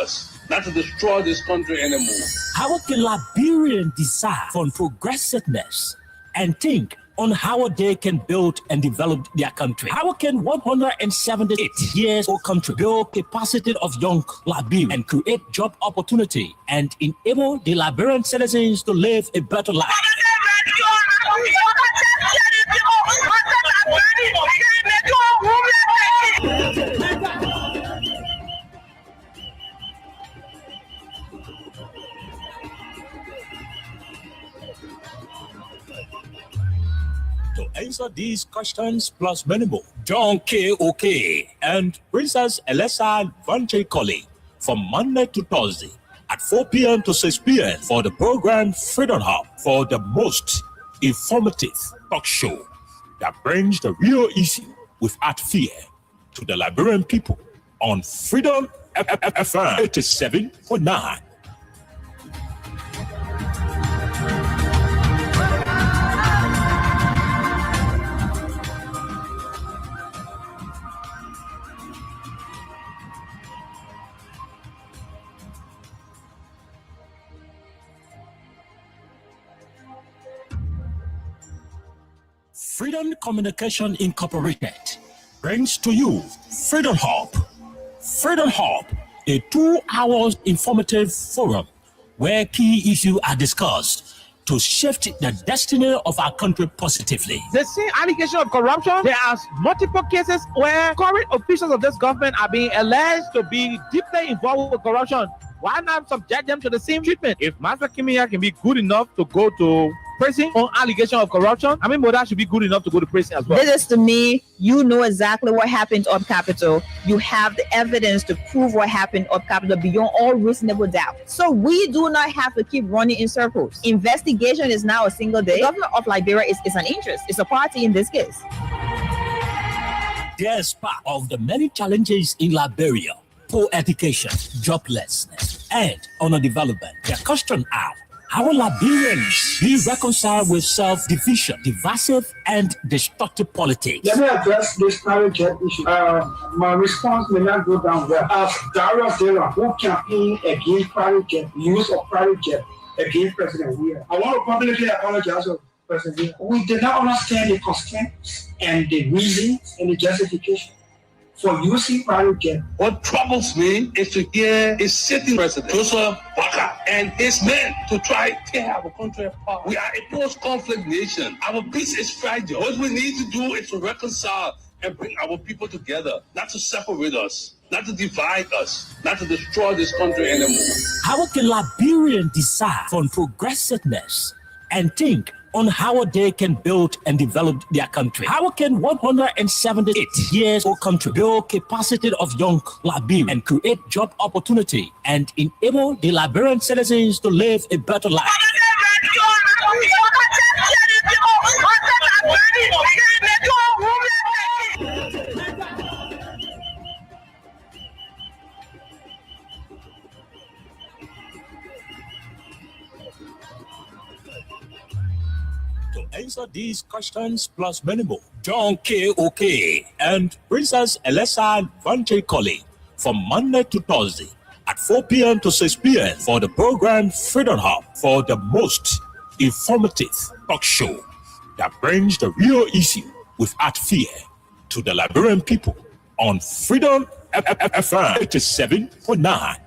us, not to destroy this country anymore. How can Liberians decide on progressiveness and think on how they can build and develop their country? How can 178 years old country build capacity of young Liberians and create job opportunity and enable the Liberian citizens to live a better life? To answer these questions plus many more, John K. Oke and Princess Elesa Vanche from Monday to Thursday at 4 p.m. to 6 p.m. for the program Freedom Hub, for the most informative talk show that brings the real issue without fear to the Liberian people on Freedom FM 87.9. Freedom Communication Incorporated brings to you Freedom Hub. Freedom Hub, a 2-hour informative forum where key issues are discussed to shift the destiny of our country positively. The same allegation of corruption, there are multiple cases where current officials of this government are being alleged to be deeply involved with corruption. Why not subject them to the same treatment? If Master Kimia can be good enough to go to prison on allegation of corruption, I mean, Moda should be good enough to go to prison as well. This is, to me, you know exactly what happened up Capitol. You have the evidence to prove what happened up Capitol beyond all reasonable doubt. So we do not have to keep running in circles. Investigation is now a single day. The government of Liberia is an interest. It's a party in this case. Despite of the many challenges in Liberia, poor education, joblessness, and underdevelopment, the question are, how will Liberians be reconciled with self-division, divisive, and destructive politics? Let me address this private jet issue. My response may not go down well. As Darius Dera, who campaigned against private jet, use of private jet against President Weah, I want to publicly apologize to President Weah. We did not understand the constraints and the reasons and the justification for using private jet. What troubles me is to hear a sitting president, Joseph Boakai, and his men to try to tear our country apart. We are a post-conflict nation. Our peace is fragile. What we need to do is to reconcile and bring our people together, not to separate us, not to divide us, not to destroy this country anymore. How can Liberians decide on progressiveness and think on how they can build and develop their country? How can 178 years old country build capacity of young Liberians and create job opportunity and enable the Liberian citizens to live a better life? To answer these questions plus many more, John K. Oke and Princess Elesa Vanche from Monday to Thursday at 4 p.m. to 6 p.m. for the program Freedom Hub, for the most informative talk show that brings the real issue without fear to the Liberian people on Freedom FM 87.9.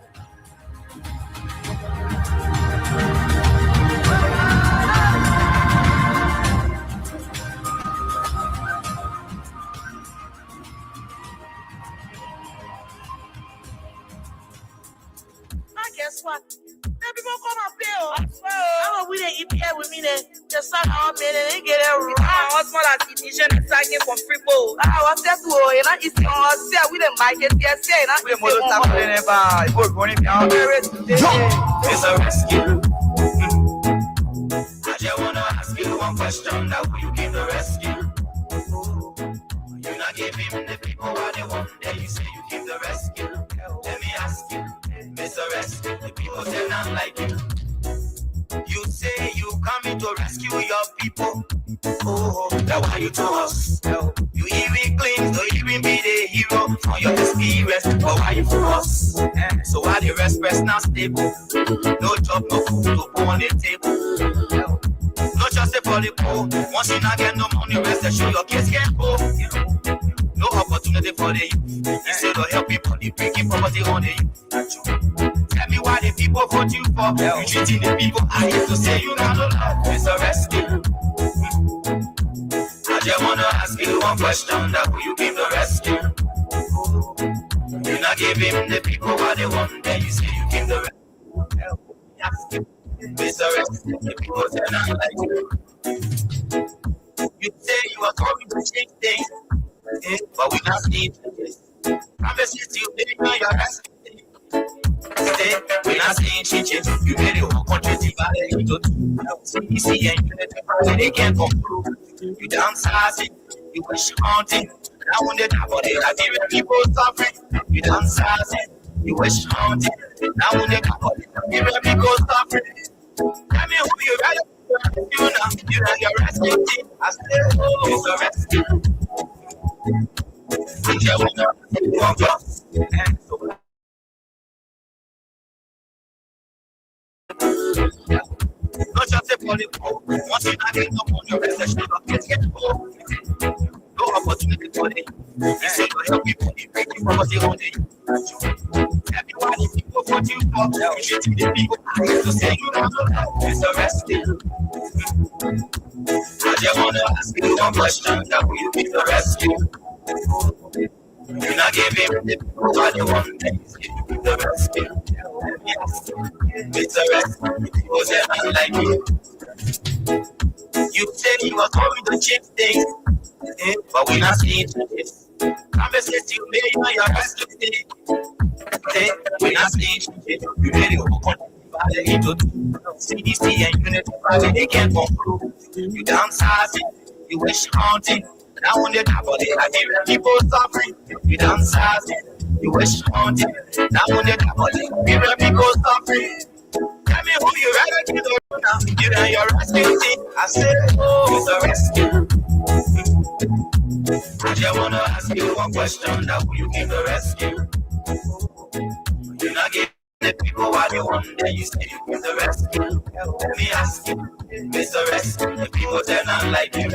Guess what? Then people come and play. Oh, we didn't eat here with me. Then just start our man and they get it right. What's more like edition and second from Freepo? What's that? Oh, and I is on sale. We didn't buy it. Yes, yeah. We more than never. We're going down there. It's a rescue. I just wanna ask you one question. Now will you give the rescue? You not give him the people what they want. Then you say you give the rescue. Let me ask you. Mr. Rescue, the people say not like you. You say you coming to rescue your people. Oh, that's why you to us. You even claim to even be the hero. from your experience, but why you for us? So why the rest now stable? No job, no food, no food on the table. No just for the poor. Once you not get no money, rest assure your kids can go. No opportunity for the youth. Instead of helping money, breaking property on the youth. Tell me why the people vote you for. You treating the people I hate to say you not love. It's a rescue. I just wanna ask you one question, that will you give the rescue? You not give him the people what they want, then you say you give the rescue. It's a rescue, the people say not like you. You say you are coming to change things, but we not seeing changes. Promises you made on your rescue. We not seeing changes. You made your whole country divided into two. CDC and unity, they can't come through. You downsizing, you wish haunting. Now when they top of the Nigerian people suffering, you downsizing, you wish haunting. Now when they top of the Nigerian people suffering, tell me who you rather you know, you know your rescue team. I still know it's a rescue. I just wanna one plus. Not just a political. Once you not get no money, rest assured of getting more. No opportunity for it. You say you help people, you break your property on it. Tell me why the people vote you for. You treating the people I hate to say you don't know. It's a rescue. I just wanna ask you one question, that will you be the rescue? You not give him the people what they want, then you say you be the rescue. Yes, it's a rescue. People say I like you. You say you are coming to change things, but we not seeing changes. Promises you made on your rescue day. We not seeing changes. You made it over country. CDC and unity, they can't come through. You downsizing, you wish haunting. Now when they top of the Nigerian people suffering, you downsizing, you wish haunting. Now when they top of the Nigerian people suffering, tell me who you rather give the now. You know your rescue team. I said, oh, it's a rescue. I just wanna ask you one question, that will you give the rescue? You not give the people what they want, then you say you give the rescue. Let me ask you, Mr. Rescue, the people they're not like you.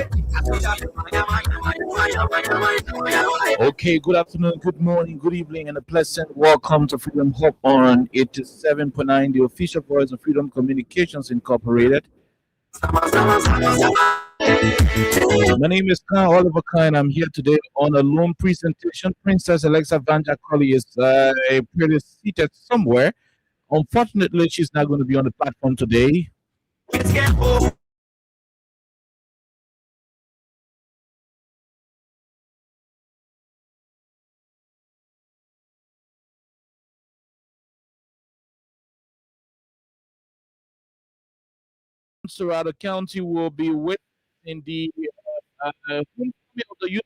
Okay, good afternoon, good morning, good evening, and a pleasant welcome to Freedom Hub on 87.9, the official voice of Freedom Communications Incorporated. My name is Khan Oliver Khan. I'm here today on a loan presentation. Princess Alexa Vanja Colley is pretty seated somewhere. Unfortunately, she's not going to be on the platform today. Serrata County will be with in the homecoming of the youth.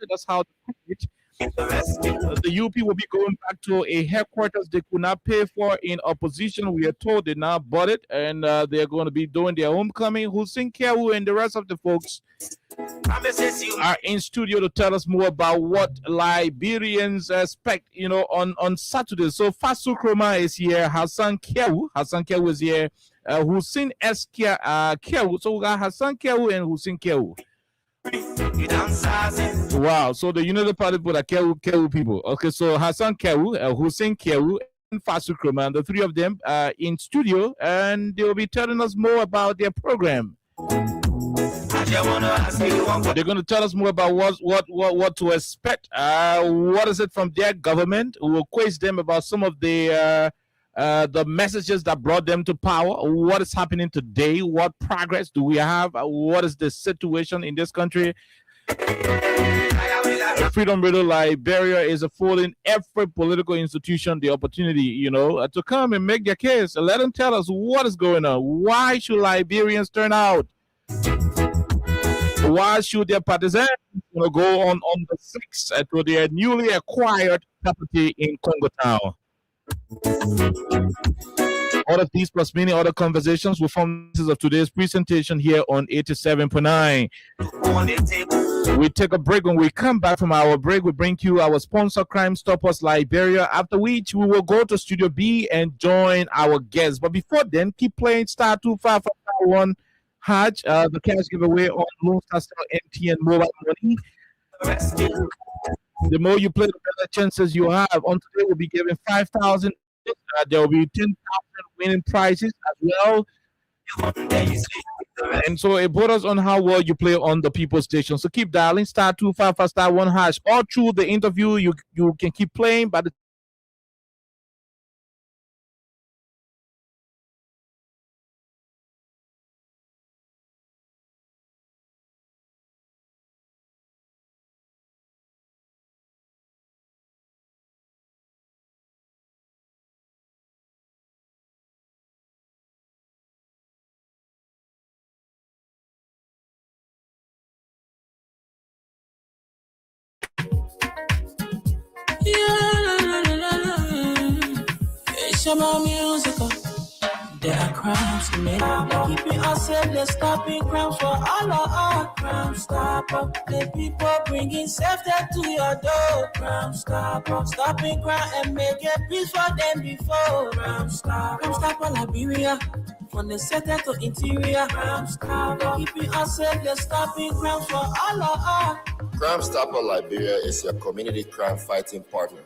That's how the UP will be going back to a headquarters they could not pay for in opposition. We are told they now bought it, and they're going to be doing their homecoming. Hussein Kewu and the rest of the folks are in studio to tell us more about what Liberians expect, on Saturday. So Fasu Kroma is here, Hassan Kewu is here, Hussein S. Kewu. So we got Hassan Kewu and Hussein Kewu. Wow, so the United Party people are Kewu people. Okay, so Hassan Kewu, Hussein Kewu, and Fasu Kroma, the three of them are in studio, and they will be telling us more about their program. They're going to tell us more about what to expect. What is it from their government? We will quiz them about some of the messages that brought them to power. What is happening today? What progress do we have? What is the situation in this country? Freedom Radio Liberia is affording every political institution the opportunity, to come and make their case. Let them tell us what is going on. Why should Liberians turn out? Why should their partisans go on the 6th to their newly acquired property in Congo Town? All of these plus many other conversations will form the basis of today's presentation here on 87.9. We take a break. When we come back from our break, we bring you our sponsor, Crime Stoppers Liberia, after which we will go to Studio B and join our guests. But before then, keep playing star 25551 Hatch, the cash giveaway on Lone Star MTN mobile money. The more you play, the better chances you have. On today, we'll be giving 5,000. There will be 10,000 winning prizes as well. And so it put us on how well you play on the People Station. So keep dialing star 255 star 1 hash. All through the interview, you can keep playing. By the It's about music. There are crimes committed. Keeping us safe, let's stop in crimes for all of our Crime Stopper. The people bringing safety to your door. Crime Stopper. Stopping crime and make it peace for them before. Crime Stopper Liberia. From the center to interior. Crime Stopper. Keeping us safe, let's stop in crimes for all of our. Crime Stopper Liberia is your community crime fighting partner.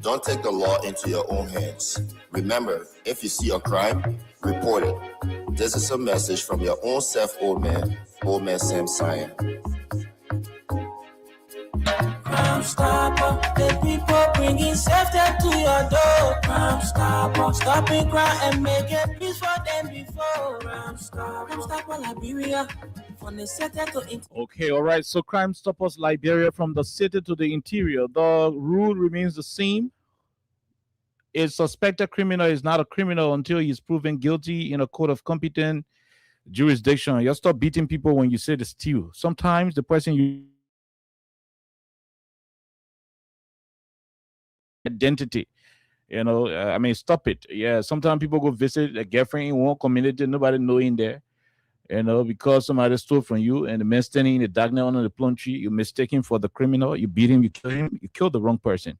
Don't take the law into your own hands. Remember, if you see a crime, report it. This is a message from your own self, Old Man Sam Cyan. Crime Stopper, the people bringing safety to your door. Crime Stopper, stopping crime and making peace for them before. Crime Stopper Liberia. From the center to okay, all right. So Crime Stoppers Liberia, from the city to the interior. The rule remains the same. A suspected criminal is not a criminal until he's proven guilty in a court of competent jurisdiction. You stop beating people when you say the steal. Sometimes the person you identity, stop it. Yeah, sometimes people go visit a girlfriend in one community, nobody knowing there. Because somebody stole from you, and the man standing in the darkness under the plum tree, you mistake him for the criminal, you beat him, you kill him, you kill the wrong person.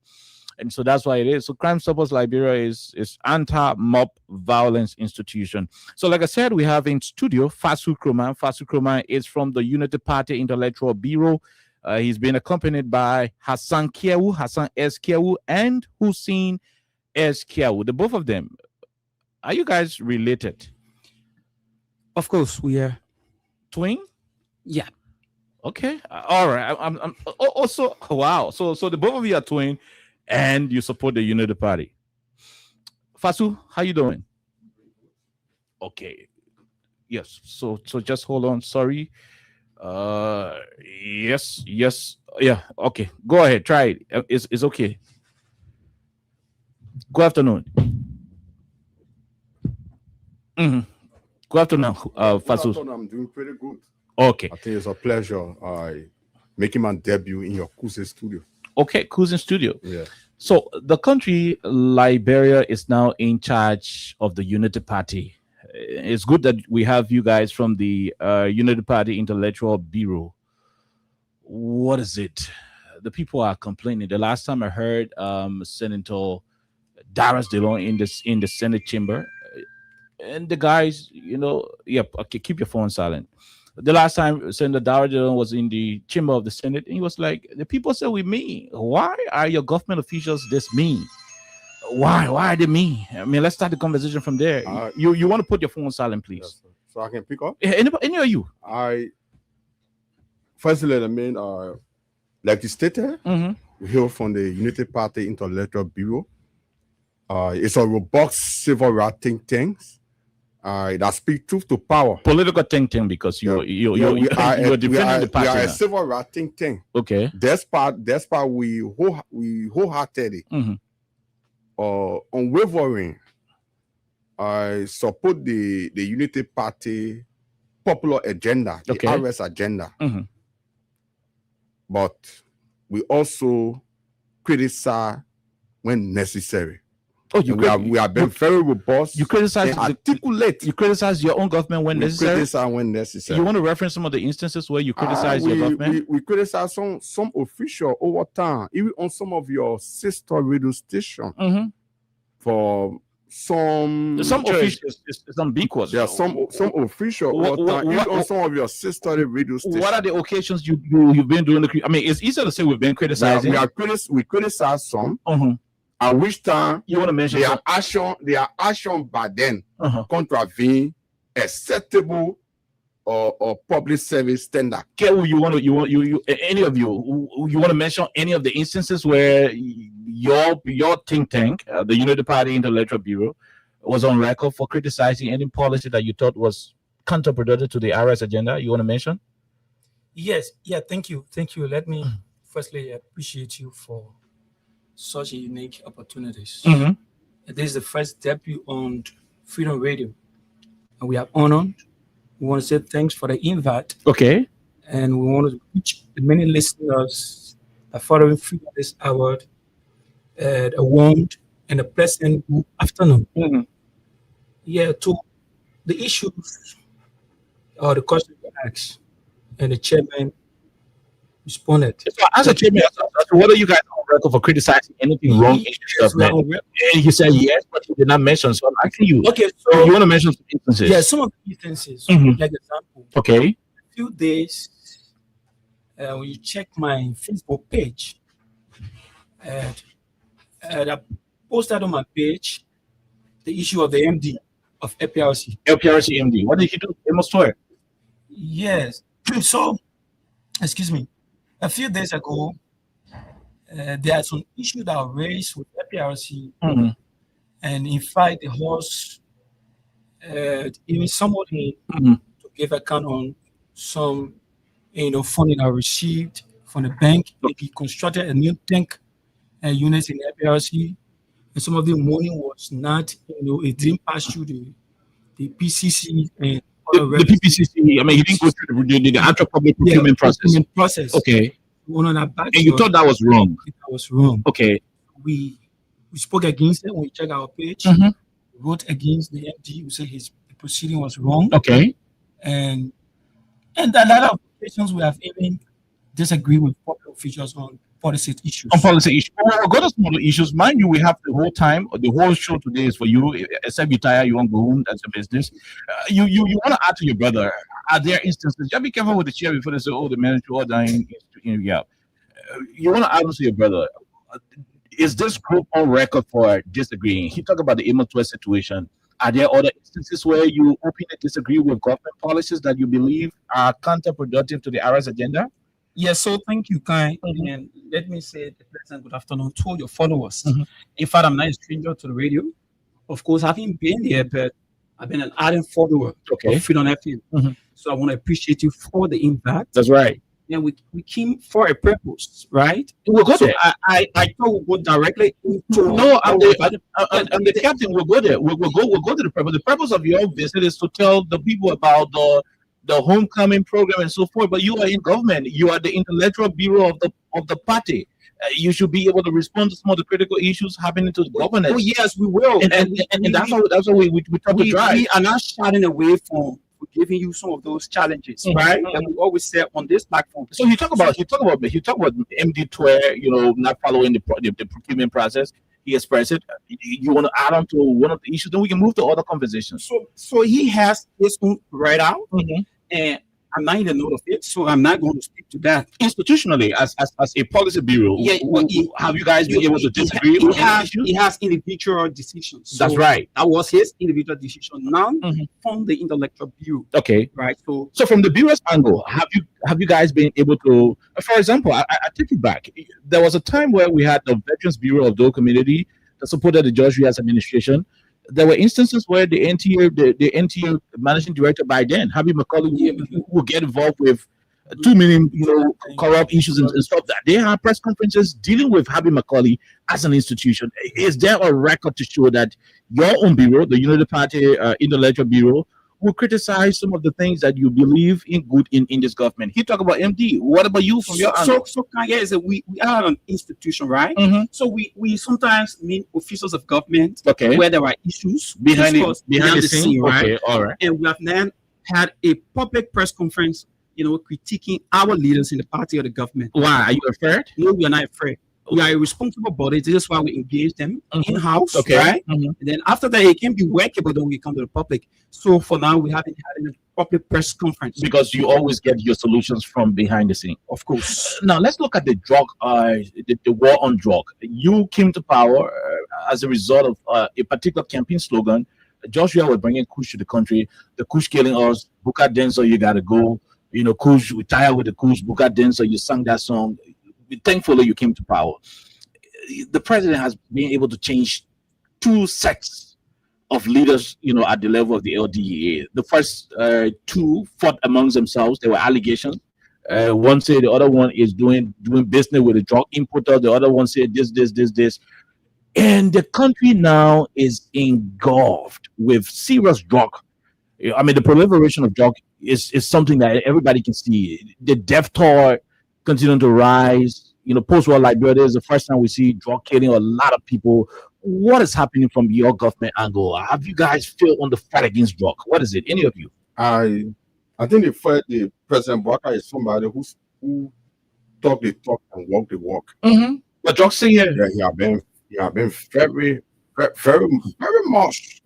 And so that's why it is. So Crime Stoppers Liberia is anti-mob violence institution. So like I said, we have in studio Fasu Kroman. Fasu Kroman is from the Unity Party Intellectual Bureau. He's been accompanied by Hassan S. Kiawu, and Hussein S. Kiawu. The both of them, are you guys related? Of course, we are. Twin? Yeah. Okay. All right. I'm also, wow. So the both of you are twin, and you support the Unity Party. Fasu, how you doing? Okay. Yes. So just hold on. Sorry. Yes. Yeah. Okay. Go ahead. Try it. It's okay. Good afternoon. Mm-hmm. Good afternoon, Fasu. I'm doing pretty good. Okay. I think it's a pleasure making my debut in your Kuze studio. Okay, Kuze studio. Yeah. So the country, Liberia, is now in charge of the Unity Party. It's good that we have you guys from the Unity Party Intellectual Bureau. What is it? The people are complaining. The last time I heard Senator Darius DeLong in the Senate chamber, and the guys, okay, keep your phone silent. The last time Senator Darius DeLong was in the chamber of the Senate, and he was like, the people said we mean. Why are your government officials this mean? Why are they mean? I mean, let's start the conversation from there. You want to put your phone silent, please? Yes, so I can pick up? Any of you? Firstly, I mean, like you stated, we hail from the Unity Party Intellectual Bureau. It's a robust civil rights think tank that speaks truth to power. Political think tank, because you're defending the party. We are a civil rights think tank. Okay. That's part we wholeheartedly, unwavering, support the Unity Party popular agenda, the RS agenda. But we also criticize when necessary. Oh, we have been very robust. You criticize and articulate. You criticize your own government when necessary. Criticize when necessary. You want to reference some of the instances where you criticize your government? We criticize some official over time, even on some of your sister radio station. For some officials, some because there are some official over time, even on some of your sister radio stations. What are the occasions you've been doing? I mean, it's easier to say we've been criticizing. We criticize some. At which time you want to mention their action by then contravene acceptable or public service standard. Okay, you any of you want to mention any of the instances where your think tank, the United Party Intellectual Bureau, was on record for criticizing any policy that you thought was counterproductive to the IRS agenda? You want to mention? Yes. Yeah. Thank you. Let me firstly appreciate you for such a unique opportunities. This is the first debut on Freedom Radio, and we are honored. We want to say thanks for the invite. Okay. And we want to reach the many listeners that following Freedom this award a warm and a pleasant afternoon. Yeah, to the issues or the questions asked, and the chairman responded. So as a chairman, what are you guys on record for criticizing anything wrong in the government? And you said yes, but you did not mention. So I'm asking you. Okay, so you want to mention some instances? Yeah, some of the instances. Like example. Okay. A few days when you check my Facebook page, I posted on my page the issue of the MD of APRC. APRC MD. What did he do? Amos Toyer. Yes. So, excuse me. A few days ago, there are some issues that are raised with APRC, and in fact, the host even somebody to give account on some, funding I received from the bank. He constructed a new tank unit in APRC, and some of the money was not, it didn't pass through the PCC and the PPCC. I mean, he didn't go through the actual public procurement process. Okay. And you thought that was wrong? That was wrong. Okay. We spoke against it when we checked our page. Wrote against the MD. We said his proceeding was wrong. Okay. And a lot of occasions we have even disagreed with public officials on policy issues. On policy issues. We'll go to some other issues. Mind you, we have the whole time, the whole show today is for you. Except you tire, you won't go home. That's your business. You want to add to your brother. Are there instances? Just be careful with the chair before they say, "Oh, the manager or dying." Yeah. You want to add to your brother. Is this group on record for disagreeing? He talked about the Amos Toyer situation. Are there other instances where you openly disagree with government policies that you believe are counterproductive to the IRS agenda? Yes, so thank you, Kai. And let me say the pleasant good afternoon to your followers. In fact, I'm not a stranger to the radio. Of course, I haven't been there, but I've been an ardent follower of Freedom FM. So I want to appreciate you for the invite. That's right. And we came for a purpose, right? We'll go there. I thought we'll go directly into I'm the captain. We'll go there. We'll go to the purpose. The purpose of your visit is to tell the people about the homecoming program and so forth. But you are in government. You are the intellectual bureau of the party. You should be able to respond to some of the critical issues happening to the government. Oh yes, we will. And that's how we talk to drive. We are not shying away from giving you some of those challenges, right? And we always say on this platform. So you talk about MD Toyer, not following the procurement process. He expressed it. You want to add on to one of the issues, then we can move to other conversations. So he has his own right out, and I'm not in the note of it, so I'm not going to speak to that. Institutionally, as a policy bureau, have you guys been able to disagree on issues? He has individual decisions. So that's right. That was his individual decision, not from the intellectual bureau. Okay. Right. So from the bureau's angle, have you guys been able to? For example, I take it back. There was a time where we had the Veterans Bureau of Dole Community that supported the George Rias administration. There were instances where the NTO managing director by then, Habib McCauley, will get involved with too many, corrupt issues and stuff. That they have press conferences dealing with Habib McCauley as an institution. Is there a record to show that your own bureau, the United Party Intellectual Bureau, will criticize some of the things that you believe in good in this government. He talk about MD. What about you from your angle? So Kanye, is that we are an institution, right? So we sometimes meet officials of government where there are issues behind the scene, right? Okay, all right. And we have then had a public press conference, critiquing our leaders in the party or the government. Why? Are you afraid? No, we are not afraid. We are a responsible body. This is why we engage them in-house, right? And then after that, it can be workable, then we come to the public. So for now, we haven't had a public press conference. Because you always get your solutions from behind the scene. Of course. Now, let's look at the drug, the war on drug. You came to power as a result of a particular campaign slogan. Joshua was bringing Kush to the country. The Kush killing us. Buka Denso, you got to go. Kush, we tired with the Kush. Buka Denso, you sang that song. Thankfully, you came to power. The president has been able to change two sets of leaders, at the level of the LDEA. The first two fought amongst themselves. There were allegations. One said the other one is doing business with a drug importer. The other one said this. And the country now is engulfed with serious drug. I mean, the proliferation of drug is something that everybody can see. The death toll continuing to rise. Post-war Liberia is the first time we see drug killing a lot of people. What is happening from your government angle? Have you guys felt on the fight against drug? What is it? Any of you? I think the President Bouaka is somebody who talk the talk and walk the walk. But drug singer, he have been very, very, very much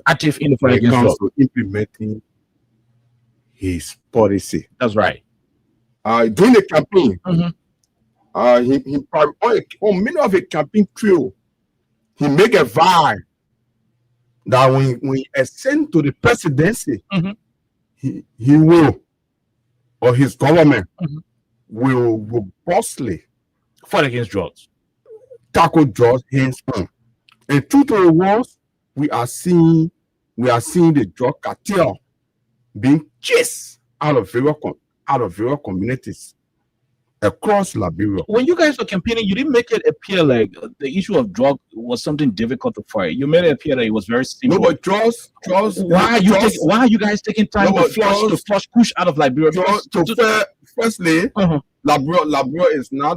active in the fight when it against comes drug. to implementing his policy. That's right. During the campaign, he on many of a campaign trail, he make a vow that when he ascend to the presidency, he will, or his government will robustly fight against drugs, tackle drugs hands on. And true to the words, we are seeing the drug cartel being chased out of various communities across Liberia. When you guys were campaigning, you didn't make it appear like the issue of drug was something difficult to fight. You made it appear that it was very simple. No, but drugs. Why are you guys taking time to flush push out of Liberia? Firstly, Liberia is not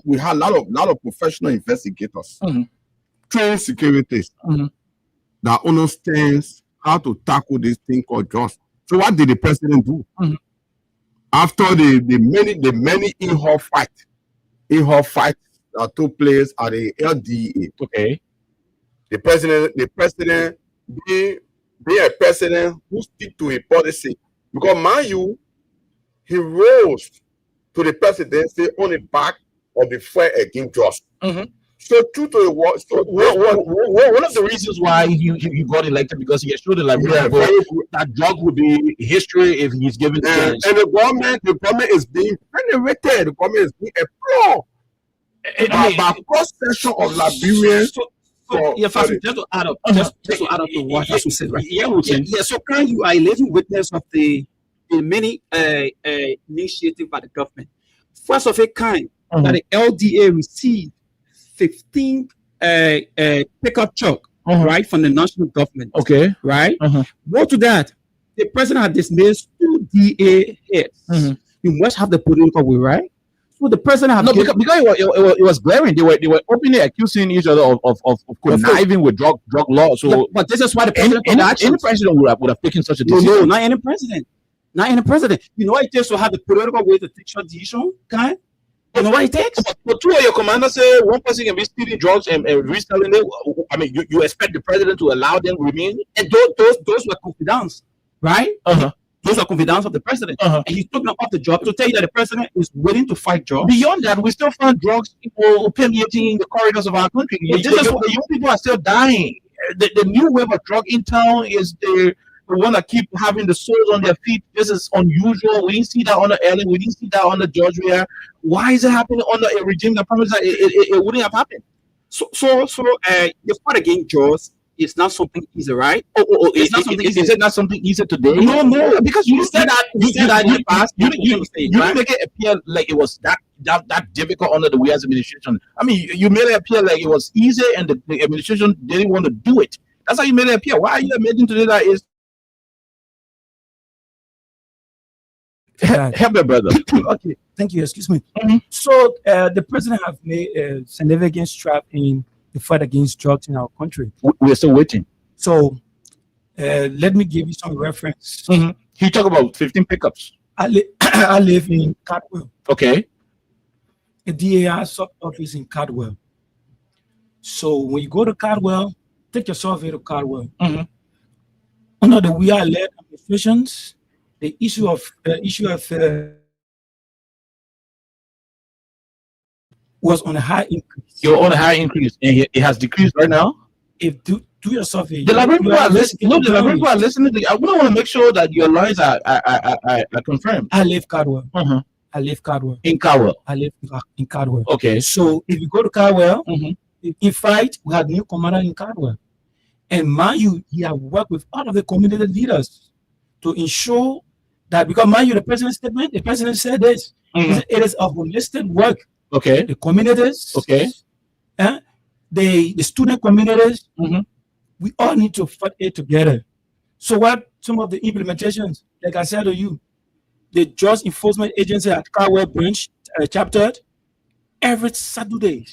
we had a lot of professional investigators, trained securities that understands how to tackle this thing called drugs. So what did the president do? After the many in-hall fights that took place at the LDA. Okay. The president being a president who stick to a policy. Because mind you, he rose to the presidency on the back of the fight against drugs. So true to the world. So one of the reasons why he got elected, because he assured the Liberian people that drug would be history if he's given the chance. And the government is being venerated. The government is being applauded by cross section of Liberians. Just to add up to what you said, right? So can you are a living witness of the many initiatives by the government. First of a kind, that the LDA received 15 pickup truck, right, from the national government. Okay. Right? More to that, the president had dismissed 2 DA heads. You must have the political will, right? So the president had because it was glaring. They were openly accusing each other of conniving with drug law. So, but this is why the president any president would have taken such a decision. No, not any president. Not any president. You know what it takes to have the political way to take such decision, guy? You know what it takes? But 2 of your commanders say one person can be stealing drugs and reselling them. I mean, you expect the president to allow them to remain? And those were confidants, right? Those are confidants of the president. And he's talking about the job to tell you that the president is willing to fight drugs. Beyond that, we still find drugs permeating the corridors of our country. The young people are still dying. The new wave of drug in town is the one that keep having the soles on their feet. This is unusual. We didn't see that under Ellen. We didn't see that under George Weah. Why is it happening under a regime that promised that it wouldn't have happened? So the fight against drugs is not something easy, right? It's not something easy. Is it not something easy today? No, because you said that you didn't make it appear like it was that difficult under the Weah's administration. I mean, you made it appear like it was easy and the administration didn't want to do it. That's how you made it appear. Why are you admitting today that is help your brother? Okay, thank you. Excuse me. So the president have made a significant strides in the fight against drugs in our country. We're still waiting. So let me give you some reference. He talked about 15 pickups. I live in Caldwell. Okay. The DAR sub-office in Caldwell. So when you go to Caldwell, take your survey to Caldwell. Under the We Are led administrations, the issue of was on a high increase. You're on a high increase, and it has decreased right now. If do your survey, The Liberian people are listening. No, the Liberian people are listening. I want to make sure that your lines are confirmed. I live Caldwell. I live Caldwell. In Caldwell. I live in Caldwell. Okay. So if you go to Caldwell, in fact, we had new commander in Caldwell. And mind you, he have worked with all of the community leaders to ensure that, because mind you, the president's statement, the president said this, he said it is a holistic work. Okay. The communities, okay, the student communities, we all need to fight it together. So what some of the implementations, like I said to you, the Just Enforcement Agency at Caldwell Branch chapter, every Saturday,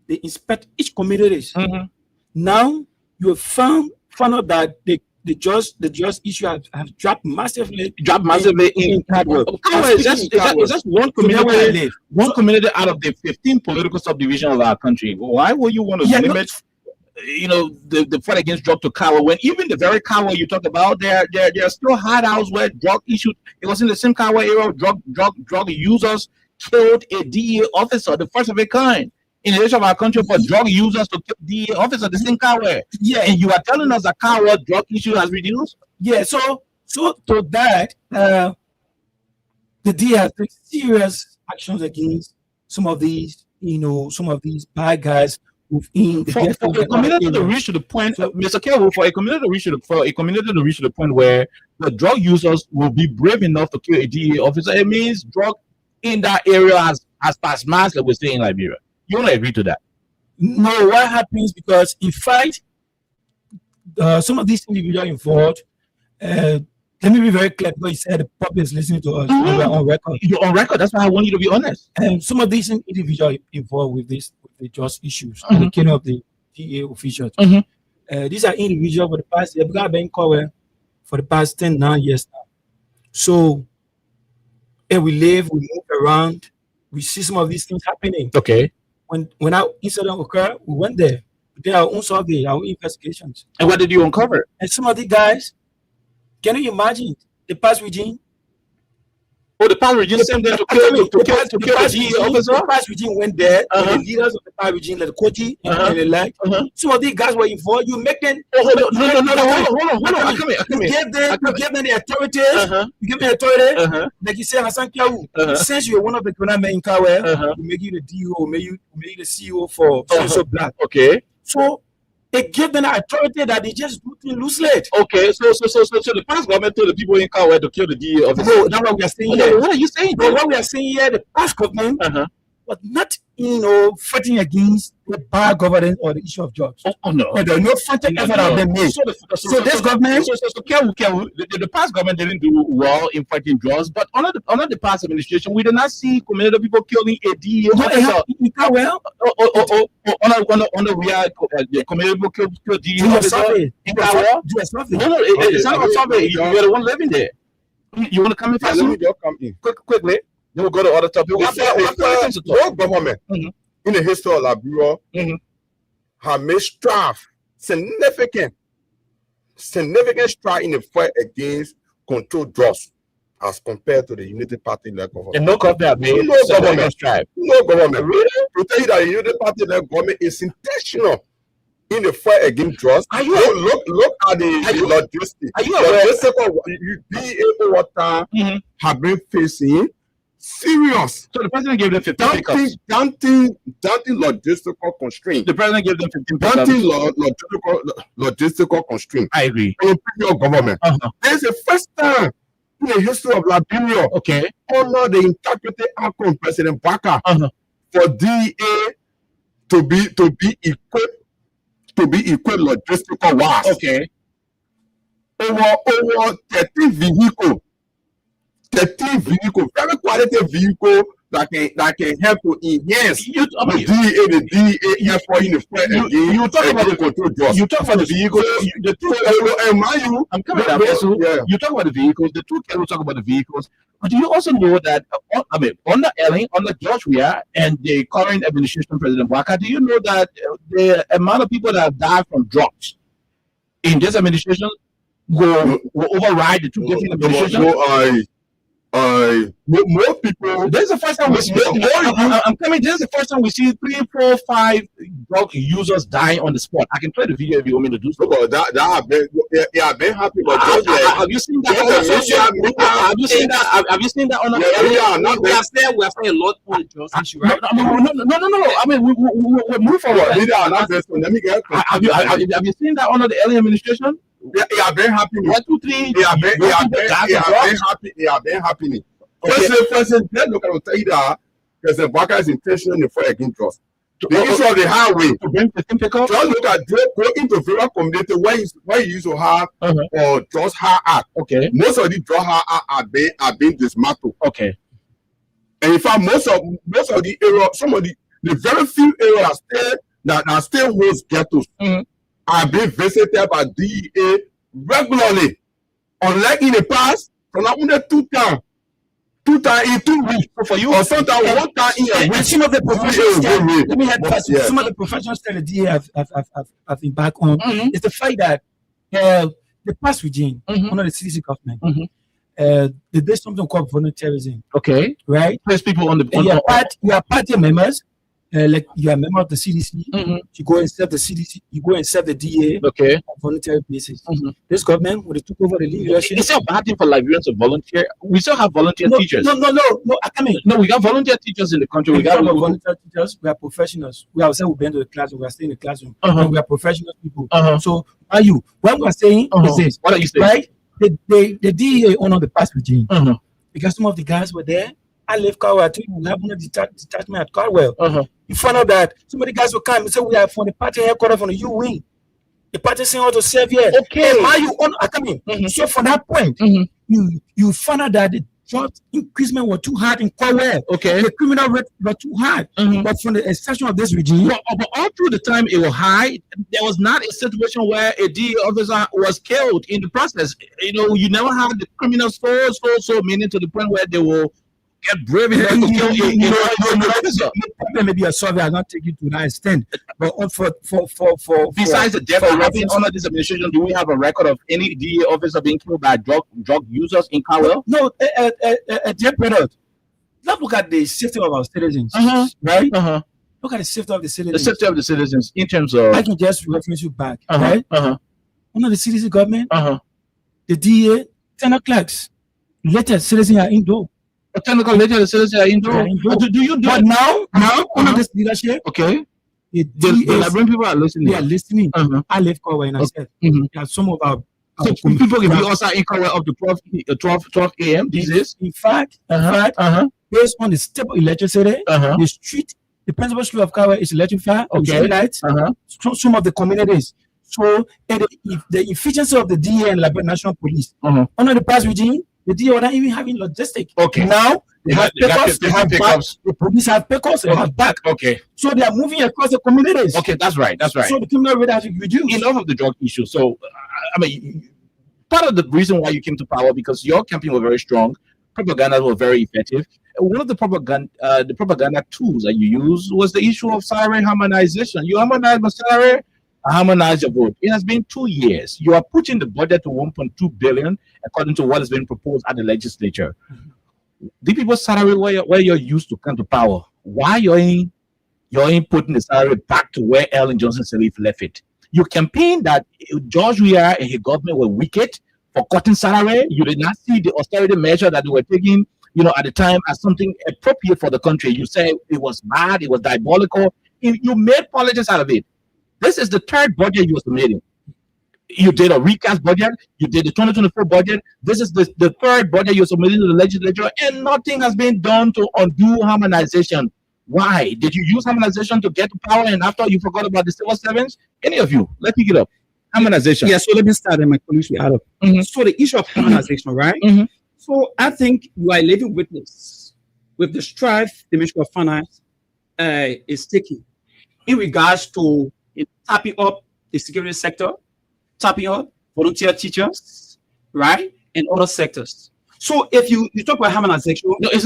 they inspect each communities. Now you have found out that the just issue have dropped massively. In Caldwell. It's just one community. One community out of the 15 political subdivisions of our country. Why would you want to limit? The fight against drug to Caldwell, when even the very Caldwell you talk about, there are still hideouts where drug issues. It was in the same Caldwell area. Drug users killed a DEA officer, the first of a kind in the history of our country, for drug users to kill DEA officer, the same Caldwell. Yeah, and you are telling us that Caldwell drug issue has reduced. Yeah, so to that, the DEA has taken serious actions against some of these bad guys. For a community to reach to the point, Mr. Kelvin, for a community to reach to the point where the drug users will be brave enough to kill a DEA officer, it means drug in that area has passed mass, like we say in Liberia. You want to agree to that? No, what happens, because in fact, some of these individuals involved, let me be very clear, because you said the public is listening to us. We're on record. You're on record. That's why I want you to be honest. And some of these individuals involved with this, with the just issues, the killing of the DA officials. These are individuals for the past, they've got been covered for the past 9 years now. So, and we live, we move around, we see some of these things happening. Okay. When our incident occurred, we went there. We did our own survey, our own investigations. And what did you uncover? And some of the guys, can you imagine the past regime? Oh, the past regime sent them to kill the DEA officer? The past regime went there, and the leaders of the past regime, like Koji and the like. Some of these guys were involved. You make them. Hold on. Come here. You gave them the authorities. You give them the authority. Like you said, Hassan Kiawu, since you're one of the criminal men in Kawe, we make you the DO, make you the CEO for so black. Okay. So they give them the authority that they just do things loosely. Okay, so the past government told the people in Kawe to kill the DEA officer. No, that's what we are saying here. What are you saying? But what we are saying here, the past government was not, fighting against the bad governance or the issue of jobs. Oh no. But there are no fighting effort of them made. So this government, the past government didn't do well in fighting drugs, but under the past administration, we did not see community people killing a DEA officer. The community people killed DEA officer in Kawe. No, it's not a survey. You're the one living there. You want to come in fast? Let me just come in quickly. Then we'll go to other topics. No government in the history of Liberia have made significant strides in the fight against controlled drugs as compared to the Unity Party-led government. And no government have made no government. Really? To tell you that the Unity Party-led government is intentional in the fight against drugs. Look at the logistics. Are you aware? DEA water have been facing serious. So the president gave them 15 pickups. Daunting logistical constraint. The president gave them 15 pickups. Logistical constraint. I agree. In the government. There's the first time in the history of Liberia, under the integrity outcome President Baka, for DEA to be equipped to to be equipped logistical wise. Okay. Over 13 vehicles, very quality vehicle that can help to enhance the DEA effort in the fight against you talk about the control drugs. You talk about the vehicles. You talk about the vehicles. The two can talk about the vehicles. But do you also know that under Ellen, under George Weah, and the current administration, President Waka, do you know that the amount of people that have died from drugs in this administration will override the two different administrations? More people. This is the first time we see. I'm coming. This is the first time we see 3, 4, 5 drug users dying on the spot. I can play the video if you want me to do so. But that have been happening. But have you seen that? Have you seen that? Have you seen that on the? We are saying a lot on the drugs issue, right? No. I mean, we move forward. Let me get. Have you seen that under the early administration? They are very happy. 1, 2, 3. They are very happy. President, look, I will tell you that President Waka is intentional in the fight against drugs. The issue of the highway to bring the pickup. Just look at go into various community where you used to have drugs high act. Okay. Most of the drug high act are being dismantled. Okay. And in fact, most of the area, some of the very few areas that still holds ghettos. Are being visited by DEA regularly. Unlike in the past, from only 2 times in 2 weeks. So for you, or sometimes 1 time in a week. Some of the professionals, let me add that. Some of the professionals that the DEA have been back on is the fact that the past regime under the CDC government, they did something called volunteerism. Okay. Right? Place people on the. You are party members. Like you are a member of the CDC, you go and serve the CDC, you go and serve the DA on voluntary basis. This government, when they took over the leadership, it's not bad thing for Liberians to volunteer. We still have volunteer teachers. No, I come in. No, we got volunteer teachers in the country. We got volunteer teachers. We are professionals. We ourselves will be into the classroom. We are staying in the classroom. We are professional people. So, are you? What we are saying is this. What are you saying? Right? The DA under the past regime, because some of the guys were there. I left Caldwell. We have a detachment at Caldwell. You find out that some of the guys will come and say we are from the party headquarters from the U wing. The party saying how to serve here. Okay. And now you I come in. So from that point, you find out that the job increasement were too hard in Caldwell. Okay. The criminal rate were too hard. But from the exception of this regime, but all through the time it was high, there was not a situation where a DA officer was killed in the process. You never had the criminals so many to the point where they will get brave enough to kill officer. Maybe a survey I not take you to that extent, but for besides the death happening under this administration, do we have a record of any DA officer being killed by drug users in Caldwell? No, dear brother, let's look at the safety of our citizens, right? Look at the safety of the citizens. The safety of the citizens in terms of. I can just reference you back, right? Under the CDC government, the DA 10 clerks, later citizens are indoor. Technical later the citizens are indoor. Do you do? But now under this leadership, the Liberian people are listening. They are listening. I left Caldwell and I said, some of our people can be also in Caldwell up to 12 a.m. these days. In fact, based on the stable electricity, the principal street of Caldwell is electrified. Lights. Some of the communities. So the efficiency of the DA and Liberian National Police under the past regime. The DA are not even having logistics. Okay. Now they have pickups. They have pickups. The police have pickups. They have back. Okay. So they are moving across the communities. Okay, that's right. That's right. So the criminal rate has reduced. Enough of the drug issue. So, part of the reason why you came to power because your campaign was very strong, propaganda was very effective. One of the propaganda tools that you used was the issue of salary harmonization. You harmonized my salary. Harmonize your vote. It has been 2 years. You are putting the budget to 1.2 billion according to what has been proposed at the legislature. The people's salary where you're used to come to power, why you're in putting the salary back to where Ellen Johnson Sirleaf left it? You campaigned that George Weah and his government were wicked for cutting salary. You did not see the austerity measure that they were taking, at the time as something appropriate for the country. You said it was bad, it was diabolical. You made politics out of it. This is the third budget you were submitting. You did a recast budget. You did the 2024 budget. This is the third budget you're submitting to the legislature, and nothing has been done to undo harmonization. Why? Did you use harmonization to get to power and after you forgot about the civil servants? Any of you? Let's pick it up. Harmonization. Yeah, so let me start and my colleagues will add up. So the issue of harmonization, right? So I think you are a living witness with the strife the Ministry of Finance is taking in regards to tapping up the security sector, tapping up volunteer teachers, right? And other sectors. So if you talk about harmonization, no, it's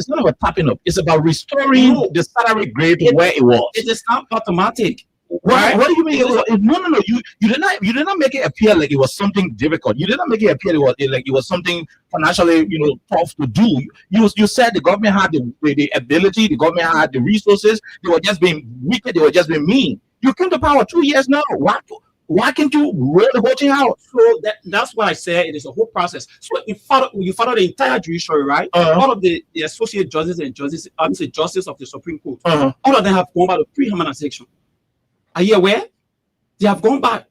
not about tapping up. It's about restoring the salary grade to where it was. It is not automatic. Right? What do you mean? No. You did not make it appear like it was something difficult. You did not make it appear like it was something financially, tough to do. You said the government had the ability, the government had the resources. They were just being wicked. They were just being mean. You came to power 2 years now. Why can't you roll the whole thing out? So that's why I say it is a whole process. So you follow the entire judiciary, right? All of the associate judges and justice of the Supreme Court, all of them have gone by the pre-harmonization. Are you aware? They have gone back.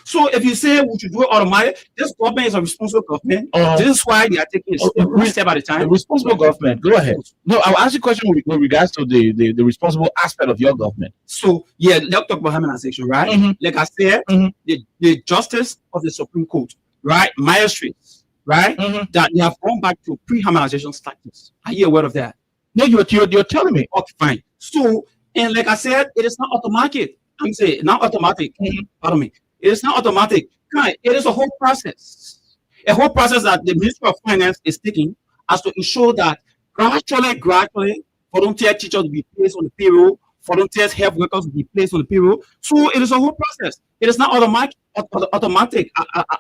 So if you say we should do it automatically, this government is a responsible government. This is why they are taking a step at a time. The responsible government. Go ahead. No, I'll ask you a question with regards to the responsible aspect of your government. So yeah, let's talk about harmonization, right? Like I said, the justice of the Supreme Court, right? Magistrates, right? That they have gone back to pre-harmonization status. Are you aware of that? No, you're telling me. Okay, fine. So, and like I said, it is not automatic. I'm saying not automatic. Pardon me. It is not automatic. It is a whole process. A whole process that the Ministry of Finance is taking as to ensure that gradually, volunteer teachers will be placed on the payroll, volunteers, health workers will be placed on the payroll. So it is a whole process. It is not automatic.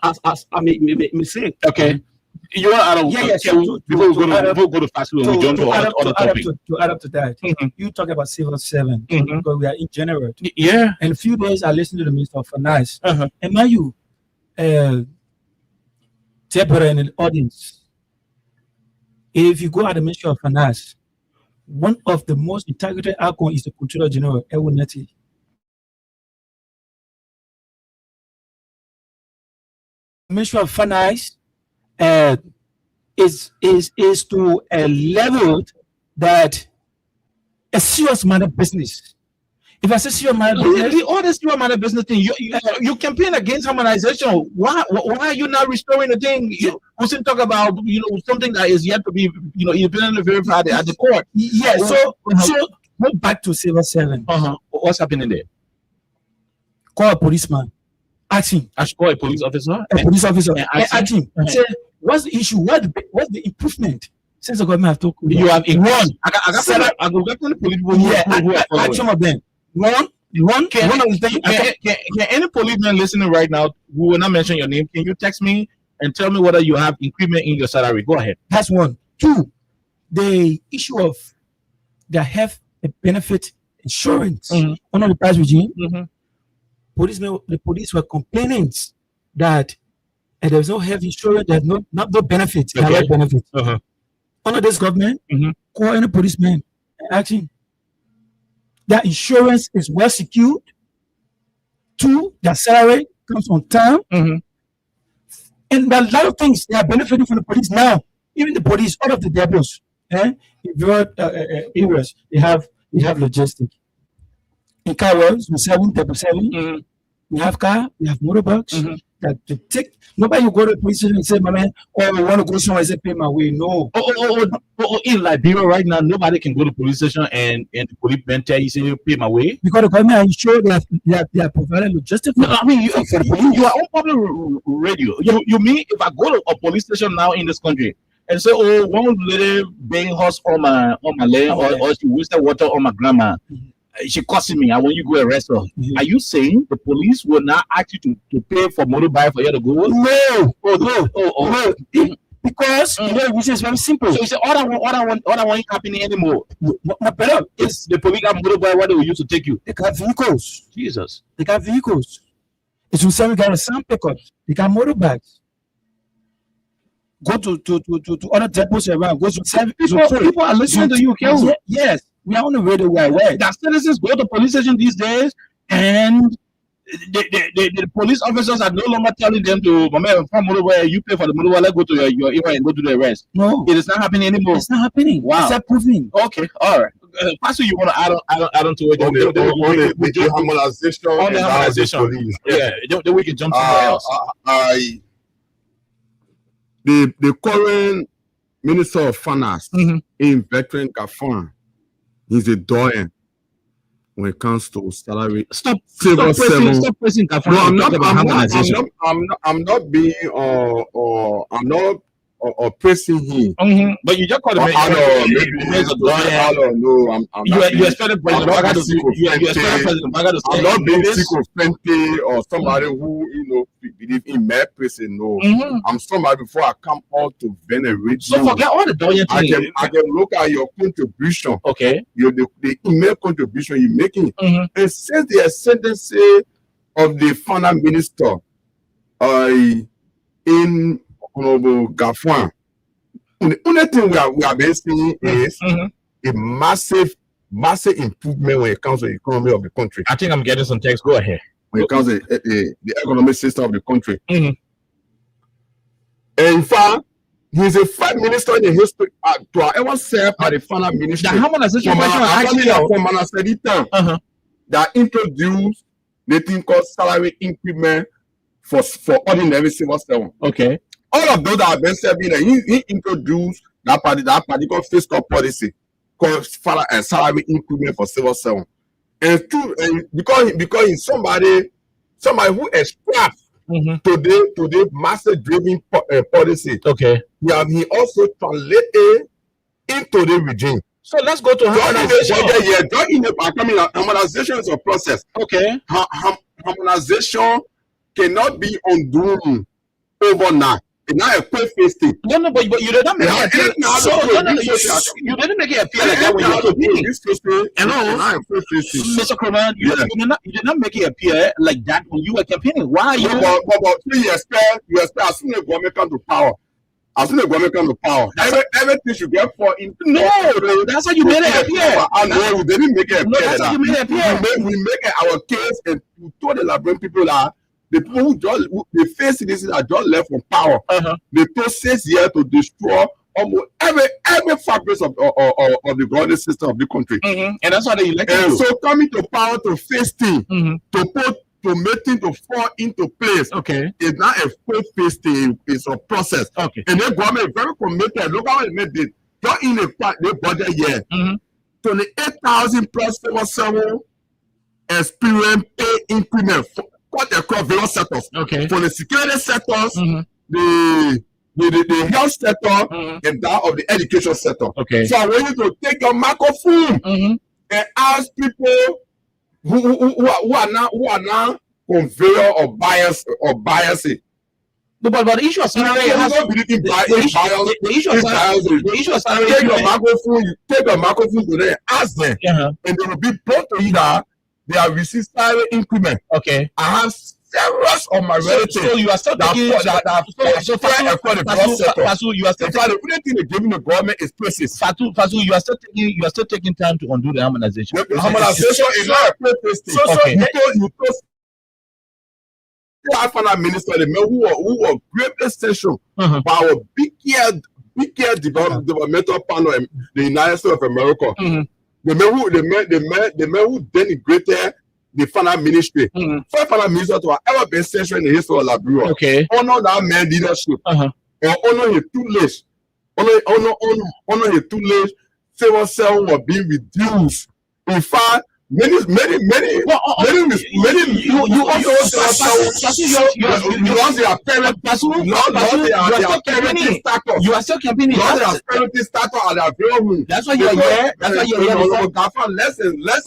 As I may say. Okay. You want to add before we go to fast food, we jump to other topics. To add up to that, you talk about civil servant because we are in January. Yeah. In a few days, I listened to the Minister of Finance. And mind you, Deborah in the audience, if you go at the Ministry of Finance, one of the most integrated icons is the Controller General, Edwin Neti. Ministry of Finance is to a level that a serious man of business. If I say serious man of business, all this serious man of business thing, you campaign against harmonization. Why are you not restoring the thing? We should talk about something that is yet to be independently verified at the court. Yeah. So go back to civil servant. What's happening there? Call a policeman. Ask him. I should call a police officer. A police officer. Ask him. Say, what's the issue? What's the improvement since the government have told you? You have one. I got the police people. Yeah, some of them. One. Can any policeman listening right now who will not mention your name? Can you text me and tell me whether you have increment in your salary? Go ahead. That's one. Two, the issue of the health benefit insurance under the price regime. The police were complaining that there's no health insurance, there's no benefits, direct benefits. Under this government, call any policeman and ask him that insurance is well secured. Two, their salary comes on time. And there are a lot of things they are benefiting from the police now. Even the police, all of the depots, in various areas, they have logistics. In car wells, we 777. We have car, we have motorbikes. That to take nobody will go to the police station and say, my man, I want to go somewhere and say, pay my way. No. In Liberia right now, nobody can go to the police station and the police man tell you, say, pay my way. Because the government is sure they are providing logistics. No, I mean, you are on public radio. You mean if I go to a police station now in this country and say, one lady bang horse on my land or she wasted water on my grandma, she cussing me, I want you to go arrest her. Are you saying the police will not ask you to pay for motorbike for you to go? No. Because which is very simple. So you say all I want happening anymore. What better is the police have motorbike, what they will use to take you? They got vehicles. Jesus. They got vehicles. It's to say we got some pickups. They got motorbikes. Go to other depots around. Go to service. People are listening to you, Kel. Yes. We are on the radio where that citizens go to police station these days, and the police officers are no longer telling them to from motorway, you pay for the motorway, let's go to your area and go to the arrest. No, it is not happening anymore. It's not happening. Wow, it's approving. Okay, all right. Pasu, you want to add on to it? On the harmonization. On the harmonization. Yeah, then we can jump somewhere else. The current Minister of Finance in Veteran Gafan, he's a doyen when it comes to salary. Stop pressing Gafan. No, I'm not being I'm not pressing him. But you just called him. You expected President Baga to say. I'm not being sycophantic or somebody who believe in my person. No, I'm somebody before I come out to venerate. So forget all the doyen thing. I can look at your contribution. Okay, the email contribution you're making, and since the ascendancy of the finance minister, in Honorable Gafan, the only thing we are been seeing is a massive improvement when it comes to the economy of the country. I think I'm getting some text. Go ahead. When it comes to the economic system of the country. And in fact, he's a first minister in the history to ever serve at the finance ministry. The harmonization from Manasseh that introduced the thing called salary increment for ordinary civil servants. Okay. All of those that have been serving, he introduced that particular fiscal policy called salary increment for civil servants. And because he's somebody who extracts today master driven policy. Okay. He also translated into the regime. So let's go to harmonization. Harmonization is a process. Okay. Harmonization cannot be undone overnight. It's not a quick fix thing. No, but you didn't make it appear. You didn't make it appear like that when you were campaigning. Mr. Croman, you did not make it appear like that when you were campaigning. Why are you? But you expect as soon as the government come to power. Everything should get for in. No, that's how you made it appear. I know we didn't make it appear. No, that's how you made it appear. We make our case and we told the Liberian people that the people the first citizens that just left from power, they took 6 years to destroy almost every fabric of the government system of the country. And that's why they elected you. you. So coming to power to face things, to make things to fall into place. Okay. It's not a quick face thing, it's a process. Okay. And the government is very committed. Look how it made it. Just in the budget year. 28,000 plus civil servant experience pay increment for what they call various sectors. Okay. For the security sectors, the health sector, and that of the education sector. Okay. So I want you to take your microphone and ask people who are now conveyor or bias. But the issue of salary has the issue of salary. Take your microphone to them, ask them, and they will be brought to you that they have received salary increment. Okay. I have several of my relatives. So you are still taking. You are still taking. The only thing they're giving the government is places. Fasu, you are still taking time to undo the harmonization. The harmonization is not a place thing. Okay. You told the finance minister, the man who was greatly essential by our big care developmental panel in the United States of America. The man who denigrated the finance ministry. First finance minister to have ever been essential in the history of Liberia. Okay. Honor that man leadership. Or honor his tutelage. Honor his tutelage. Civil servants were being reduced. In fact, many lost their parenting status. You are still campaigning. Lost their parenting status at their very home. That's why you're here. That's why you're here. Less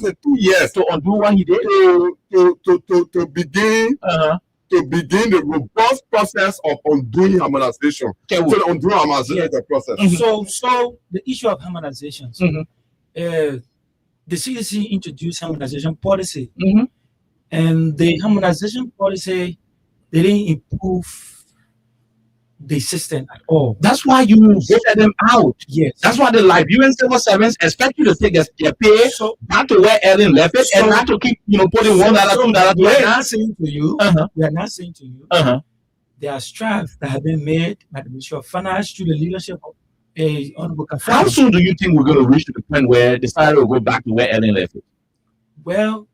than 2 years to undo what he did. To begin the robust process of undoing harmonization. Okay, so the undoing harmonization is the process. So the issue of harmonizations. The CDC introduced harmonization policy, and the harmonization policy they didn't improve the system at all. That's why you voted them out. Yes, that's why the Liberian civil servants expect you to take their pay back to where Ellen left it, and not to keep putting $1, $2. We are not saying to you. We are not saying to you. There are strides that have been made by the Ministry of Finance through the leadership of Honorable How Kafar. soon do you think we're going to reach to the point where the salary will go back to where Ellen left it? Well,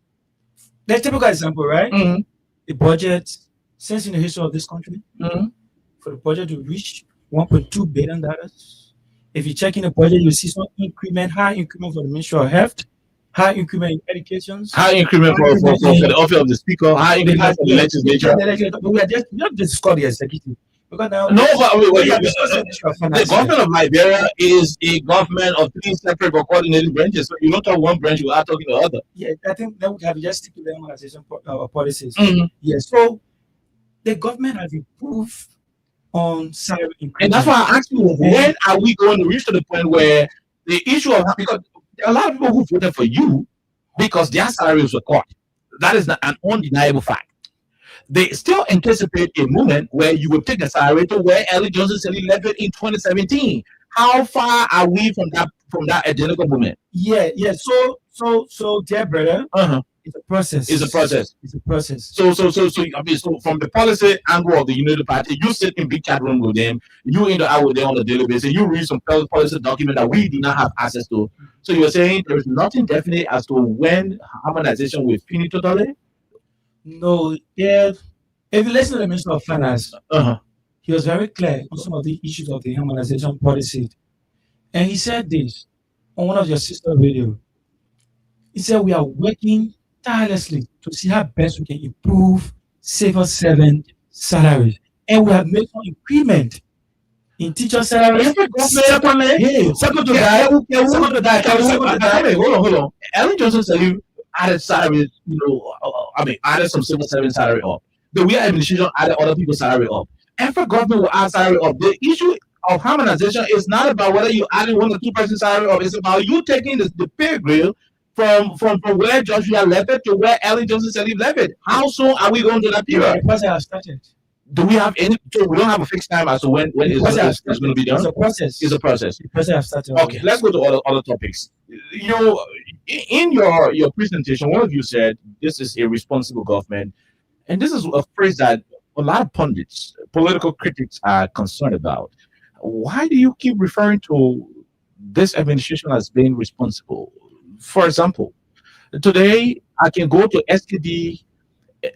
the typical example, right? Mm-hmm. The budget, since in the history of this country, for the budget to reach $1.2 billion, if you check in the budget, you see some increment, high increment for the Ministry of Health, high increment in education, High increment for the office of the speaker, high increment for the legislature. But we are just discuss the executive. Because now, No, but we are discussing the issue of the finance. government of Liberia is a government of 3 separate but coordinated branches. So you don't talk one branch, you are talking the other. Yeah, I think that we have just stick to the harmonization policies. Mhm. Yeah, so the government has improved on salary increase. And that's why I asked you, when are we going to reach to the point where the issue of, because there are a lot of people who voted for you because their salaries were cut. That is an undeniable fact. They still anticipate a moment where you will take a salary to where Ellen Johnson Sirleaf left it in 2017. How far are we from that identical moment? Yeah. So, dear brother, it's a process. It's a process. It's a process. So I mean, so from the policy angle of the Unity Party, you sit in big chat room with them, you interact with them on a daily basis, you read some policy document that we do not have access to. So you're saying there is nothing definite as to when harmonization will finish totally? No, if you listen to the Minister of Finance, he was very clear on some of the issues of the harmonization policy. And he said this on one of your sister videos. He said, we are working tirelessly to see how best we can improve civil servant salaries. And we have made some increment in teacher salaries. Second to that. Hold on. Ellen Johnson Sirleaf added salaries, added some civil servant salary up. The way administration added other people's salary up. Every government will add salary up. The issue of harmonization is not about whether you added 1 or 2 percent salary up. It's about you taking the pay grade from where Joshua left it to where Ellen Johnson Sirleaf left it. How soon are we going to that period? The process has started. Do we have any? So we don't have a fixed time as to when it's going to be done. It's a process. It's a process. The process has started. Okay, let's go to other topics. In your presentation, one of you said this is a responsible government, and this is a phrase that a lot of pundits, political critics are concerned about. Why do you keep referring to this administration as being responsible? For example, today I can go to STD,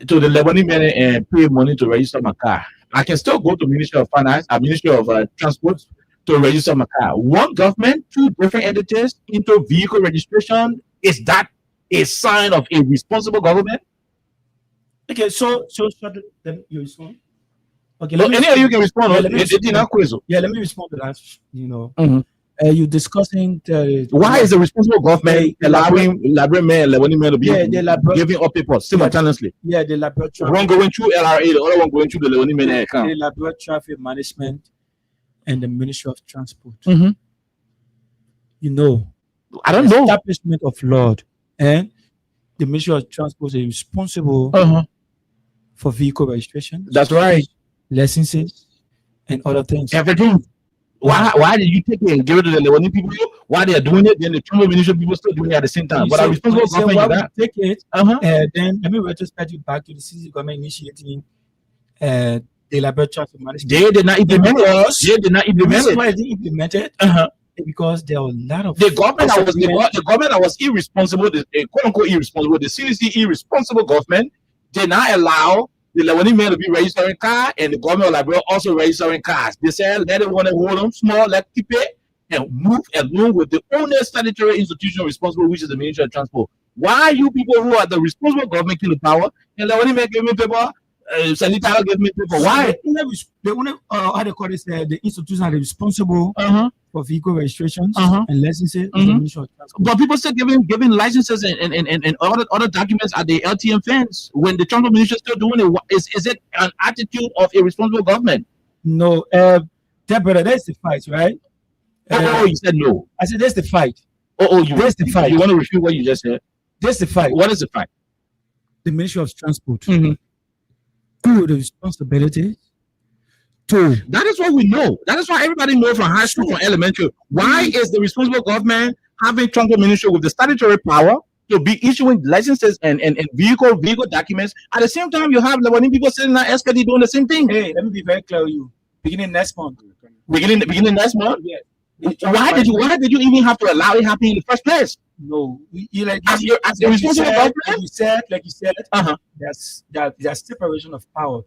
to the Lebanese men, and pay money to register my car. I can still go to Ministry of Finance, Ministry of Transport to register my car. One government, 2 different entities into vehicle registration. Is that a sign of a responsible government? Okay, so then you respond. Okay, any of you can respond. Yeah, let me respond to that. You're discussing why is the responsible government allowing Liberian men, Lebanese men to be giving up papers simultaneously? Yeah, the laboratory. One going through LRA, the other one going through the Lebanese men account. The laboratory traffic management and the Ministry of Transport. I don't know. Establishment of law and the Ministry of Transport is responsible for vehicle registration. That's right. Licenses and other things. Everything. Why did you take it and give it to the Lebanese people? Why they are doing it? Then the Trump ministry people still doing it at the same time. But our responsible government take it. Then let me retrospect you back to the city government initiating the laboratory traffic management. They did not implement it. They did not implement it. Why they implemented? Because there are a lot of the government that was irresponsible, the quote unquote irresponsible, the CDC irresponsible government did not allow the Lebanese men to be registering cars, and the government of Liberia also registering cars. They said, let it want to hold them small, let's keep it, and move along with the only statutory institution responsible, which is the Ministry of Transport. Why you people who are the responsible government kill the power, and Lebanese men give me paper, Sanitara give me paper? Why? They only, how they call this, the institution are responsible for vehicle registrations and licenses. But people still giving licenses and other documents at the LTM fence when the Trump administration is still doing it. Is it an attitude of a responsible government? No, brother, that's the fight, right? You said no. I said that's the fight. That's the fight. You want to refute what you just said? That's the fight. What is the fight? The Ministry of Transport. To the responsibility. That is what we know. That is why everybody knows from high school, from elementary. Why is the responsible government having Trump ministry with the statutory power to be issuing licenses and vehicle documents? At the same time, you have Lebanese people sitting at SKD doing the same thing. Hey, let me be very clear with you. Beginning next month. Beginning next month? Yeah. Why did you even have to allow it happen in the first place? No, As a responsible government? Like you said, there's separation of power.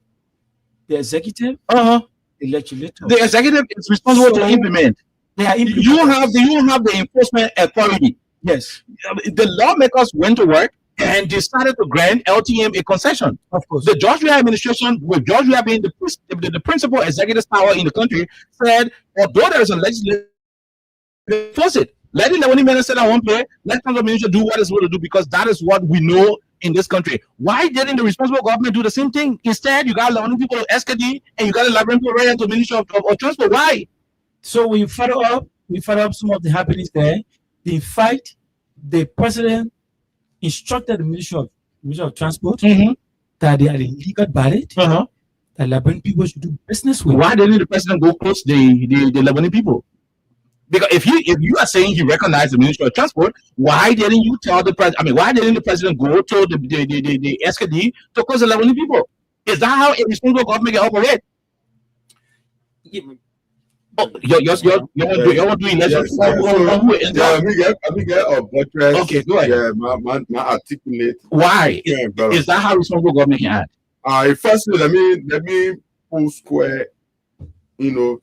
The executive, the legislature. The executive is responsible to implement. They are You have the enforcement authority. Yes. The lawmakers went to work and decided to grant LTM a concession. Of course. The George Weah administration, with George Weah being the principal executive power in the country, said, although there is a legislative, enforce it. Let the Lebanese minister that won't play, let the minister do what it's supposed to do, because that is what we know in this country. Why didn't the responsible government do the same thing? Instead, you got Lebanese people to SKD and you got the Liberian people right into the Ministry of Transport. Why? So we follow up some of the happenings there. In fact, the president instructed the Ministry of Transport that they are illegal ballot, that Liberian people should do business with. Why didn't the president go close the Lebanese people? Because if you are saying you recognize the Ministry of Transport, why didn't you tell the president? I mean, why didn't the president go to the SKD to close the Lebanese people? Is that how a responsible government can operate? Oh, you're doing elections. Okay, go ahead. Yeah, my articulate. Why is that how responsible government can act? Firstly, let me pull square. In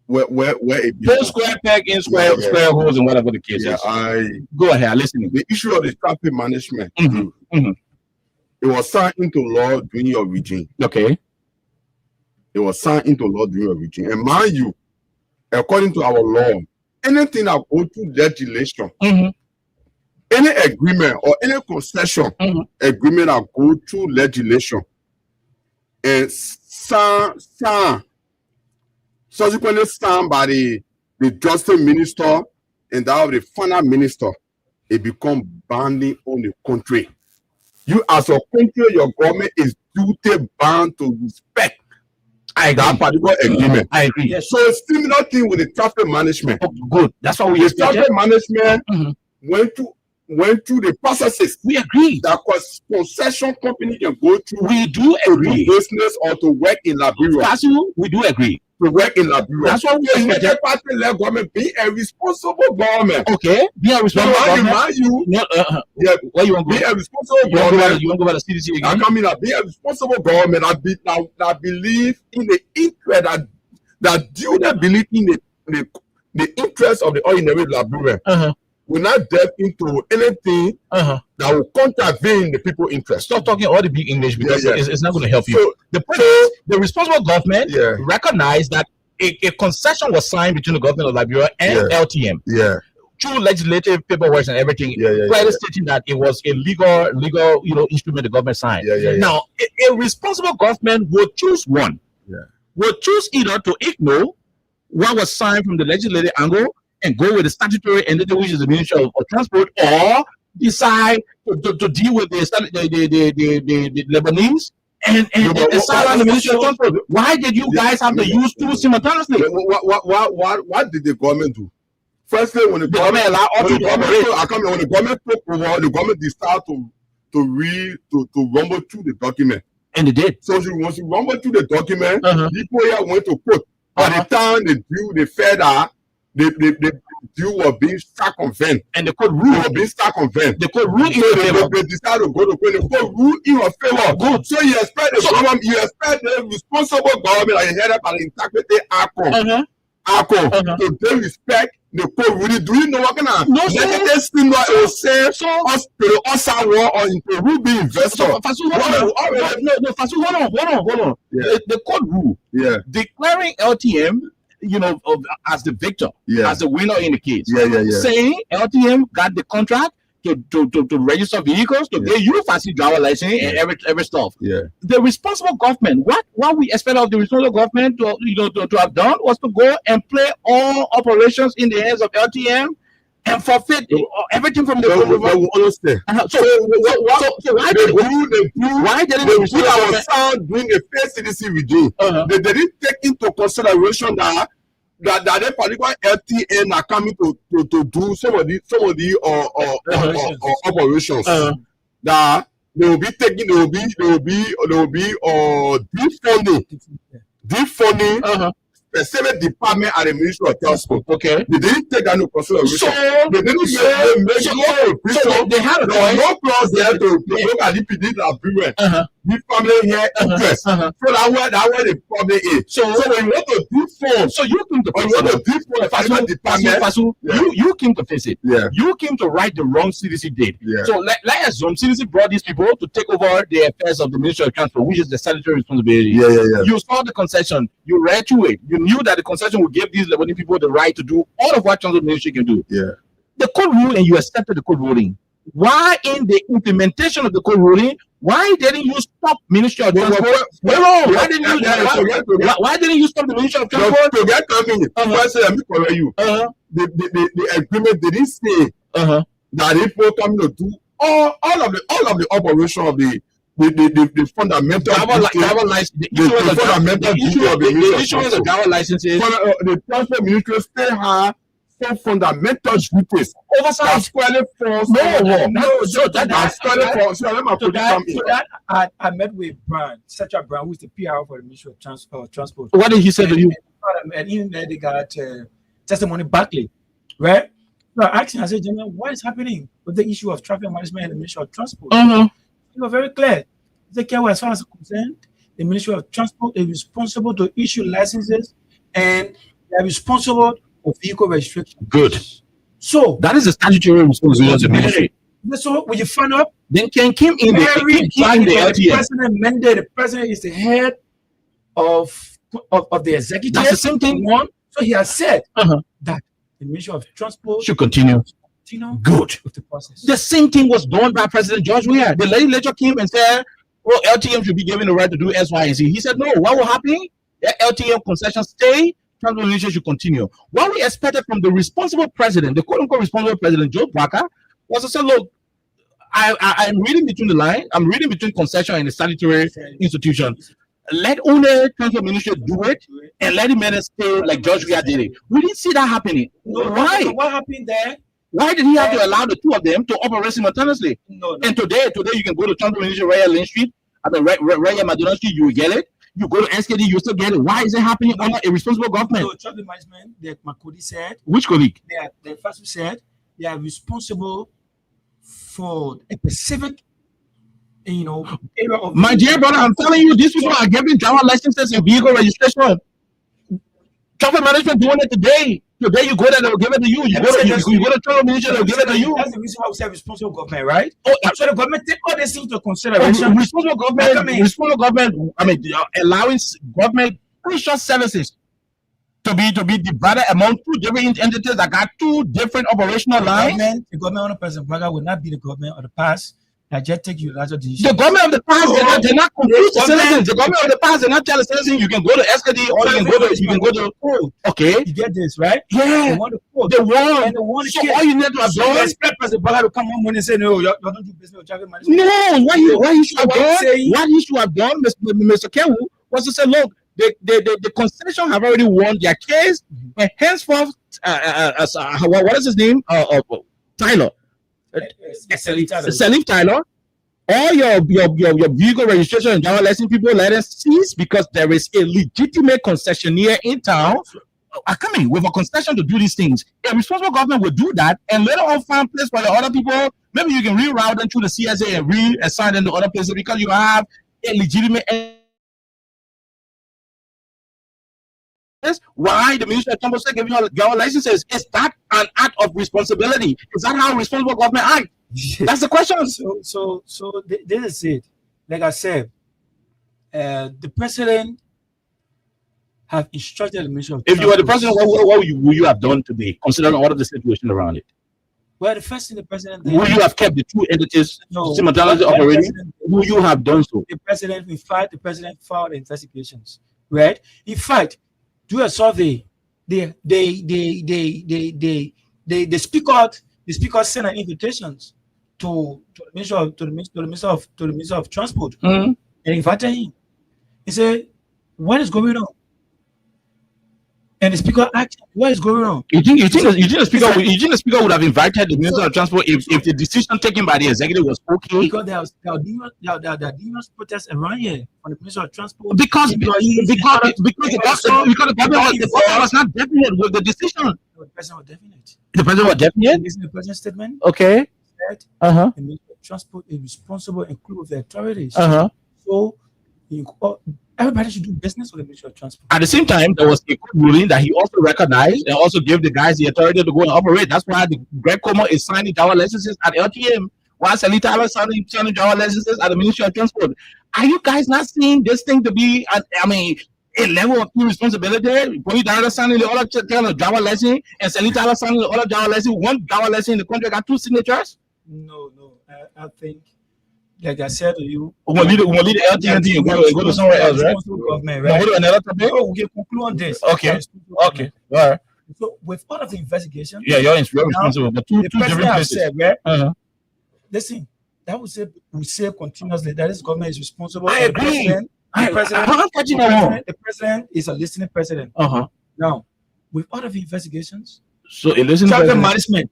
where it full square peg in square holes and whatever the case is. Go ahead. I'm listening. The issue of the traffic management. It was signed into law during your regime. Okay. It was signed into law during your regime. And mind you, according to our law, anything that go through legislation, any agreement or any concession agreement that go through legislation and subsequently signed by the justice minister and that of the finance minister, it becomes binding on the country. You as a country, your government is duty bound to respect that particular agreement. I agree. Yes. So it's similar thing with the traffic management. Good. That's what we the traffic management went through the processes. We agree that concession company can go through. We do agree. To business or to work in Liberia. We do agree. To work in Liberia. That's what we expect. Party-led government be a responsible government. Okay. Be a responsible government. What you want to be a responsible government. You want to go by the CDC again? I mean, be a responsible government. I believe in the interest that do not believe in the interest of the ordinary Liberian. Will not delve into anything that will contravene the people's interest. Stop talking all the big English because it's not going to help you. So, the responsible government recognized that a concession was signed between the government of Liberia and LTM. Through legislative paperwork and everything, clearly stating that it was a legal instrument the government signed. Now, a responsible government would choose one. Would choose either to ignore what was signed from the legislative angle and go with the statutory entity, which is the Ministry of Transport, or decide to deal with the Lebanese and silence the Ministry of Transport. Why did you guys have to use two simultaneously? What did the government do? Firstly, when the government allowed when the government took over, the government decided to rumble through the document. And they did. So once you rumble through the document, people here went to court. By the time they fed out, the deal was being circumvented, and the court rule was being circumvented. The court rule in your favor. They decided to go to court. The court rule in your favor. Good. So you expect the responsible government, like headed by the integrity to they respect the court ruling. Do you know what kind of negative thing that it will say us to the outside world or into who be investor? Hold on. The court rule, declaring LTM, as the victor, as the winner in the case, saying LTM got the contract to register vehicles, to get you fancy driver license and every stuff. The responsible government, what we expect of the responsible government to have done was to go and play all operations in the hands of LTM and forfeit everything from the why didn't the responsible government during a first CDC regime? They didn't take into consideration that they particular LTN are coming to do some of the operations that they will be taking. They will be defunding specific department at the Ministry of Transport. Okay. They didn't take that into consideration. So they didn't they had a there was no clause there to look at DPD agreement. The family here interest. So that where the problem is. So when you want to default, so you came to you came to face it. Yeah. You came to right the wrong CDC did. Yeah. So let's assume CDC brought these people to take over the affairs of the Ministry of Transport, which is the statutory responsibility. Yeah. You saw the concession. You read to it. You knew that the concession would give these Lebanese people the right to do all of what Transport Ministry can do. Yeah. The code ruling, you accepted the code ruling. Why in the implementation of the code ruling, why didn't you stop Ministry of Transport? Why didn't you stop the Ministry of Transport? To get coming, first let me correct you. The agreement didn't say that people come to do all of the operation of the fundamental the issue of the driver licenses. The transport ministry still have some fundamental duties. Oversight. I met with Brian, Sacha Brown, who is the PR for the Ministry of Transport. What did he say to you? And even there they got testimony Barclay, right? So I asked him, I said, gentlemen, what is happening with the issue of traffic management in the Ministry of Transport? You were very clear. They care as far as concerned, the Ministry of Transport is responsible to issue licenses and they are responsible for vehicle registration. Good. So that is the statutory responsibility of the ministry. So when you find out, then can came in the president mandate. The president is the head of the executive. That's the same thing. So he has said that the Ministry of Transport should continue. Good. With the process. The same thing was done by President George Weah. The legislature came and said, "Oh, LTM should be given the right to do X, Y, and Z." He said, "No. What will happen? The LTM concession stay. Transport ministry should continue." What we expected from the responsible president, the quote-unquote responsible president, Joe Parker, was to say, "Look, I'm reading between the line. I'm reading between concession and the statutory institution. Let only transport ministry do it, and let the men stay like George Weah did it." We didn't see that happening. Why? What happened there? Why did he have to allow the two of them to operate simultaneously? And today you can go to transport ministry, Raya Lane Street, Raya Madonna Street, you will get it. You go to SKD, you still get it. Why is it happening under a responsible government? So traffic management, my colleague said. Which colleague? They first said they are responsible for a specific, area of. My dear brother, I'm telling you, these people are giving driver licenses and vehicle registration. Traffic management doing it today. Today you go there, they'll give it to you. You go to traffic ministry, they'll give it to you. That's the reason why we say responsible government, right? So the government take all these into consideration. Responsible government. I mean, allowing government crucial services to be divided among two different entities that got two different operational lines. The government under President Braga will not be the government of the past. I just take you larger decisions. The government of the past they're not confused the citizens. The government of the past they're not telling citizens you can go to SKD or you can go to okay. You get this, right? Yeah. They want the code. They want. And they want so all you need to have done. Expect President Braga to come one morning and say no, you don't do business with traffic management. No, what he should have done, Mr. Kewu, was to say, look, the constitution have already won their case, and henceforth, what is his name? Tyler. Salif Tyler, all your vehicle registration and driver license people, let us cease because there is a legitimate concessionaire in town coming with a concession to do these things. A responsible government will do that and later on find place for the other people. Maybe you can reroute them through the CSA and reassign them to other places because you have a legitimate. Why the Ministry of Transport giving you driver licenses? Is that an act of responsibility? Is that how responsible government act? That's the question. So this is it. Like I said, the president have instructed the Ministry of Transport. If you were the president, what would you have done today, considering all of the situation around it? Well, the first thing the president did, would you have kept the two entities simultaneously operating? Would you have done so? The president filed investigations, right? In fact, do a survey. The speaker sent an invitations to the Minister of Transport and invited him. He said, "What is going on?" And the speaker asked, "What is going on?" You think the speaker would have invited the Minister of Transport if the decision taken by the executive was okay? Because there are numerous protests around here on the Minister of Transport. Because the government was not definite with the decision. The president was definite. The president was definite. Listen to the president's statement. Okay. Said the Minister of Transport is responsible and include the authorities. So everybody should do business with the Ministry of Transport. At the same time, there was a court ruling that he also recognized and also gave the guys the authority to go and operate. That's why the Greg Como is signing driver licenses at LTM, while Selita Tyler signing driver licenses at the Ministry of Transport. Are you guys not seeing this thing to be, a level of irresponsibility? Police director signing the other driver license and Selita Tyler signing the other driver license. One driver license in the country got 2 signatures? No. I think, like I said to you, we'll leave the LTN and go to somewhere else, right? Government, right? Go to another topic? We can conclude on this. Okay. All right. So with all of the investigation, you're responsible. But two different places. Said, right? Listen, that we say continuously that this government is responsible. I agree. The president is a listening president. Now, with all of the investigations, so a listening traffic management.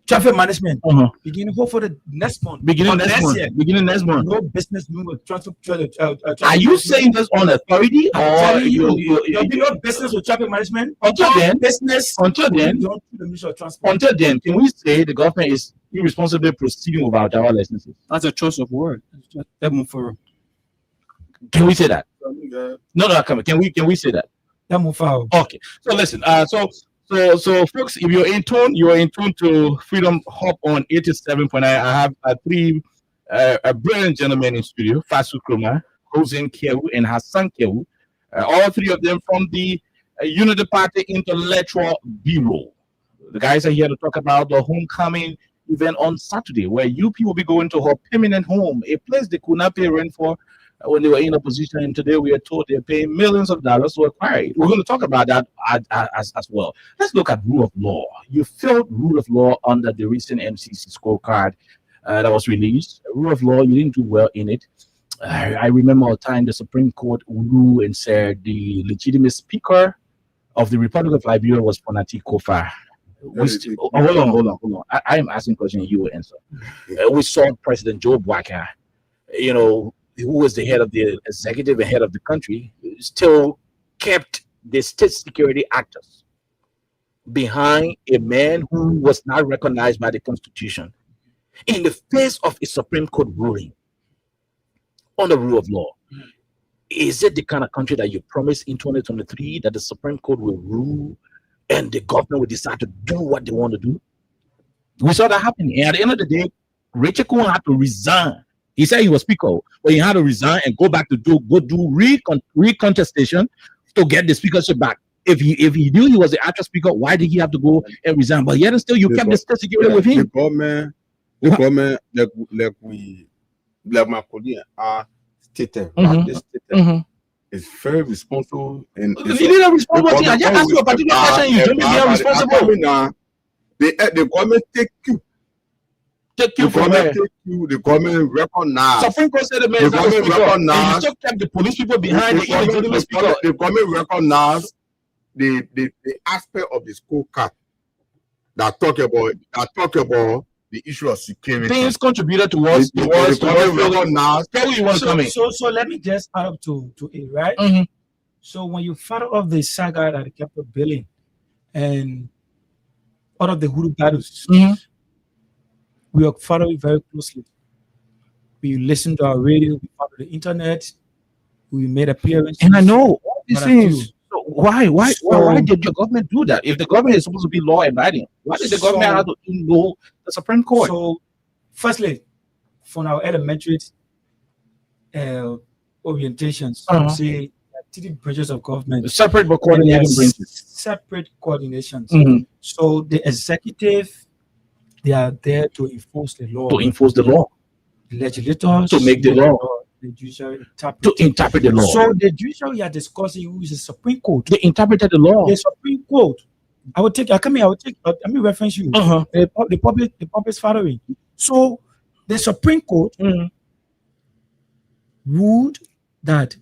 Traffic management. Beginning hope for the next month. Beginning next month. No business doing with transport. Are you saying this on authority or you no business with traffic management? Until then, can we say the government is irresponsibly proceeding without our licenses? That's a choice of word. Can we say that? No, come on. Can we say that? Okay. So listen. So folks, if you're in tune to Freedom Hub on 87.9. I have three brilliant gentlemen in studio: Fasu Kroma, Hossein Kewu, and Hassan Kewu. All three of them from the Unity Party Intellectual Bureau. The guys are here to talk about the homecoming event on Saturday, where you people will be going to her permanent home, a place they could not pay rent for when they were in opposition, and today we are told they're paying millions of dollars to acquire it. We're going to talk about that as well. Let's look at rule of law. You felt rule of law under the recent MCC scorecard that was released. Rule of law, you didn't do well in it. I remember a time the Supreme Court ruled and said the legitimate speaker of the Republic of Liberia was Fonati Kofa. Hold on. I am asking a question and you will answer. We saw President Joe Bwaka, who was the head of the executive and head of the country, still kept the state security actors behind a man who was not recognized by the Constitution in the face of a Supreme Court ruling on the rule of law. Is it the kind of country that you promised in 2023 that the Supreme Court will rule and the government will decide to do what they want to do? We saw that happening. And at the end of the day, Rachel Cohen had to resign. He said he was speaker, but he had to resign and go back to do recontestation to get the speakership back. If he knew he was the actual speaker, why did he have to go and resign? But yet still, you kept the state security with him. The government, like my colleague are stated, is very responsible. And you didn't responsible. I just asked you a particular question. You told me they are responsible. The government take you. The government recognize. Supreme Court said the man is not speaker. And you still kept the police people behind the illegitimate speaker. The government recognize the aspect of the scorecard that talk about the issue of security. Things contributed towards the government. So let me just add up to it, right? So when you follow up the saga that the Capitol building and all of the hoodoo battles, we are following very closely. We listen to our radio, we follow the internet, we made appearances. And I know all these things. So why did your government do that? If the government is supposed to be law abiding, why did the government have to involve the Supreme Court? So, firstly, from our elementary orientations, say three branches of government, separate but coordinating branches, separate coordinations. So the executive, they are there to enforce the law. The legislators to make the law. The judiciary to interpret the law. So the judiciary are discussing who is the Supreme Court. They interpreted the law. The Supreme Court. Let me reference you. The public's following. So the Supreme Court ruled that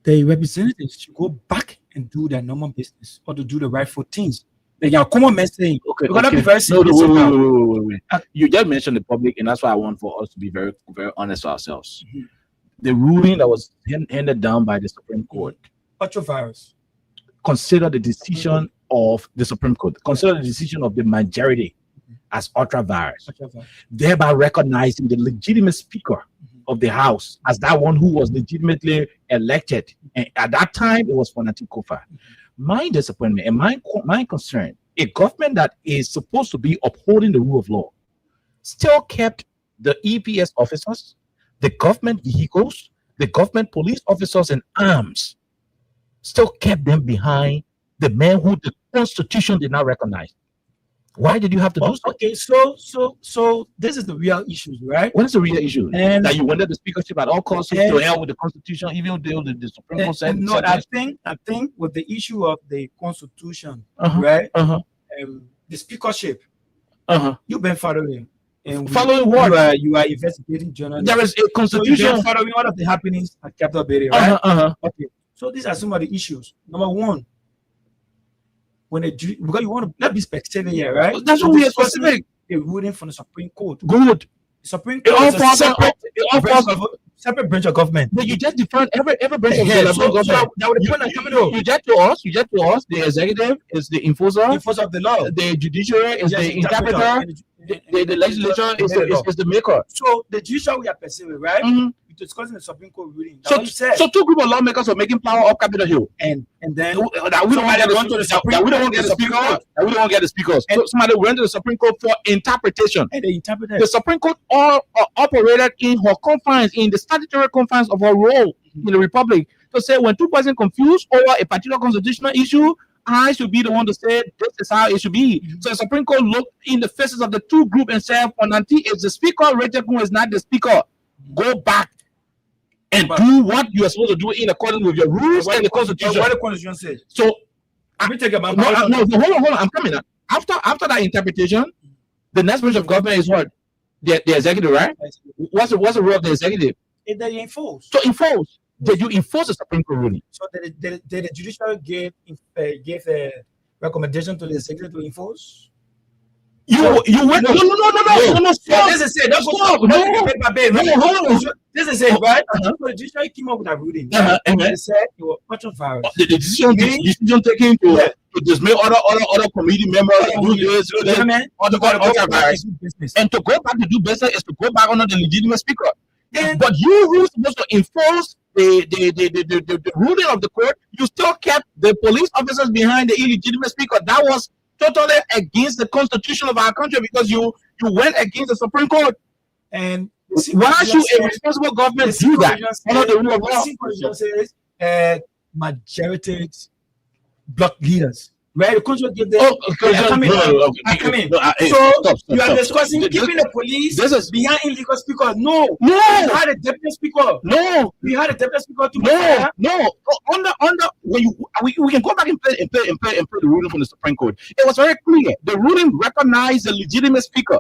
the representatives should go back and do their normal business or to do the rightful things. They are common man saying, okay, we're gonna be very no, serious about. wait. You just mentioned the public, and that's why I want for us to be very, very honest with ourselves. The ruling that was handed down by the Supreme Court, Retrovirus. consider the decision of the Supreme Court, consider the decision of the majority as ultra-virus, thereby recognizing the legitimate speaker of the House as that one who was legitimately elected. And at that time, it was Fonati Kofa. My disappointment and my concern, a government that is supposed to be upholding the rule of law, still kept the EPS officers, the government vehicles, the government police officers and arms, still kept them behind the men who the Constitution did not recognize. Why did you have to do so? Okay, so this is the real issue, right? What is the real issue? And that you wanted the speakership at all costs to hell with the Constitution, even though the Supreme Court said. No, I think with the issue of the Constitution, right? The speakership, you've been following. And following what? You are investigating journalists. There is a Constitution. So you've been following all of the happenings at Capitol Bay, right? Okay. So these are some of the issues. Number one, because you want to not be specific here, right? That's what we are specific. A ruling from the Supreme Court. Good. The Supreme Court is a separate branch of government. But you just define every branch of government. You just to us, the executive is the enforcer of the law. The judiciary is the interpreter. The legislature is the maker. So the judiciary we are pursuing, right? We're discussing the Supreme Court ruling. So two group of lawmakers are making power up Capitol Hill, and then that we don't want to get the speakers. So somebody went to the Supreme Court for interpretation. And they interpreted. The Supreme Court operated in her confines, in the statutory confines of her role in the Republic, to say when two persons confused over a particular constitutional issue, I should be the one to say this is how it should be. So the Supreme Court looked in the faces of the two groups and said, Fonanti is the speaker, Rachel Kun is not the speaker. Go back and do what you are supposed to do in accordance with your rules and the Constitution. What the Constitution says. So we take about no, hold on, I'm coming up. After that interpretation, the next branch of government is what? The executive, right? What's the role of the executive? They enforce. So enforce. Did you enforce the Supreme Court ruling? So the judiciary gave a recommendation to the executive to enforce? You went no. This is it. That's what this is it, right? So the judiciary came up with a ruling, and they said it was ultra-virus. The decision taken to dismiss other committee members and do this, and to go back to do business is to go back under the legitimate speaker. But you who supposed to enforce the ruling of the court, you still kept the police officers behind the illegitimate speaker. That was totally against the Constitution of our country because you went against the Supreme Court. And why should a responsible government do that? Under the rule of law. The Constitution says majority block leaders. Right, the country give them. So you are discussing keeping the police behind illegal speakers. No. We had a deputy speaker. We had a deputy speaker to Under when we can go back and play the ruling from the Supreme Court. It was very clear. The ruling recognized the legitimate speaker.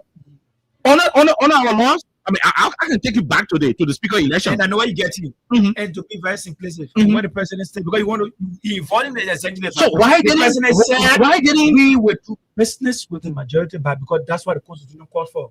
On our laws. I mean, I can take you back to the speaker election. And I know what you're getting. And to be very simplistic, what the president said, because you want to involve in the executive. So why didn't we would do business with the majority bloc? Because that's what the Constitution called for.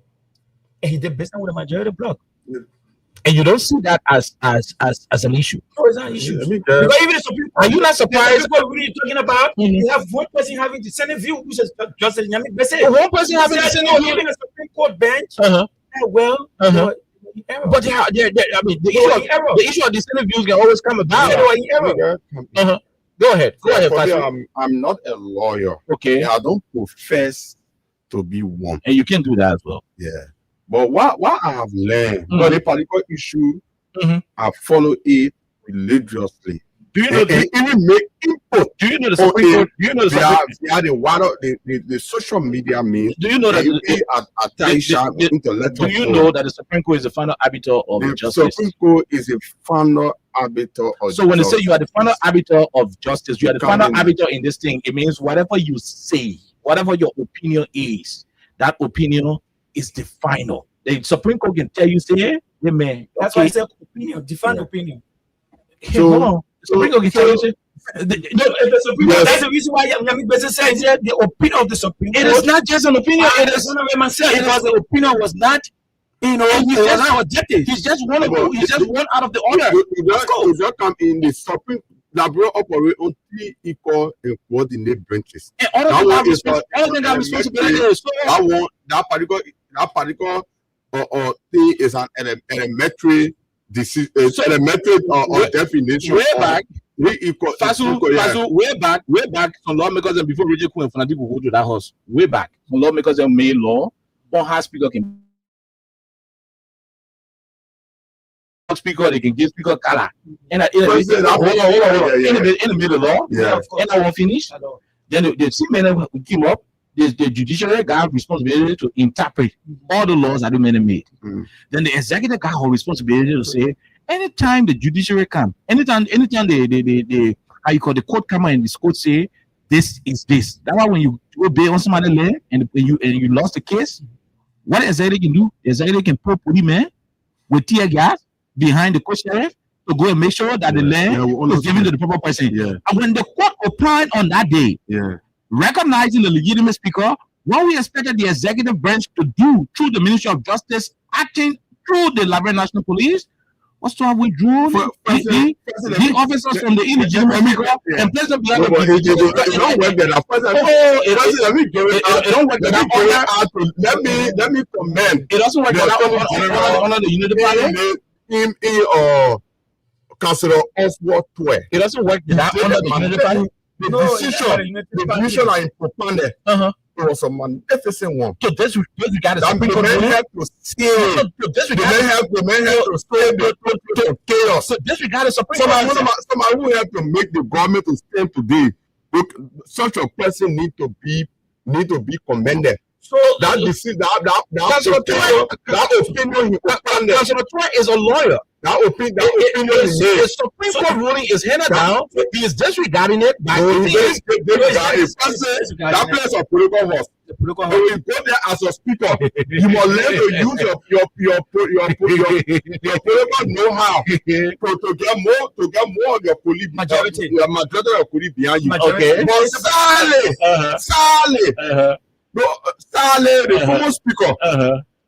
And he did business with the majority bloc. And you don't see that as an issue. No, it's not an issue. Because even the Supreme Court, are you not surprised? What we're talking about, you have one person having the Senate view, which is Justice Nyame Bese. One person having the Senate view in the Supreme Court bench. But the issue of the Senate views can always come about. Go ahead. I'm not a lawyer. Okay. I don't profess to be one. And you can do that as well. Yeah. But what I have learned on a particular issue, I follow it religiously. Do you know even make input? Do you know the Supreme Court? Do you know the social media means? Do you know that intellectual? Do you know that the Supreme Court is the final arbiter of justice? The Supreme Court is the final arbiter of So when they say you are the final arbiter of justice, you are the final arbiter in this thing, it means whatever you say, whatever your opinion is, that opinion is the final. The Supreme Court can tell you, say, hey man. That's why I said opinion, define opinion. So Supreme Court can challenge it. That's the reason why Yami Bese says the opinion of the Supreme Court. It is not just an opinion. It was the opinion was not. It was not objective. He's just one of them. He's just one out of the order. It just come in the Supreme. That will operate on 3 equal and coordinate branches. And all of them have responsibility. That particular thing is an elementary definition. Way back, way back, some lawmakers and before Roger Quinn Fanadi will go to that house. Way back, some lawmakers and made law. One House Speaker can speaker, they can give speaker color. And in the middle law, and I will finish. Then the two men who came up, the judiciary guy have responsibility to interpret all the laws that the men made. Then the executive guy have responsibility to say, anytime the judiciary come, anytime the how you call the court come and the court say this is this. That's why when you obey on somebody land and you lost the case, what executive can do? The executive can put policemen with tear gas behind the court sheriff to go and make sure that the land was given to the proper person. And when the court opined on that day, recognizing the legitimate speaker, what we expected the executive branch to do through the Ministry of Justice, acting through the Liberia National Police, was to have withdrawn the officers from the illegitimate speaker and place them behind the Let me comment. It doesn't work under the Unity Party. Councillor Oswald Twe. It doesn't work under the Unity Party. The decision I propounded it was a magnificent one. So this got the men have to stay. The men have to stay the chaos. So disregard the Supreme Court. Somebody who have to make the government to stand today. Such a person need to be commended. So that decision, that opinion he propounded. Councillor Twe is a lawyer. That opinion the Supreme Court ruling is handed down. He is disregarding it. That place of political horse. When you go there as a speaker, you must learn to use your political know-how to get more of your police majority of your police behind you. Okay. But Saleh, the former speaker.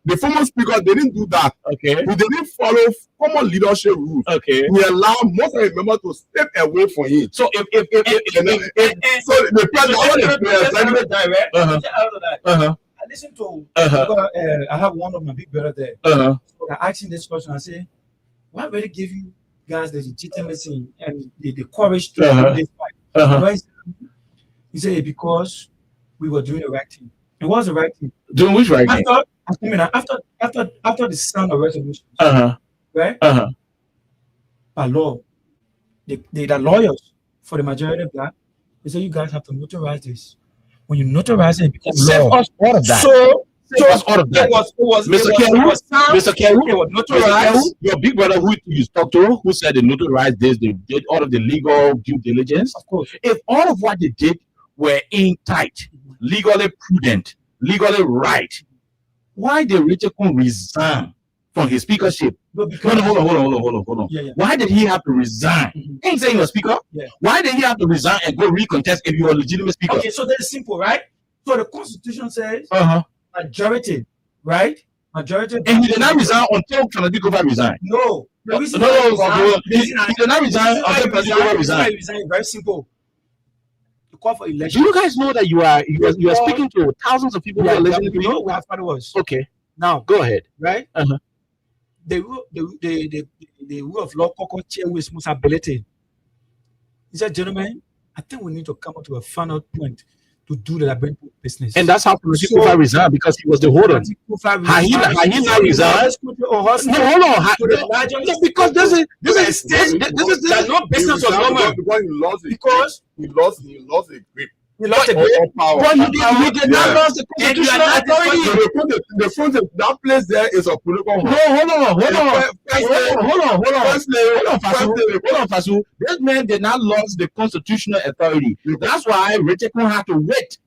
The former speaker, they didn't do that. Okay. They didn't follow common leadership rules. Okay. We allow most of the members to step away from him. So if so the president, I listened to I have one of my big brother there. I asked him this question. I say, what really give you guys the legitimacy and the courage to do this fight? He said, because we were doing the right thing. It was the right thing. Doing which right thing? After the sound of resolution, right? By law, the lawyers for the majority black, they say you guys have to notarize this. When you notarize it, it becomes law. Us all of that. So all of that. It was Mr. Keru, your big brother who you talked to, who said they notarized this, they did all of the legal due diligence. Of course. If all of what they did were in tight, legally prudent, legally right, why did Richard Kun resign from his speakership? Hold on. Yeah. Why did he have to resign? Ain't saying you're a speaker. Yeah. Why did he have to resign and go recontest if you're a legitimate speaker? Okay, so that's simple, right? So the Constitution says majority, right? Majority. And he did not resign until Kennedy Gover resigned. No. He did not resign until Kennedy Gover resigned. Very simple. Call for election. Do you guys know that you are speaking to thousands of people who are listening to you? Where father was. Okay. Now go ahead. Right? The rule of law chair with responsibility. He said, gentlemen, I think we need to come up to a final point to do the Liberian business. And that's how Kufa resigned, because he was the holder. Had he not resigned? No, hold on. Because this is no business of government. Because he lost a grip. He lost a grip. But he did not lose the constitutional authority. That place there is a political. No, hold on, Fasu. This man did not lose the constitutional authority. That's why Richard Kun had to wait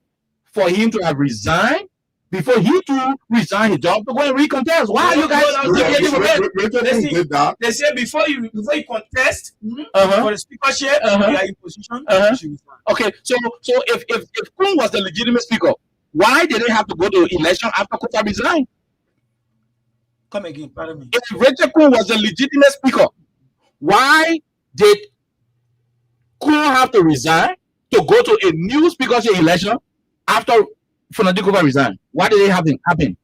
for him to have resigned before he too resigned his job to go and recontest. Why are you guys deviating from it? They say before you contest for the speakership, you are in position. You should resign. Okay, so if Kun was the legitimate speaker, why did they have to go to election after Kufuor resigned? Come again, pardon me. If Richard Kun was the legitimate speaker, why did Kun have to resign to go to a new speakership election after Fonadi Kufuor resigned? Why did it happen?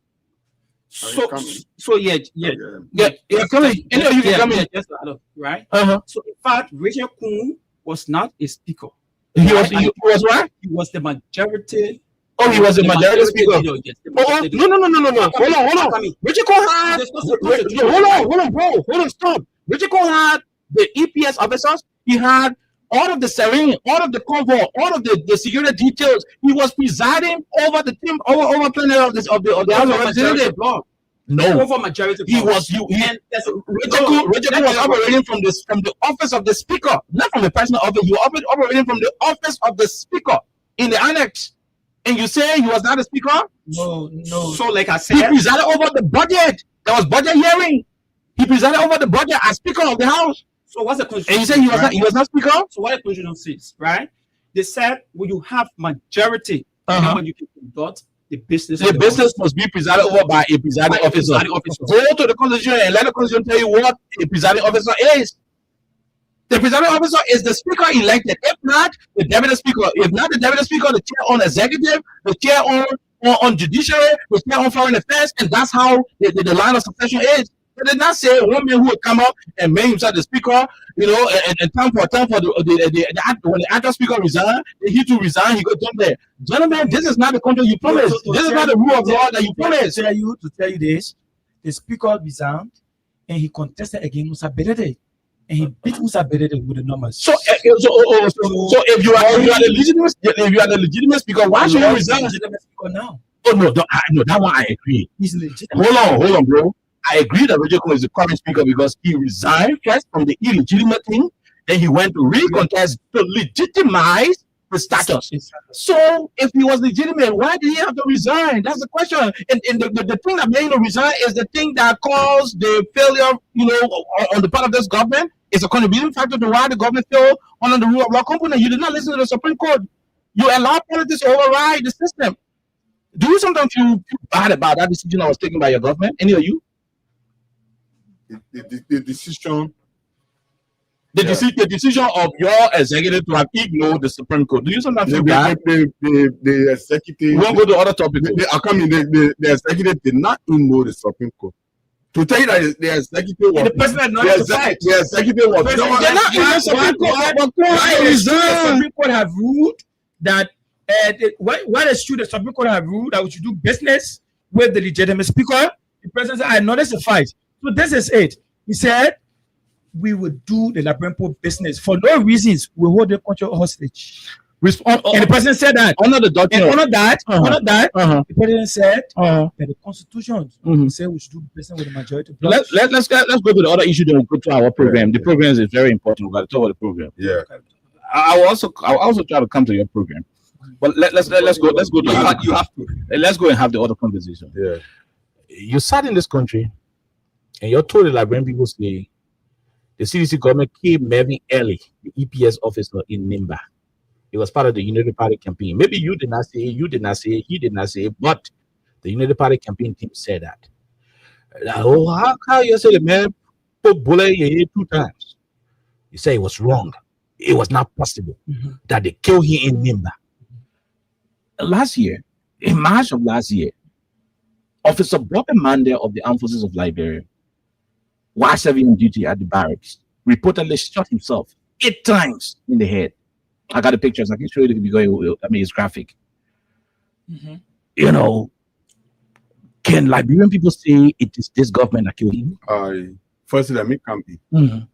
So come in. Anyway, you can come in. Just right. So in fact, Richard Kun was not a speaker. He was what? He was the majority. Oh, he was the majority speaker. Yes, No. Hold on. Richard Kun had. Hold on, bro. Hold on, stop. Richard Kun had the EPS officers. He had all of the serene, all of the convoy, all of the security details. He was presiding over the team, over plenty of the House of Representatives. No, over majority. Richard Kun was operating from the office of the speaker, not from the personal office. He was operating from the office of the speaker in the annex. And you say he was not a speaker? No. So, like I said, he presided over the budget. There was budget hearing. He presided over the budget as speaker of the House. So what's the constitution? And you say he was not speaker? So what the constitution says, right? They said when you have majority, when you can conduct the business. The business must be presided over by a presiding officer. Go to the constitution and let the constitution tell you what a presiding officer is. The presiding officer is the speaker elected. If not, the deputy speaker. If not the deputy speaker, the chair on executive, the chair on judiciary, the chair on foreign affairs, and that's how the line of succession is. They did not say one man who would come up and make himself the speaker, and time for when the actual speaker resign, he to resign, he go down there. Gentlemen, this is not the country you promised. This is not the rule of law that you promised. To tell you this, the speaker resigned and he contested against Musa Berede. And he beat Musa Berede with the numbers. So if you are the legitimate speaker, why should you resign? Legitimate speaker now. Oh no, that one I agree. He's legitimate. Hold on, bro. I agree that Roger Kun is the current speaker because he resigned first from the illegitimate thing, then he went to recontest to legitimize the status. So if he was legitimate, why did he have to resign? That's the question. And the thing that made him resign is the thing that caused the failure, on the part of this government. It's a contributing factor to why the government failed under the rule of law component. You did not listen to the Supreme Court. You allow politics to override the system. Do you sometimes feel bad about that decision that was taken by your government? Any of you? The decision. The decision of your executive to have ignored the Supreme Court. Do you sometimes feel bad? The executive. We won't go to other topics. The executive did not ignore the Supreme Court. To tell you that the executive was the president not to fight. The executive was they're not in the Supreme Court. The Supreme Court have ruled that what is true, the Supreme Court have ruled that we should do business with the legitimate speaker. The president said, I know there's a fight. So this is it. He said, we will do the Labrampo business. For no reasons, we hold the country hostage. And the president said that. Honor the document. Honor that. The president said that the Constitution said we should do business with the majority. Let's go to the other issue. Then we'll go to our program. The program is very important. We've got to talk about the program. Yeah. I'll also try to come to your program. But let's go. Let's go and have the other conversation. Yeah. You sat in this country, and you're told the Liberian people say the CDC government killed Mervyn Early, the EPS officer in Nimba. It was part of the United Party campaign. Maybe you did not say it, he did not say it, but the United Party campaign team said that. How you say the man put bullet in your head 2 times? You say it was wrong. It was not possible that they killed him in Nimba. Last year, in March of last year, Officer Bobby Mandel of the Armed Forces of Liberia, while serving on duty at the barracks, reportedly shot himself 8 times in the head. I got the pictures. I can show you the video. I mean, it's graphic. Can Liberian people say it is this government that killed him? First, let me come in.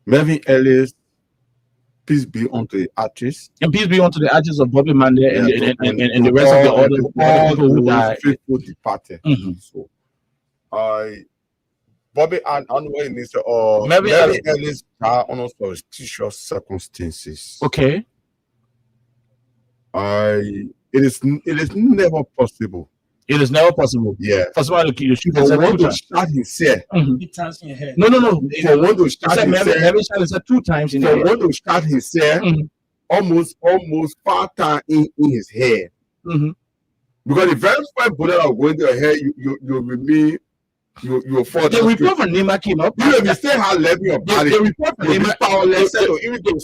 Mervyn Ellis, peace be unto the artists. And peace be unto the artists of Bobby Mandel and the rest of the other people who died. Faithful departed. So, Bobby and Anwar Mr. Mervyn Ellis died under suspicious circumstances. Okay. It is never possible. It is never possible. Yeah. For somebody to shoot For himself one 2 to times. shot himself. It turns in your head. No. For one to shot himself. Melvin shot himself 2 times in the For head. one to shot himself. Almost 5 times in his head. Because the very first bullet that going to your head, you remain, you fall The down. report from Nima came up. You will still have left your body. The report from You will be Nima powerless. So even to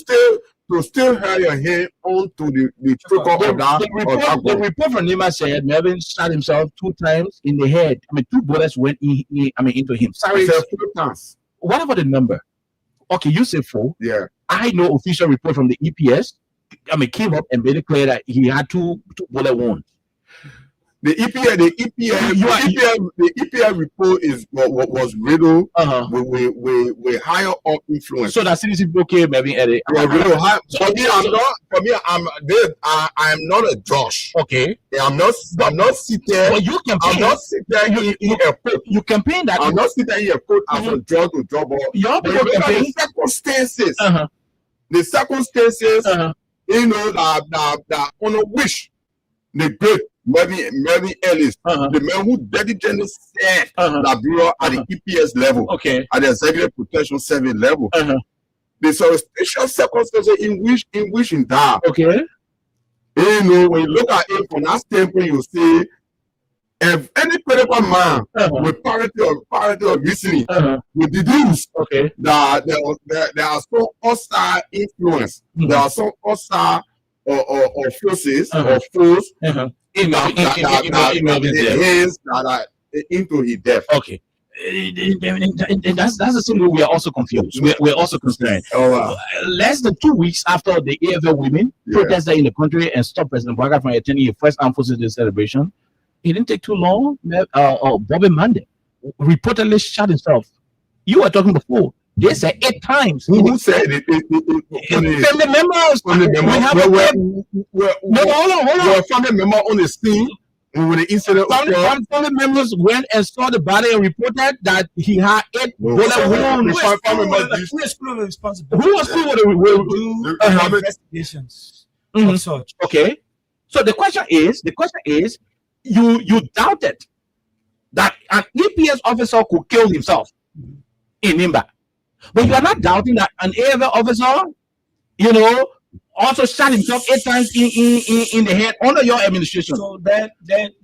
still have your hand onto the trigger of that. The report from Nima said Melvin shot himself 2 times in the head. 2 bullets went into him. Sorry, 4 times. What about the number? Okay, you say 4. Yeah. I know official report from the EPS. Came up and made it clear that he had 2 bullet wounds. The EPS report was riddled with higher up influence. So that CDC okay, maybe Eddie. For me, I'm not a judge. Okay. I'm not sitting. But you campaign. I'm not sitting in a court. You campaign that. I'm not sitting in a court as a judge to job. Your people campaign. The circumstances. The circumstances. You know that on a wish the great Melvin Ellis, the man who diligently served the bureau at the EPS level, at the Executive Protection Service level. There's a special circumstances in which in that. Okay. You know, when you look at it from that standpoint, you see if any critical man with parity of reasoning will deduce that there are some hostile influence, there are some hostile or forces or foes in into his death. Okay. That's the thing we are also confused. We're also concerned. Less than 2 weeks after the AFL women protested in the country and stopped President Bouaga from attending the first Armed Forces Day celebration, it didn't take too long. Bobby Mande reportedly shot himself. You were talking before. They said 8 times. Who said it? Family members. Hold on. Family member on the scene when the incident occurred. Family members went and saw the body and reported that he had 8 bullet wounds. Who is full of responsibility? Who was full of investigations of such? Okay. So the question is, you doubted that an EPS officer could kill himself in Nimba. But you are not doubting that an AFL officer, also shot himself 8 times in the head under your administration. So then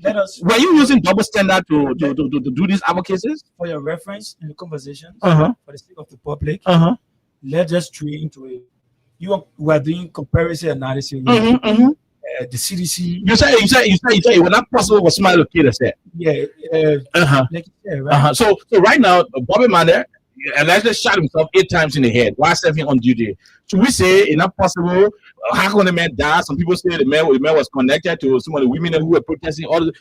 let us. Were you using double standard to do these other cases? For your reference in the conversation, for the sake of the public, let's just treat into it. You are doing comparison analysis. The CDC. You say it was not possible for somebody to kill us. Yeah. Like you said, right? So right now, Bobby Mande allegedly shot himself 8 times in the head while serving on duty. Should we say it's not possible? How can the man die? Some people say the man was connected to some of the women who were protesting. Will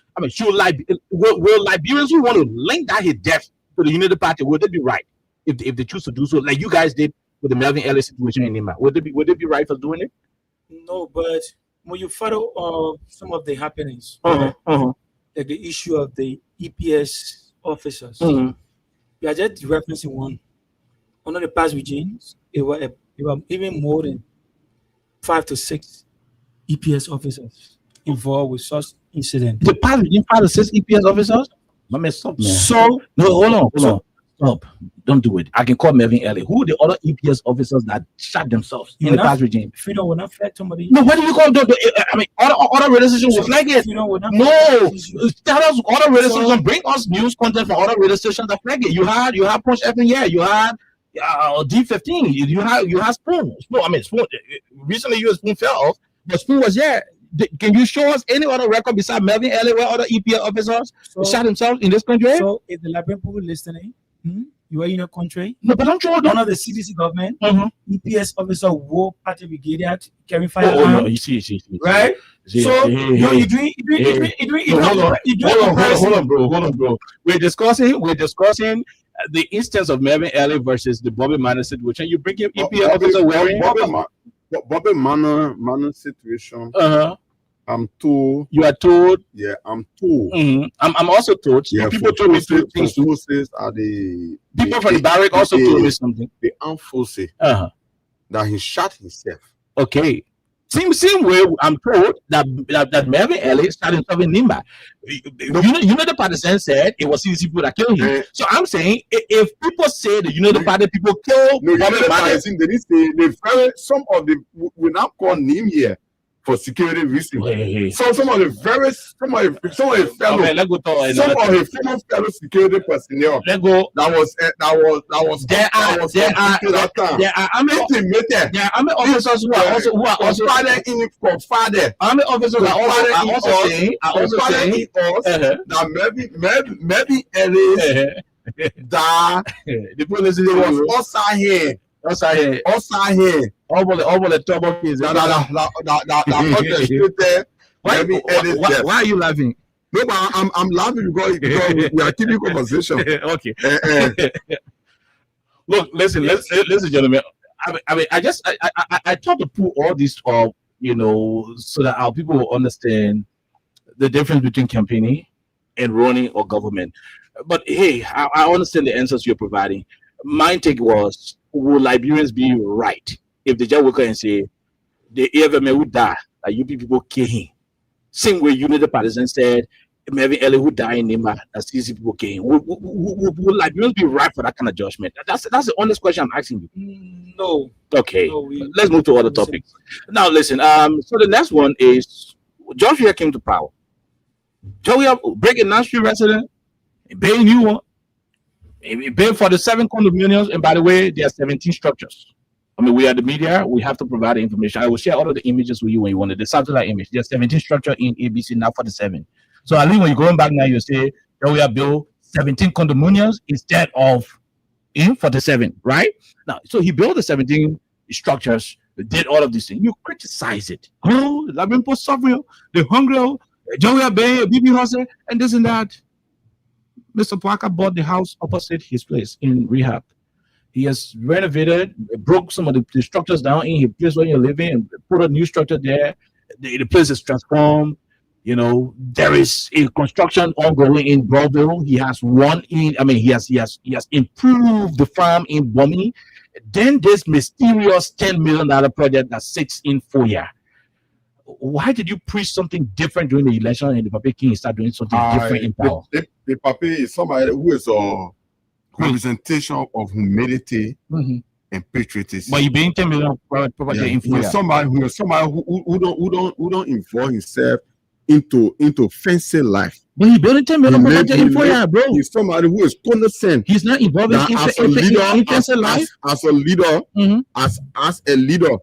Liberians who want to link that his death to the Unity Party, would it be right if they choose to do so, like you guys did with the Melvin Ellis situation in Nima? Would it be right for doing it? No, but when you follow some of the happenings, like the issue of the EPS officers, you are just referencing one. Under the past regimes, it were even more than 5 to 6 EPS officers involved with such incidents. The past regime 5 to 6 EPS officers? Stop, man. So no, hold on. Stop. Don't do it. I can call Melvin Ellie. Who are the other EPS officers that shot themselves in the past regime? Freedom will not flag somebody. No, what do you call them? Other radio stations will flag it. No, tell us other radio stations. Bring us news content from other radio stations that flag it. You had Punch FM here. You had D15. You had Spoon. Spoon. Recently, your Spoon fell off, but Spoon was there. Can you show us any other record besides Melvin Ellie where other EPS officers shot themselves in this country? So, if the Liberian people listening, you are in a country. No, but I'm sure one of the CDC government, EPS officer, War Party Brigadier, carrying fire. No, you see. Right? So, you're doing. Hold on, bro. We're discussing the instance of Melvin Ellie versus the Bobby Mande situation. You bring him EPS officer wearing Bobby Mande situation. I'm told. You are told. Yeah, I'm told. I'm also told. Yeah, people told me two things. Forces are the people from the barrack also told me something. The armed forces that he shot himself. Okay. Same way I'm told that Melvin Ellie started serving Nimba. The partisan said it was CDC people that killed him. So I'm saying if people say the United Party people kill they didn't say some of the we now call name here for security reasons. So some of the fellow former fellow security personnel that was there are army officers who are also father. Army officers are also saying that maybe that the police was outside here. All the trouble is that why are you laughing? No, but I'm laughing because we are keeping conversation. Okay. Look, listen, gentlemen. I thought to put all this up, so that our people will understand the difference between campaigning and running or government. But hey, I understand the answers you're providing. My take was, will Liberians be right if they just work and say the EFMA would die, like you people kill him? Same way the partisan said Melvin Ellie would die in Nimba, as easy people kill him. Will Liberians be right for that kind of judgment? That's the honest question I'm asking you. No. Okay. Let's move to other topics. Now listen. So the next one is Joshua came to power. Joshua breaking Nashville resident, paying you one. We pay for the 7 condominiums, and by the way, there are 17 structures. I mean, we are the media, we have to provide the information. I will share all of the images with you when you want it. The satellite image. There are 17 structures in ABC, now 47. So I think when you're going back now, you say, we have built 17 condominiums instead of 47, right? Now, so he built the 17 structures, did all of these things. You criticize it. Oh, Labyrinth Post Sovereign, the hungry, Joey Bay, Bibi Hose, and this and that. Mr. Parker bought the house opposite his place in rehab. He has renovated, broke some of the structures down in his place where you're living, and put a new structure there. The place is transformed. There is a construction ongoing in Broadville. He has he has improved the farm in Bomini. Then this mysterious $10 million project that sits in Foya. Why did you preach something different during the election and the Pape King start doing something different in power? The Pape is somebody who is a representation of humility and patriotism. But you being 10 million property in Foya. Somebody who don't involve himself into fancy life. But he building 10 million property in Foya, bro. He's somebody who is condescending. He's not involved in fancy life. As a leader, as a leader,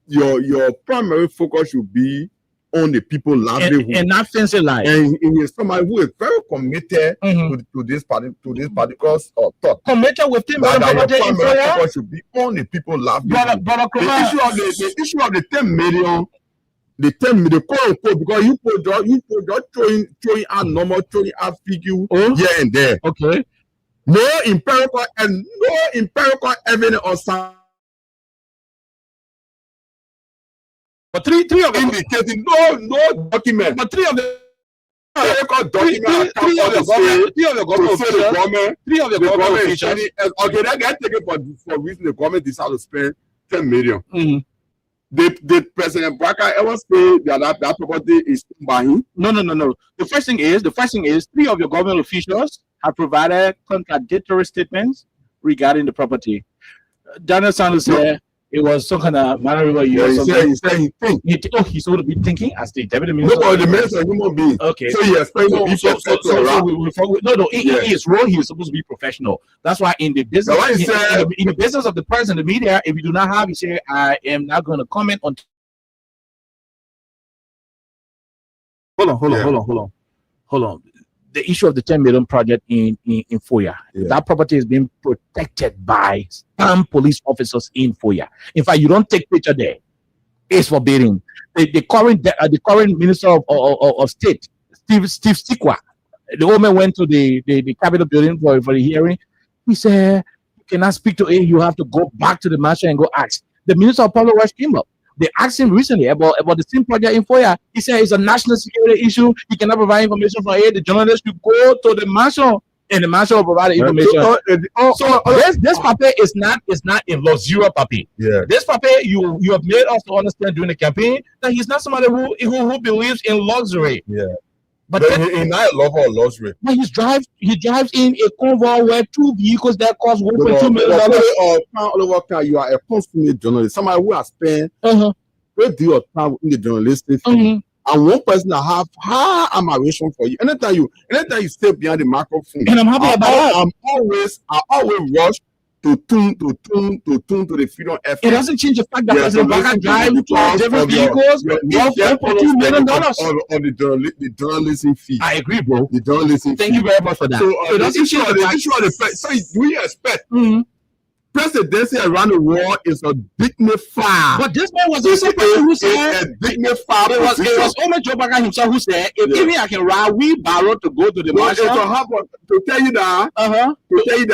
your primary focus should be on the people's livelihood and not fancy life. And he's somebody who is very committed to this particular thought. Committed with 10 million property in Foya. Focus should be on the people's livelihood. The issue of the 10 million. The 10 million, quote unquote, because you put just throwing out figure here and there. Okay. No empirical evidence or something. But three of them indicating no document. But three of the government officials. Okay, that guy take it for reason the government decided to spend 10 million. Did President Braka ever say that property is by him? No. The first thing is 3 of your government officials have provided contradictory statements regarding the property. Daniel Sanders said it was some kind of manner of year. He said he think. He's supposed to be thinking as the deputy minister. No, the minister is a human being. Okay. So he explained to people. In his role, he is supposed to be professional. That's why in the business, in the business of the press and the media, if you do not have, you say, I am not going to comment on. Hold on. The issue of the 10 million project in Foya. That property is being protected by some police officers in Foya. In fact, you don't take picture there. It's forbidden. The current minister of state, Steve Sikwa, the old man went to the Capitol building for the hearing. He said, you cannot speak to it. You have to go back to the marshal and go ask. The minister of public works came up. They asked him recently about the same project in Foya. He said it's a national security issue. He cannot provide information from it. The journalist should go to the marshal and the marshal provided information. This paper is not in luxury paper. Yeah. This paper you have made us to understand during the campaign that he's not somebody who believes in luxury. Yeah. But he's not a lover of luxury. But he drives in a convoy where 2 vehicles that cost $1.2 million. You are a consummate journalist, somebody who has spent a great deal of time in the journalistic field. And one person that have high admiration for you. Anytime you stay behind the microphone, and I'm happy about that. I always rush to tune to the Freedom FM. It doesn't change the fact that President Baka drives 2 different vehicles worth $1.2 million on the journalism fee. I agree, bro. The journalism. Thank you very much for that. So it doesn't change the issue of the fact. So do we expect? Presidency around the world is a dignified. But this man was the same person who said a dignified. It was Omar Joe Baka himself who said, if even I can ride wheelbarrow to go to the marshal. To tell you that. To tell you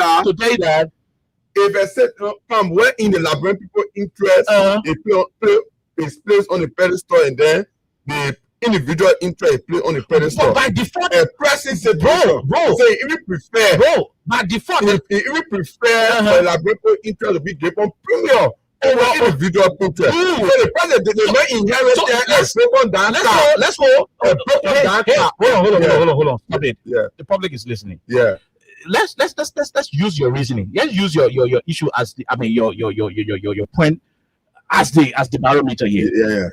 that. If a set come where in the Liberian people interest is placed on the pedestal, and then the individual interest is placed on the pedestal. But by default, a president said, bro, so he even prefer, by default, he even prefer for the Liberian people interest to be given premium over individual interest. So the president did not inherit a broken down car. Let's go. A broken down car. Hold on. Stop it. Yeah. The public is listening. Yeah. Let's use your reasoning. Let's use your issue as your point as the barometer here. Yeah.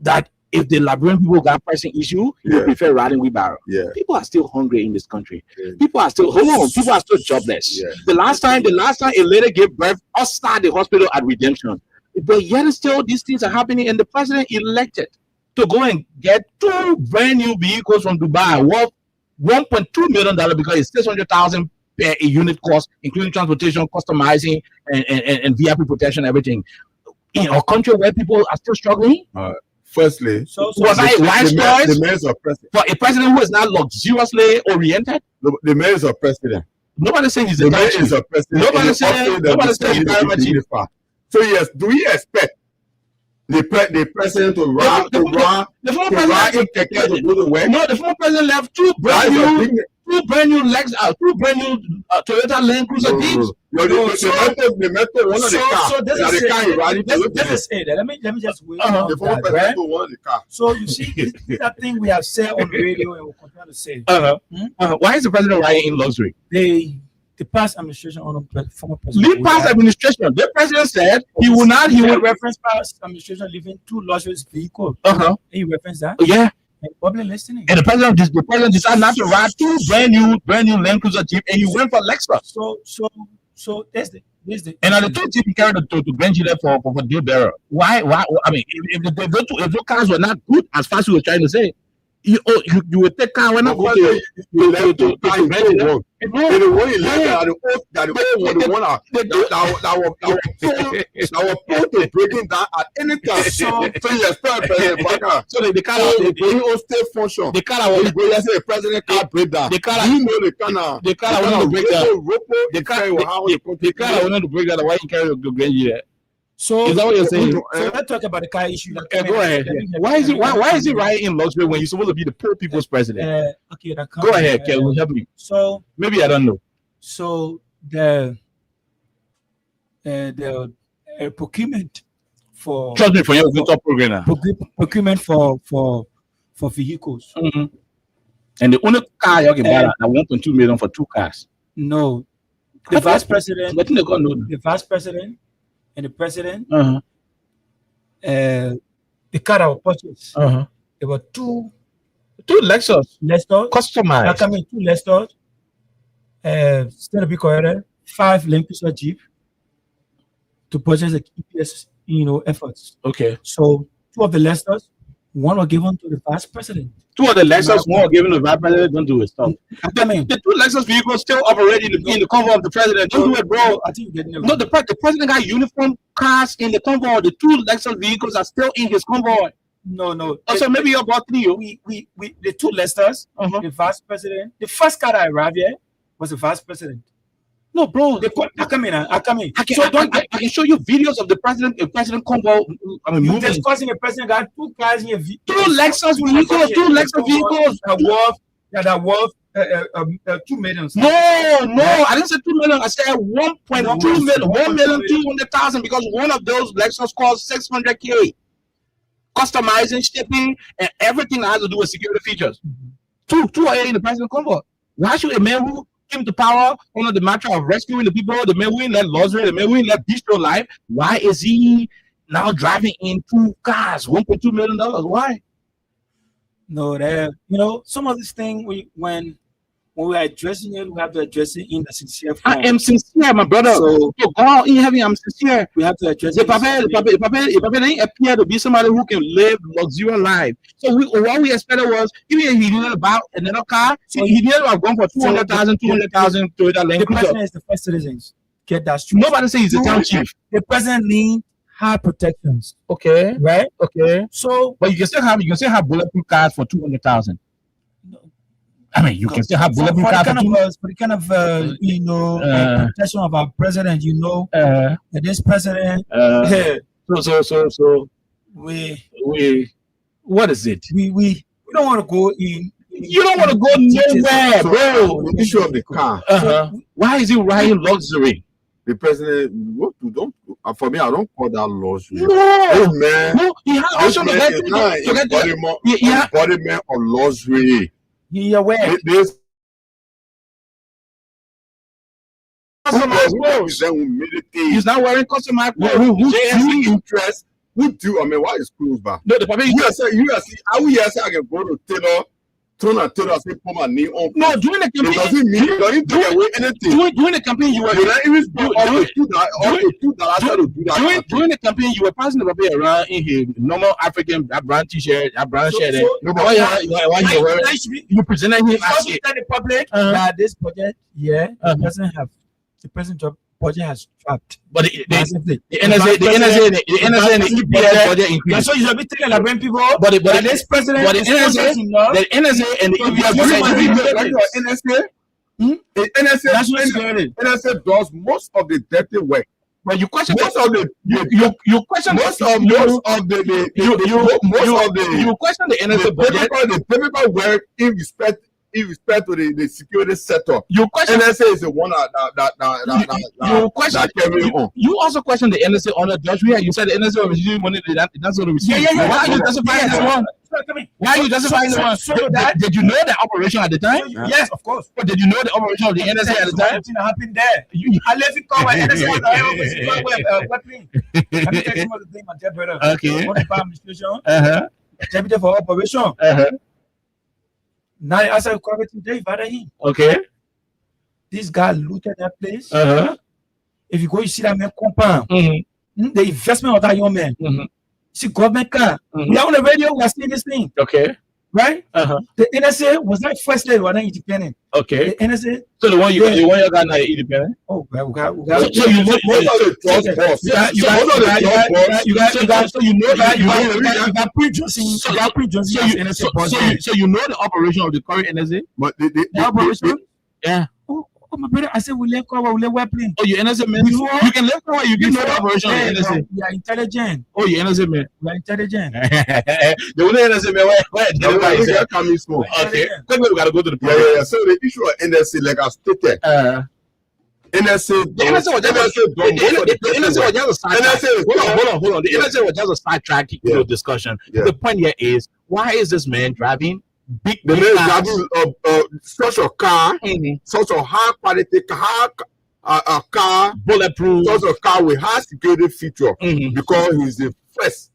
That if the Liberian people got pressing issue, you prefer riding wheelbarrow. Yeah. People are still hungry in this country. People are still jobless. Yeah. The last time a lady gave birth, us started the hospital at Redemption. But yet still these things are happening, and the president elected to go and get 2 brand new vehicles from Dubai worth $1.2 million because it's $600,000 per a unit cost, including transportation, customizing, and VIP protection, everything. In a country where people are still struggling. Firstly, was I a wise choice the man is a president. for a president who is not luxuriously oriented? The man is a president. Nobody's saying he's a The man is a president. Nobody's saying he's very much. So yes, do we expect the president to run the former president to go to work? No, the former president left 2 brand new Toyota Land Cruiser Jeeps. The method one of the car. So this is it. Let me just wait. The former president to one of the car. So you see, this is that thing we have said on the radio and we'll continue to say. Why is the president riding in luxury? The past administration on the former president. Leave past administration. The president said he would reference past administration leaving 2 luxurious vehicles. He referenced that. Yeah. And public listening. And the president decided not to ride 2 brand new Land Cruiser Jeep, and he went for Lexus. So there's the and the 2 Jeep he carried to Grand Gillette for deal bearer. Why? I mean, if the cars were not good, as fast as you were trying to say, you would take car when I go to Grand Gillette. And the way he left that the one that was prone to breaking down at any time. So you expect President Baka. So the car on state function. The car was the president can't break down. The car you know the car wanted to break down. The car wanted to break down. Why you carry the Grand Gillette? So is that what you're saying? So let's talk about the car issue. Go ahead. Why is he riding in luxury when you're supposed to be the poor people's president? Okay, go ahead, Kelly. Help me. So maybe I don't know. So the procurement for trust me for your top program. Procurement for vehicles. And the only car you can buy at 1.2 million for 2 cars. No, the vice president. The vice president. And the president, the car that was purchased, there were 2 Lexus customized. I come in 2 Lexus, still to be corrected, 5 Land Cruiser Jeep to purchase the EPS, efforts. Okay. So 2 of the Lexus, 1 was given to the vice president. 2 of the Lexus, 1 was given to the vice president. Don't do it. Stop. The 2 Lexus vehicles still operating in the convoy of the president. Don't do it, bro. I think you're getting it. No, the president got uniform cars in the convoy. The 2 Lexus vehicles are still in his convoy. No. So maybe you bought 3. We the 2 Lexus, the vice president. The first car that arrived here was the vice president. No, bro. I come in. I can show you videos of the president convoy. You're discussing the president got 2 cars in 2 Lexus vehicles. 2 Lexus vehicles. That worth 2 million. No, I didn't say 2 million. I said 1.2 million, 1,200,000 because one of those Lexus costs 600K. Customizing, shipping, and everything that has to do with security features. Two are in the president convoy. Why should a man who came to power under the mantra of rescuing the people, the man who let luxury, the man who let bistro life, why is he now driving in 2 cars, $1.2 million? Why? No, some of these things when we are addressing it, we have to address it in a sincere form. I am sincere, my brother. So God in heaven, I'm sincere. We have to address it. If ain't appear to be somebody who can live luxurious life. So what we expected was, even if he didn't buy another car, he didn't have gone for 200,000 Toyota Land Cruiser. The president is the first citizens. Get that straight. Nobody says he's the town chief. The president needs high protections. Okay. Right? Okay. So, but you can still have bulletproof cars for 200,000. I mean, you can still have bulletproof cars for the kind of protection of our president. This president. So we what is it? We don't want to go in. You don't want to go nowhere, bro. The issue of the car. Why is he riding luxury? The president, for me, I don't call that luxury. No, man. He has also to get embodiment of luxury. He aware. He's not wearing customized clothes. Interest. Who do? I mean, why is clothes back? No, the public. I can go to Taylor. Turn and tell us, put my name on. No, during the campaign, it doesn't mean you don't take away anything. During the campaign, you were not even during the campaign, you were passing the paper around in his normal African brown t-shirt, brown shirt. You presented him as the public that this budget, doesn't have the present job. Budget has dropped, but the NSA and the EPS budget increased. So you should be telling like when people, but this president, the NSA and the EPS NSA does most of the dirty work. But you question most of the you question most of the NSA budget. The typical work in respect to the security sector. You question NSA is the one that carry on. You also question the NSA on the judgment. You said the NSA was using money that's what we receive. Yeah. Why are you justifying this one? Why are you justifying this one? So did you know the operation at the time? Yes, of course. But did you know the operation of the NSA at the time? Something happened there. I left it covered. NSA weapon. Let me tell you what the thing, my dear brother. Okay. What the administration? Deputy for operation. Now I said, okay. This guy looted that place. If you go, you see that man compound. The investment of that young man. See, government car. We are on the radio, we are seeing this thing. Okay. Right? The NSA was not first lady, was not independent. Okay. The NSA. So the one you got now independent? Oh, well, we got. So you know that pre-Johnson. So you know the operation of the current NSA? But the operation? Yeah. Oh, my brother, I said we left cover, we left weapon. Oh, you NSA man? You can left cover, you can know the operation of the NSA. We are intelligent. Oh, you NSA man? We are intelligent. The only NSA man, where coming small. Okay. Quickly, we got to go to the point. Yeah. So the issue of NSA, like I stated, NSA was just a sidetrack. Hold on. The NSA was just a sidetrack discussion. The point here is, why is this man driving big such a car, such a high quality car, bulletproof, such a car with high security feature, because he's the first.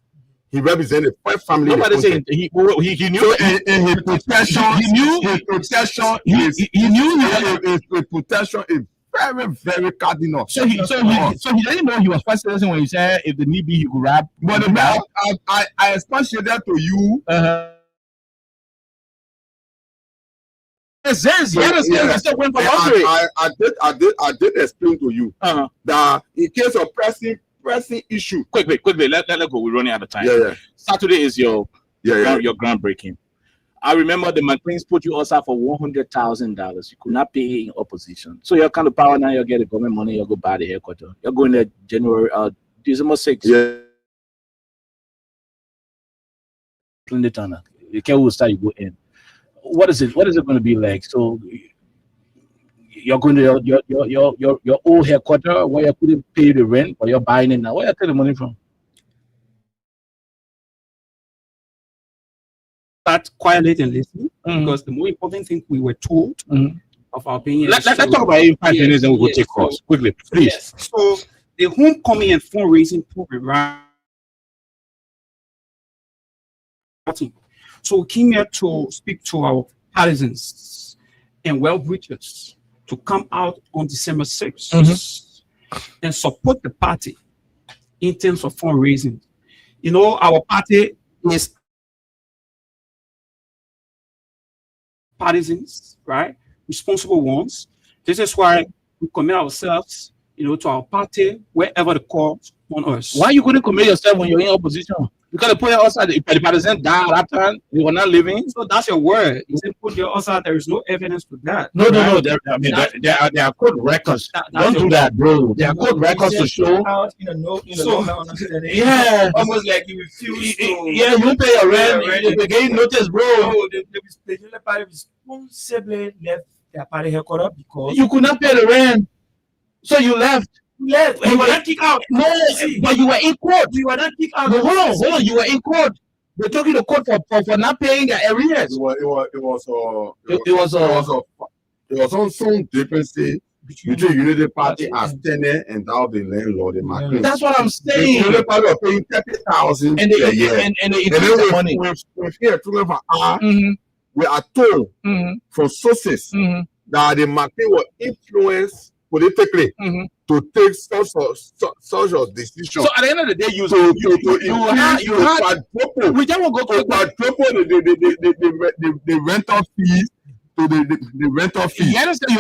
He represented 5 family. Nobody saying he knew. So in his protection, his protection is very, very cardinal. So he didn't know he was first citizen when he said if the need be he could rap. But I explanted that to you. I did explain to you that in case of pressing issue. Quickly, let go. We're running out of time. Yeah. Saturday is your groundbreaking. I remember the McLeans put you outside for $100,000. You could not pay in opposition. So you're kind of power now. You get the government money. You go buy the headquarters. You're going there December 6th. Yeah. Clean the tunnel. You can't start. You go in. what is it? What is it going to be like? So you're going to your old headquarters where you couldn't pay the rent, but you're buying it now. Where you take the money from? Start quietly and listening, because the more important thing we were told of our opinion. Let's talk about it in 5 minutes and we'll take calls quickly, please. Yes. So the homecoming and fundraising program. So we came here to speak to our partisans and well-wishers to come out on December 6th and support the party in terms of fundraising. You know, our party is partisans, right? Responsible ones. This is why we commit ourselves, to our party wherever the call on us. Why you couldn't commit yourself when you're in opposition? You gotta put it outside. If the partisan died that time, you were not living. So that's your word. You said put your outside. There is no evidence to that. No. There are good recorons. Don't do that, bro. There are good records to show. Yeah, almost like you refuse to. Yeah, you pay your rent. You get notice, bro. The party responsibly left their party headquarters because you could not pay the rent, so you left. Left. You were not kicked out. No, but you were in court. You were not kicked out. No, hold on. You were in court. They took you to court for not paying the arrears. It was on some differences between Unity Party as tenant and now the landlord in my place. That's what I'm saying. The Unity Party are paying 30,000 and a year. And they increase the money. We're here to live an hour. We are told from sources that the market will influence politically to take such a decision. So at the end of the day, you the rental fees to the rental fees. You understand?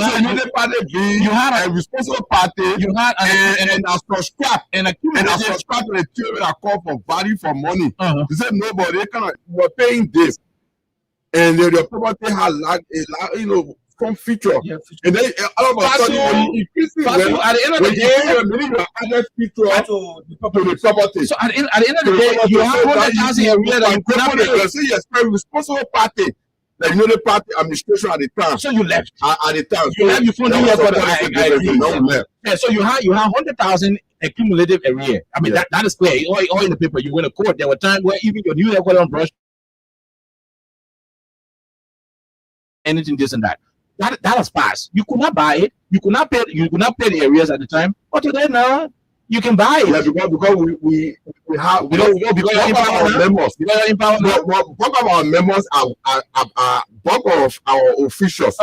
You had a responsible party. You had and I subscribe to the theory that call for value for money. They said nobody we're paying this, and the property has some feature, and then all of a sudden, increasing at the end of the day, added feature to the property. So at the end of the day, you have 100,000 a year that you could not pay. So yes, a responsible party, the party administration at the time. So you left at the time. You left. You phoned left. Yeah. So you have 100,000 accumulative a year. I mean that is clear. All in the paper. You went to court. There were times where even your new headquarters on brush anything this and that. That has passed. You could not buy it. You could not pay. You could not pay the arrears at the time. But today now you can buy it. Yeah, because we have because our members. Because you're in power now. Bulk of our members are bulk of our officials.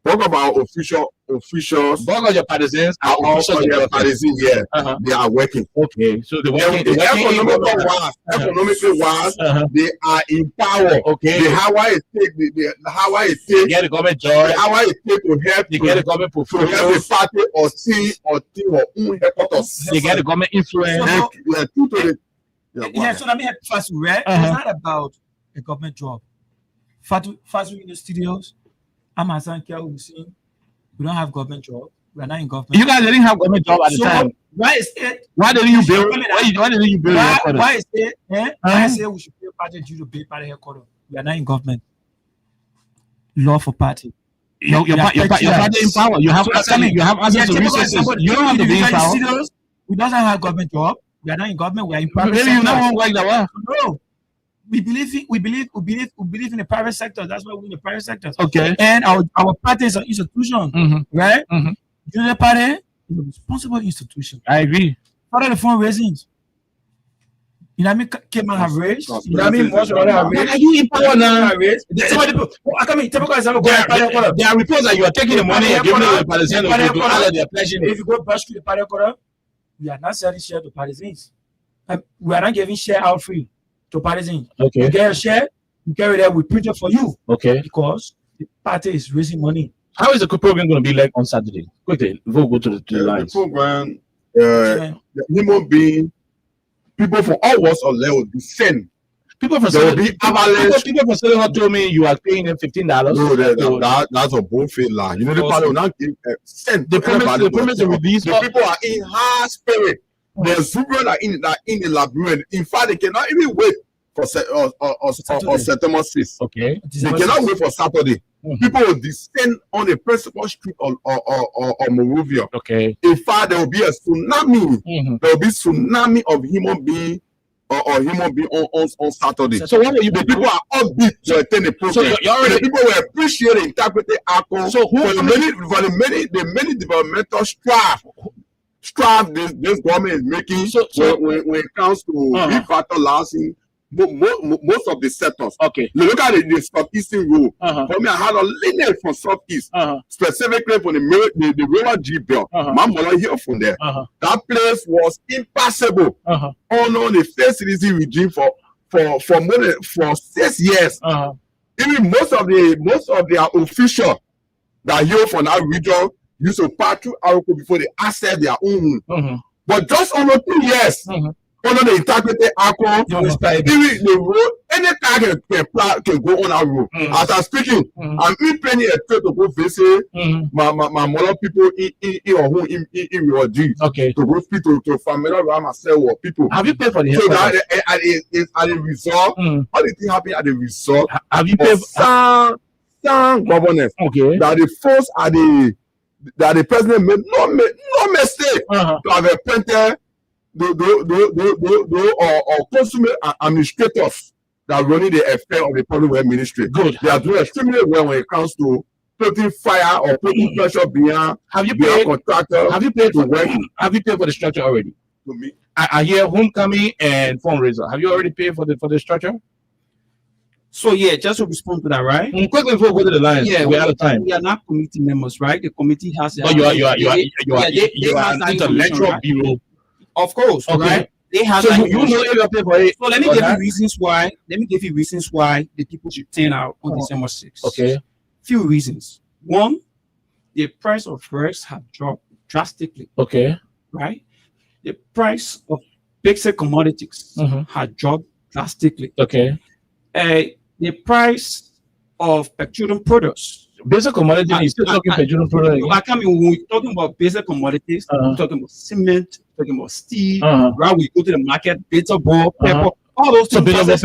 Bulk of our officials. Bulk of your partisans are also your partisans. Yeah, they are working. Okay, so economically wise, they are in power. Okay, the how it take, get the government job. The how it take to help they get the government portfolio. To help the party or team or headquarters. They get the government influence. So let me help first. It's not about a government job. First, in the studios. I'm Hassan Kia Hussein. We don't have government job. We are not in government. You guys didn't have government job at the time. Why is it? Why didn't you build? Why didn't you build? Why is it? I say we should pay party due to pay party headquarters. We are not in government. Law for party. Your party in power. You have access to resources. You don't have to be in power. We don't have government job. We are not in government. We are in private. Maybe you don't like that one. No. We believe in the private sector. That's why we're in the private sector. Okay. And our party is an institution, right? Unity Party is a responsible institution. I agree. What are the fundraisings? You know what I mean? Cayman have raised. You know what I mean? Most of have raised. Are you in power now? There are reports that you are taking the money and giving it to the partisans to do all of their pleasure. If you go back to the party quarter, we are not selling share to partisans. We are not giving share out free to partisans. Okay. You get a share, you carry that, we print it for you. Okay. Because the party is raising money. How is the program going to be like on Saturday? Quickly, we'll go to the lines. The program, the human being, people from all walks of level descend. People from People from Southern told me you are paying them $15. No, that's a bullshit lie. You know the party will not give cent. The premise to release. The people are in high spirit. The children are in the labyrinth. In fact, they cannot even wait for September 6th. Okay. They cannot wait for Saturday. People will descend on the principal street or Monrovia. Okay. In fact, there will be a tsunami. There will be tsunami of human being or human being on Saturday. So what will you the people are upbeat to attend the program. So you already the people will appreciate the integrity outcome. So for the many developmental strife this government is making when it comes to revitalizing most of the sectors. Okay. Look at the Southeastern Road. For me, I had a lineage from Southeast, specifically from the River G Belt. My mother here from there. That place was impassable under the first citizen regime for 6 years. Even most of their officials that here from that region used to pass through Aroko before they access their own. But just under 2 years, under the integrity alcohol, even the road, any car can go on that road. As I'm speaking, I'm planning a trip to go visit my mother people in our home in Rivergy. Okay. To go speak to familiar around myself or people. Have you paid for the so that at the result, all the things happen at the result. Have you paid for sound governance? Okay. That the force that the president made no mistake to have appointed the consumer administrators that are running the affair of the public welfare ministry. Good. They are doing extremely well when it comes to putting fire or putting pressure beyond. Have you paid contractor? Have you paid for work? Have you paid for the structure already? To me, I hear homecoming and fundraiser. Have you already paid for the structure? So yeah, just to respond to that, right? Quickly before we go to the line, we're out of time. We are not committee members, right? The committee has. But you are an intellectual bureau. Of course, right? They have. So you know if you pay for it. So let me give you reasons why. Let me give you reasons why the people should turn out on December 6th. Okay. Few reasons. One, the price of rice have dropped drastically. Okay. Right. The price of basic commodities had dropped drastically. Okay. The price of petroleum products. Basic commodities, you're still talking petroleum products. I mean, when we're talking about basic commodities, we're talking about cement, we're talking about steel, right? We go to the market, bitter ball, pepper, all those things. All those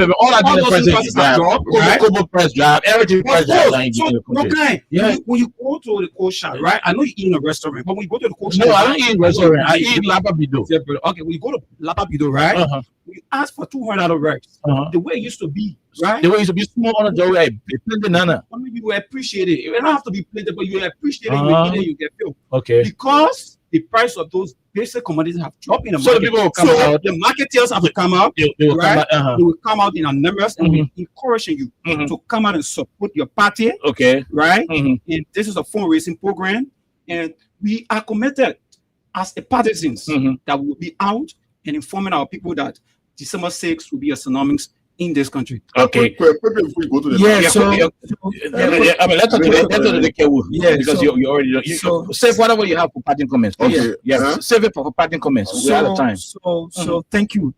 prices have dropped, right? Cocoa price drop, everything price drop. Okay. When you go to the cold shop, right? I know you eat in a restaurant, but when you go to the cold shop, no, I don't eat in a restaurant. I eat Lapabido. Okay, when you go to Lapabido, right? You ask for $200 rice. The way it used to be, right? The way it used to be small on the way, plain banana. I mean, you will appreciate it. You don't have to be plated, but you will appreciate it. You get filled. Okay. Because the price of those basic commodities have dropped in the so market. The people will come out. The marketeers have to come out. They will right? come out. They will come out in our numbers, and we're encouraging you to come out and support your party. Okay. Right? And this is a fundraising program, and we are committed as a partisans that will be out and informing our people that December 6th will be a tsunami in this country. Okay. Quickly before we go to the I mean, let's talk to the Kewu. Yeah, because you already save whatever you have for parting comments. Okay. Yeah. Save it for parting comments. We're out of time. So thank you,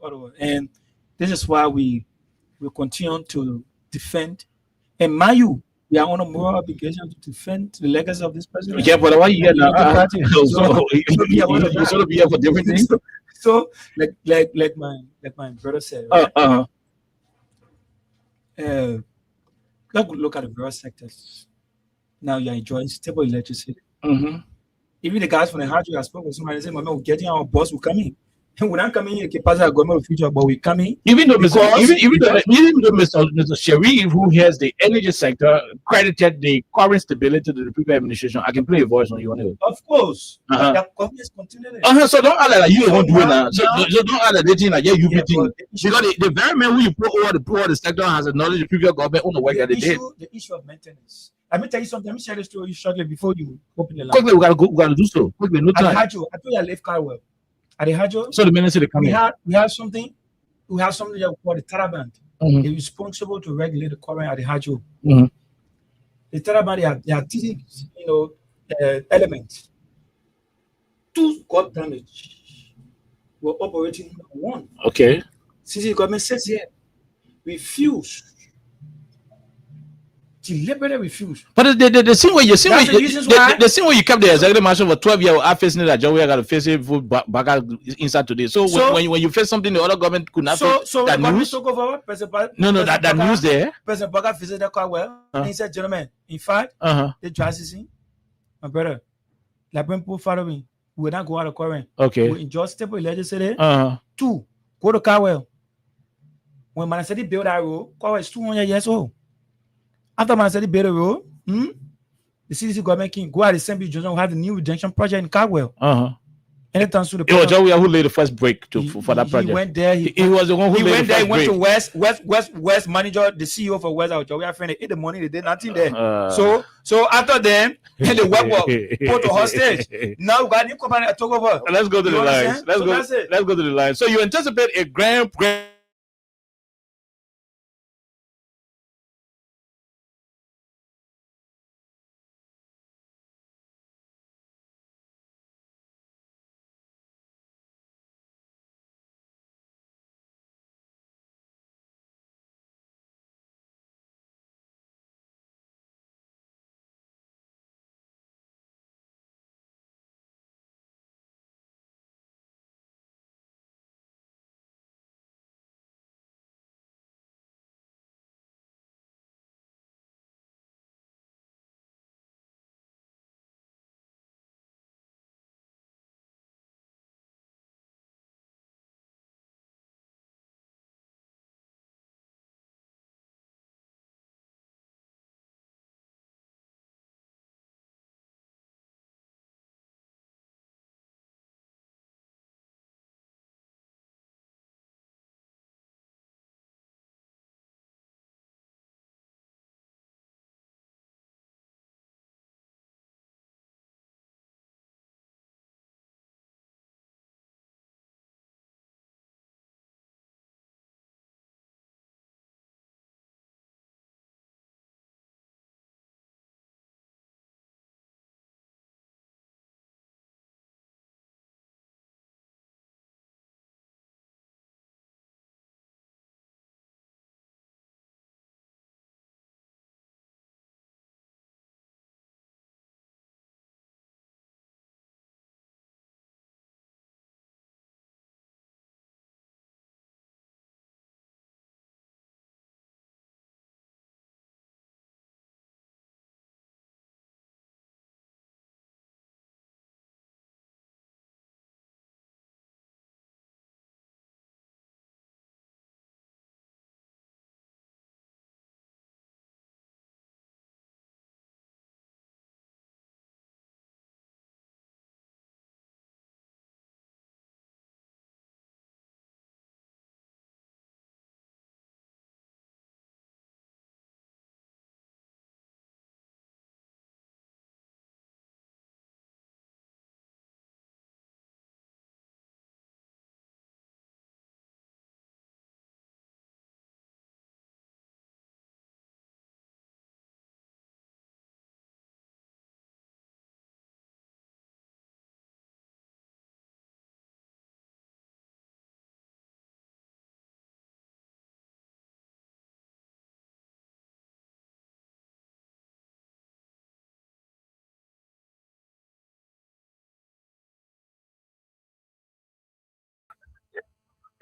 Ottawa. And this is why we will continue to defend. And Mayu, we are on a moral obligation to defend the legacy of this president. Yeah, but why you here now? You sort of be here for different things. So, like my brother said, right? Look at the various sectors. Now you're enjoying stable electricity. Even the guys from the hardware I spoke with somebody said, "We're getting our boss will come in. And we're not coming in to pass our government future, but we come in." Even though Mr. Sharif, who has the energy sector, credited the current stability to the previous administration. I can play a voice on you anyway. Of course. The government is continuing. So don't act like you won't do it now. So don't act like they think like you beating. Because the very man who you put over the sector has acknowledged the previous government on the work that they did. The issue of maintenance. Let me tell you something. Let me share this story shortly before you open the line. Quickly, we gotta do so. Quickly, no time. I told you I left Carwell. At the Hajo, so the minister they come we in. have something that we call the Taraband. They're responsible to regulate the current at the Hajo. The Taraband, they are three, elements. Two got damaged. We're operating on one. Okay. Since the government says here, refuse deliberately refused. But the scene where you see That's the reasons why. the scene where you kept the executive marshal for 12 years, I facing that job, we got to face it back inside today. So when you face something, the other government could not. So that the news. took over. That news there. President Baga visited the car well. And he said, "Gentlemen, in fact, the dry season, my brother, like when people follow me, we will not go out of current. Okay. We enjoy stable legislature. 2, go to Carwell. When Manaseti built that road, Carwell is 200 years old. After Manaseti built the road, the CDC government can go at the Assembly Johnson who had the new redemption project in Carwell. Anytime soon, it was Joe who laid the first break for that project. He went there. He was the one who laid the first break. He went to West manager, the CEO for West Out. We are friendly. Ate the money, they did nothing there. So after them, and the work put to hostage. Now we got new company that took over. Let's go to the lines. Let's go to the lines. So you anticipate a grand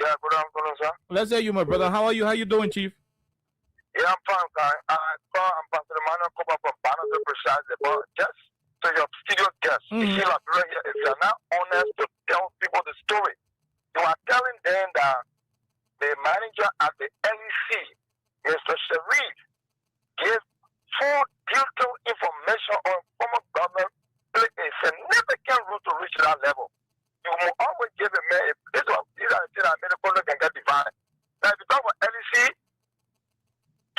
Yeah, good afternoon, sir. Let's say you, my brother. How are you? How you doing, Chief? Yeah, I'm fine, guy. I saw Ambassador Manuel come up from Banner Precisely, but just to your studio guest, if you're not honest to tell people the story, you are telling them that the manager at the LEC, Mr. Sharif, gave full detailed information on former government played a significant role to reach that level. You will always give a man these are things that medical can get defined. Now, if you talk about LEC,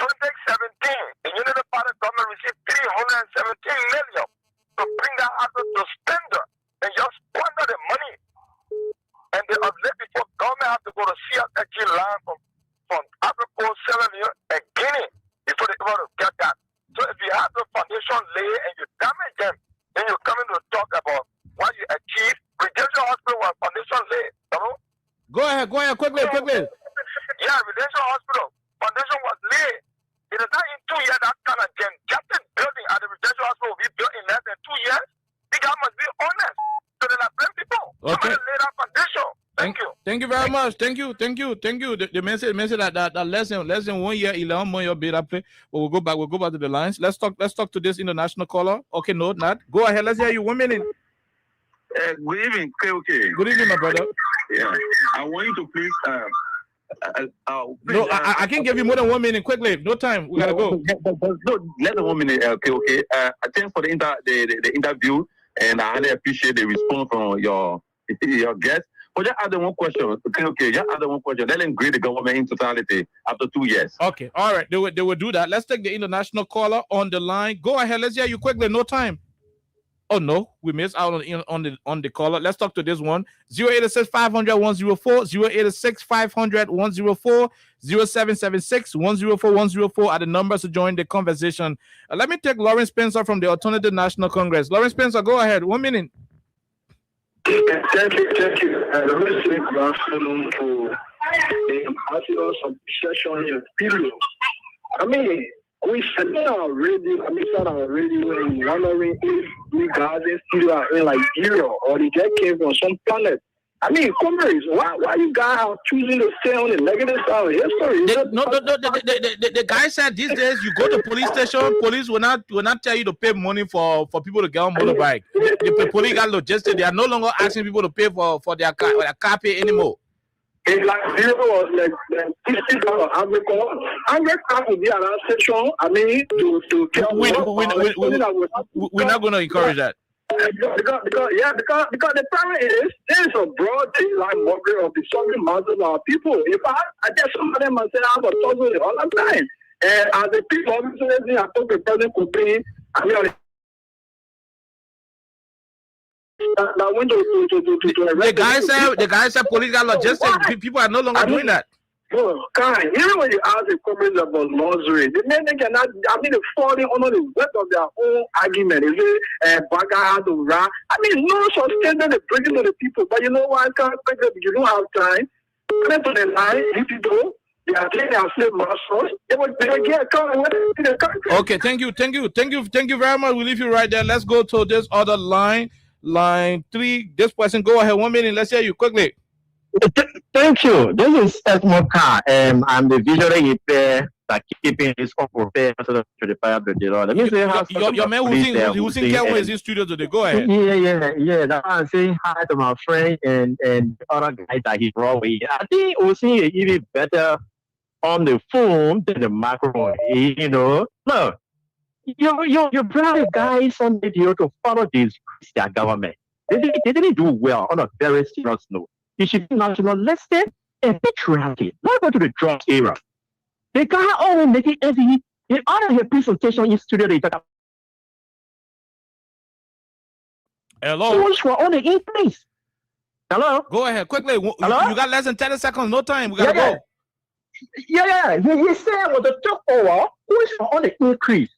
2017, the United Party government received $317 million to bring that asset to standard and just squander the money. And they have left before government have to go to CSXG land from Africa, Sierra Leone, and Guinea before they able to get that. So if you have the foundation lay and you damage them, then you come in to talk about what you achieve. Redemption Hospital was foundation lay. Go ahead, quickly. Yeah, Redemption Hospital foundation was laid. It It is not in 2 years that kind of gigantic building at the residential hospital will be built in less than 2 years. The guy must be honest. So then I blame people. Okay. Lay that foundation. Thank you. Thank you very much. Thank you. The message that less than 1 year, 11 months your bid play. But we'll go back to the lines. Let's talk to this international caller. Okay, no, not. Go ahead. Let's hear you. 1 minute. Good evening, KOK. Good evening, my brother. Yeah, I want you to please. No, I can't give you more than 1 minute. Quickly, no time. We gotta go. No, less than 1 minute. Okay. Thanks for the interview, and I really appreciate the response from your guest. But just add one question. Okay. Just add one question. Let them grade the government in totality after 2 years. Okay. All right. They will do that. Let's take the international caller on the line. Go ahead. Let's hear you quickly. No time. Oh no, we missed out on the caller. Let's talk to this one. 086 500 104, 086 500 104, 0776 104 104 are the numbers to join the conversation. Let me take Lawrence Spencer from the Alternative National Congress. Lawrence Spencer, go ahead. 1 minute. Thank you. Very good afternoon to the ambassadors of session in period. I mean, we said already, in wondering if we guys still are in Nigeria or they just came from some planet. I mean, comrades, why you guys are choosing to stay on the negative side of history? The guy said these days you go to police station, police will not tell you to pay money for people to get on motorbike. The police got logistics. They are no longer asking people to pay for their car pay anymore. It's like zero or like $50 100 cars will be around station. I mean, to tell we're not going to encourage that. Because the problem is there is a broad daylight mockery of the sovereign masses of our people. In fact, I guess some of them must say I have a tussle all the time. And as the people obviously I thought the president could be, I mean, the guy said police got logistics. People are no longer doing that. Oh, God, you know when you ask the comments about luxury, the men cannot, they're falling under the weight of their own argument. Is it Baga, Ra? I mean, no such standard they bring to the people. But you know what? I can't think that you don't have time. Come to the line, if you do, they are taking our slave masters. They will get caught in the country. Okay, thank you very much. We'll leave you right there. Let's go to this other line. Line 3. This person, go ahead. 1 minute. Let's hear you quickly. Thank you. This is Esmo Khan. I'm the visually impaired that keeping this up prepared to the fire of the Lord. Let me say how your man who's in Kelvin is in studio today. Go ahead. Yeah. That's why I'm saying hi to my friend and other guys that he's brought with. I think we'll see it even better on the phone than the microphone. You know, look, you brought guys on video to follow this Christian government. They didn't do well on a very serious note. It should be nationalistic and patriotic. Not go to the drugs era. The guy always make it easy. In all of his presentation in studio, they talk about hello. Schools were on the increase. Hello? Go ahead, quickly. Hello? You got less than 30 seconds. No time. We gotta go. Yeah. He said with the top over, schools were on the increase.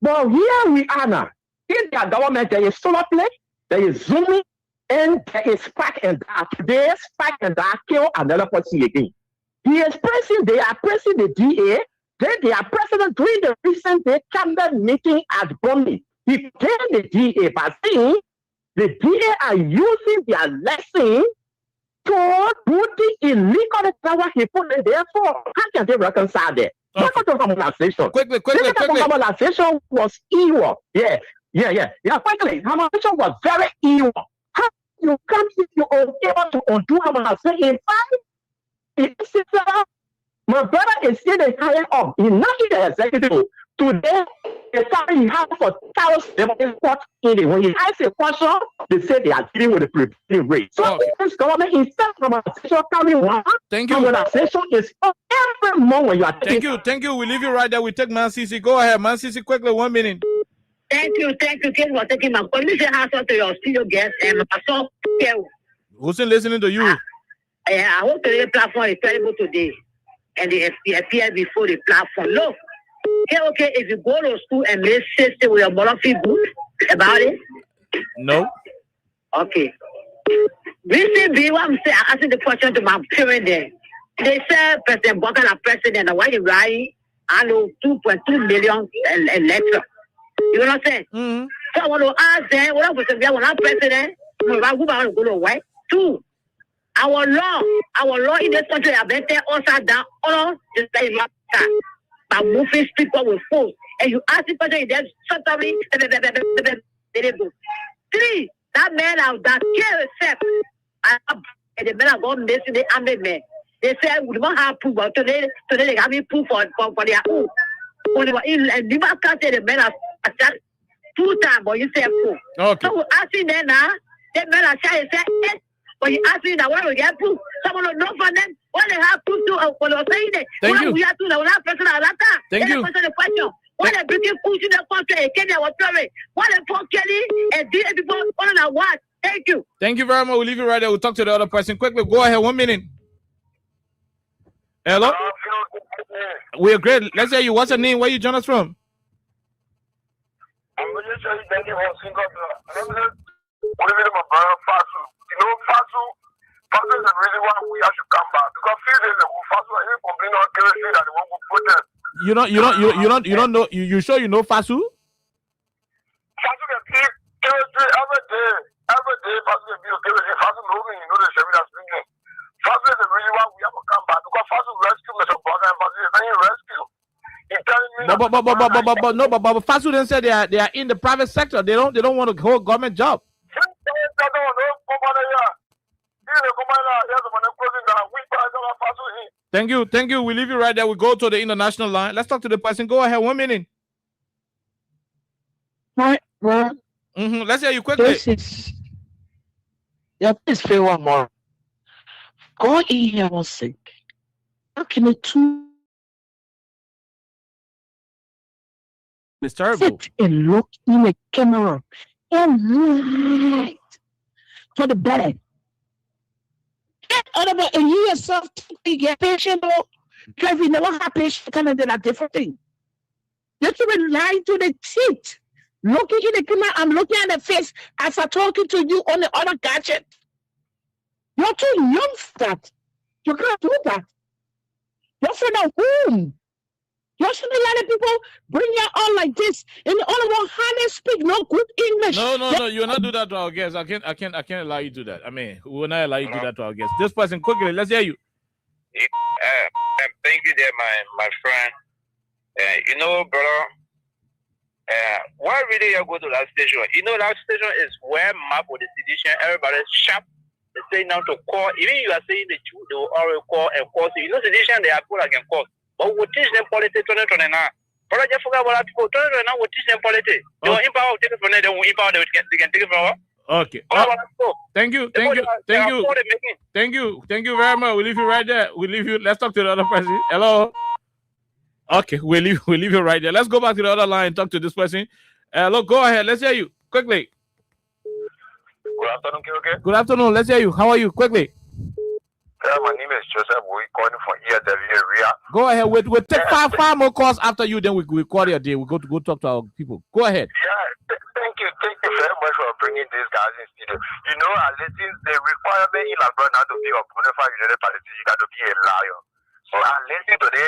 But here we are now. In their government, there is solar play, there is zooming, and there is Spark and Dark. Today, Spark and Dark kill another person again. They are pressing the DA, then they are president during the recent cabinet meeting at Bombay. He told the DA by saying the DA are using their lesson to put the illegal power he put in there for. How can they reconcile that? Quickly. Harmonization was evil. Yeah. Quickly. Harmonization was very evil. How you come if you are able to undo harmonization in 5 years? My brother is still the higher up. He's not in the executive. Today, the salary he has for thousands when he asks a question, they say they are dealing with the prevailing rate. So this government instead of harmonization coming one, harmonization is every moment you are taking. Thank you. We leave you right there. We take Man CC. Go ahead, Man CC, quickly, 1 minute. Thank you. Thank you for taking my call. Listen, answer to your studio guest and Pastor. Who's listening to you? I hope the platform is terrible today, and they appear before the platform. Look, okay, if you go to school and make sister with your mother feel good about it? No. Okay. Recently, what I'm asking the question to my parents there. They said President Biden is president, and why you right? I know 2.2 million electors. You know what I'm saying? Mm-hmm. So I want to ask them, what was the president? Two, our law in this country have been also down all the same by moving people with force. And you ask the person, there's suddenly 3, that man out that killed himself. And the men are going missing the army men. They say we don't have proof, but today they have proof for their own. And you can't say the men are 2 times, but you say 4. Okay. So we asking them now, the men are saying, but you ask me that why we get proof. Someone don't know for them. Why they have proof to what they're saying it. Thank you. We have to the person at that time. Thank you. The question. Why they bring push in the country? Kenya was sorry. Why they for Kelly and these people on the watch? Thank you. Thank you very much. We'll leave it right there. We'll talk to the other person quickly. Go ahead. 1 minute. Hello. We're great. Let's hear you. What's your name? Where you join us from? I'm going to tell you thank you for Singapore. You know, Fasu is the reason why we have to come back. Because few days ago, Fasu was even complaining on kerosene that they won't go protest. You don't know. You sure you know Fasu? Fasu can see kerosene every day. Every day, Fasu can be on kerosene. Fasu knows me. You know the Chevy that's speaking. Fasu is the reason why we have to come back. Because Fasu rescued Mr. Baga and Fasu is saying rescue. He's telling me. But Fasu then said they are in the private sector. They don't want to hold government job. Thank you. We leave you right there. We go to the international line. Let's talk to the person. Go ahead. 1 minute. Right. Let's hear you quickly. Please say one more. Go in here one sec. How can it It's terrible. sit and look in the camera and right to the bed? And you yourself get patient or if you never have patient kind of a different thing. You should lie to the teeth. Looking in the camera, I'm looking at the face as I'm talking to you on the other gadget. You're too young for that. You can't do that. You're from a womb. You shouldn't let people bring you on like this and all of them hardly speak no good English. No, you will not do that to our guests. I can't allow you to do that. I mean, we will not allow you to do that to our guests. This person, quickly, let's hear you. Thank you there, my friend. You know, brother, why really you go to that station? You know, that station is where map of the sedition, everybody's sharp. They say now to call, even you are saying the truth, they will already call and call. So you know, sedition, they are people that can call. But we teach them politics 2029. But I just forgot about that people. 2029, we teach them politics. They will empower, take it from there, they will empower, they can take it from us. Okay. Thank you very much. We'll leave you right there. Let's talk to the other person. Hello. Okay, we'll leave you right there. Let's go back to the other line and talk to this person. Look, go ahead. Let's hear you quickly. Good afternoon, KOK. Good afternoon. Let's hear you. How are you? Quickly. My name is Joseph. We're calling from ESW area. Go ahead. We'll take five more calls after you. Then we call your day. We go talk to our people. Go ahead. Yeah, thank you very much for bringing these guys in studio. You know, the requirement in Labrador now to be a bona fide United Party, you got to be a liar. So I'm listening to the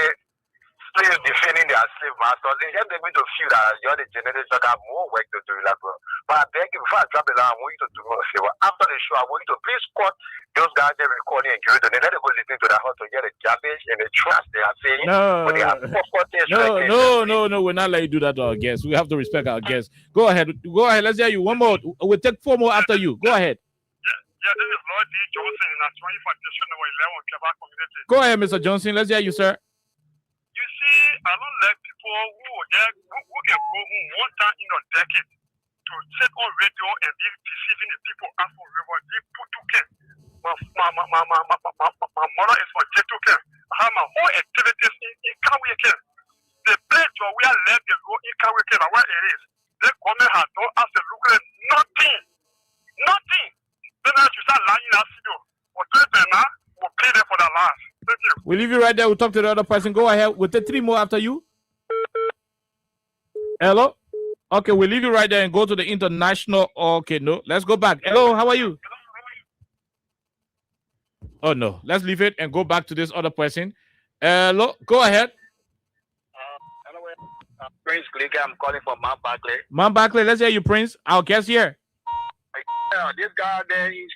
slaves defending their slave masters. It helps me to feel that you're the generation that have more work to do in Labrador. But I beg you, before I drop it down, I want you to do me a favor. After the show, I want you to please cut those guys they're recording and give it to them. Let them go listen to that how to get the garbage and the trash they are saying. No, we're not letting you do that to our guests. We have to respect our guests. Go ahead. Let's hear you. One more. We'll take 4 more after you. Go ahead. Yeah, this is Lord D. Johnson in Aswani for Station number 11 Quebec community. Go ahead, Mr. Johnson. Let's hear you, sir. You see, I don't like people who can go one time in a decade to sit on radio and be deceiving the people as for river. They put to care. My mother is from Jetuken. I have my whole activities in Kawike. The place where we are left is in Kawike, where it is. The government has no absolutely nothing. Then I should start lying in our studio. We'll pay them for the last. Thank you. We'll leave you right there. We'll talk to the other person. Go ahead. We'll take 3 more after you. Hello? Okay, we'll leave you right there and go to the international. Okay, no. Let's go back. Hello, how are you? Oh, no. Let's leave it and go back to this other person. Hello? Go ahead. Prince Glicker, I'm calling from Mount Barclay. Mount Barclay, let's hear you, Prince. Our guest here. Yeah, this guy there, he's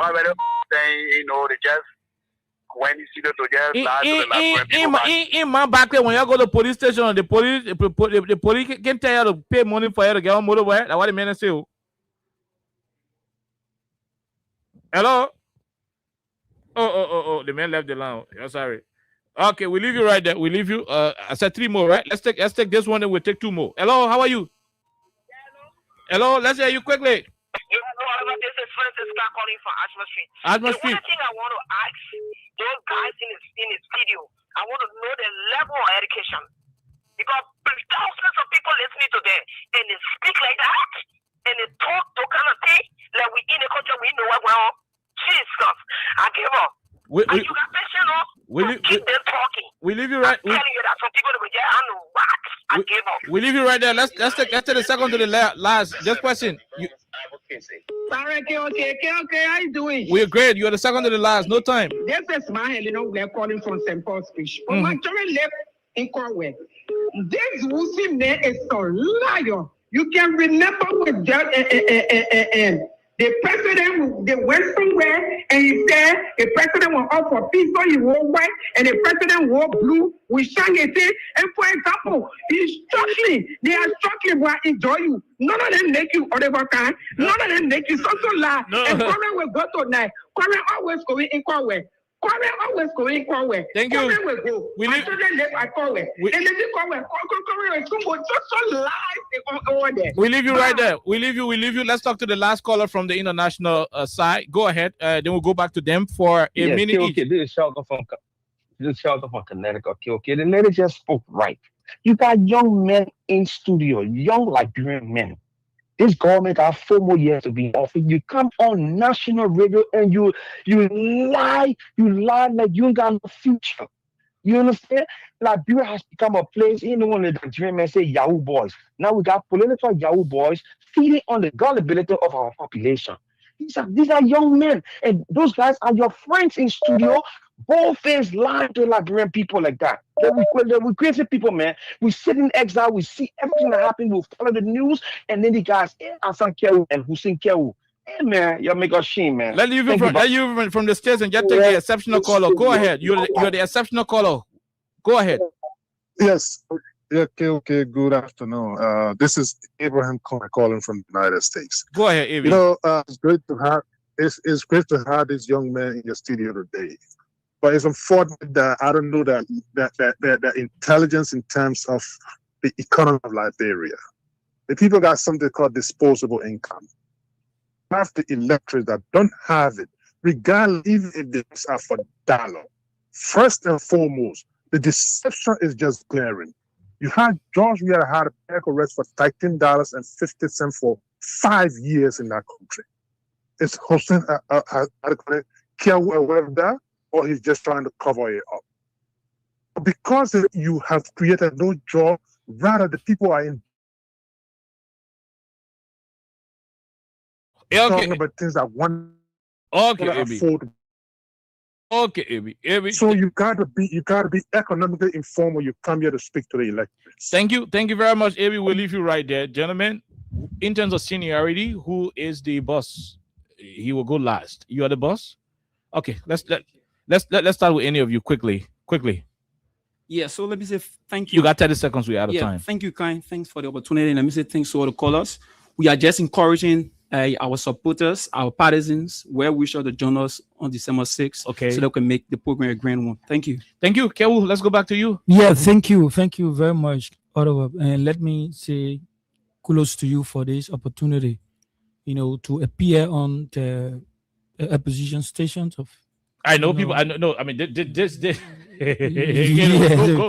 already saying, they just when you see the to just in Mount Barclay, when you go to the police station, the police can tell you to pay money for you to get on motorway. That's what the man say. Hello? Oh, the man left the line. Yeah, sorry. Okay, we leave you right there. We leave you. I said 3 more, right? Let's take this one and we'll take 2 more. Hello, how are you? Hello, let's hear you quickly. This is Francis calling from Ashma Street. Ashma The Street. only thing I want to ask those guys in the studio, I want to know the level of education. Because thousands of people listening to them, and they speak like that, and they talk to kind of thing, like we in the country, we know what we're on. Jesus, I give up. And you got patience, keep them talking. We leave you right. I'm telling you that some people will get, I know what. I give up. We leave you right there. Let's take the second to the last. Just question. Okay, how you doing? We're great. You're the second to the last. No time. This is my we're calling from St. Paul's Fish. But my children live in Cornwall. This Wusi man is a liar. You can remember with that the president, they went somewhere and he said the president will offer peace, so he wore white, and the president wore blue. We sang it. And for example, he's struggling. They are struggling, but enjoy you. None of them make you other kind. None of them make you so lie. And Corey will go tonight. Corey always going in Corey. Corey always going in Corey. Thank you. Corey will go. We My children live at Corey. And they live Corey. Corey is so lies over there. We leave you right there. We leave you. Let's talk to the last caller from the international side. Go ahead. Then we'll go back to them for a minute. Okay, this is Shelter from Connecticut. Okay, the lady just spoke right. You got young men in studio, young Liberian men. This government got 4 more years to be in office. You come on national radio and you lie like you ain't got no future. You understand? Liberia has become a place, one of the Nigerian men say Yahoo boys. Now we got political Yahoo boys feeding on the gullibility of our population. These are young men, and those guys are your friends in studio. Both is lying to Liberian people like that. We crazy people, man. We sit in exile, we see everything that happens, we follow the news, and then the guys, Asan Kewu and Hussein Kewu. Hey, man, you make us shame, man. Let you from the States and just take the exceptional caller. Go ahead. You're the exceptional caller. Go ahead. Yes. Okay. Good afternoon. This is Abraham calling from the United States. Go ahead, Abraham. It's great to have it's great to have this young man in your studio today. But it's unfortunate that I don't know that intelligence in terms of the economy of Liberia. The people got something called disposable income. Half the electorate that don't have it, regardless even if they are for dollar. First and foremost, the deception is just glaring. You had George Weah had a medical arrest for $13.50 for 5 years in that country. Is Hussein Kewu or he's just trying to cover it up? Because you have created no job, rather the people are in talking about things that one afford. Okay, Abby. So you gotta be economically informed when you come here to speak to the electors. Thank you very much, Abby. We'll leave you right there, gentlemen. In terms of seniority, who is the boss? He will go last. You are the boss. Okay, let's start with any of you quickly. Yeah, so let me say thank you. You got 30 seconds. We're out of time. Thank you, Kai. Thanks for the opportunity. Let me say thanks to all the callers. We are just encouraging our supporters, our partisans, well-wishers to join us on December 6th. Okay. So that we can make the program a grand one. Thank you. Thank you. Kewu, let's go back to you. Yeah, thank you. Thank you very much, Ottawa. And let me say kudos to you for this opportunity, to appear on the opposition stations of. I know people. I know. I mean, this. Go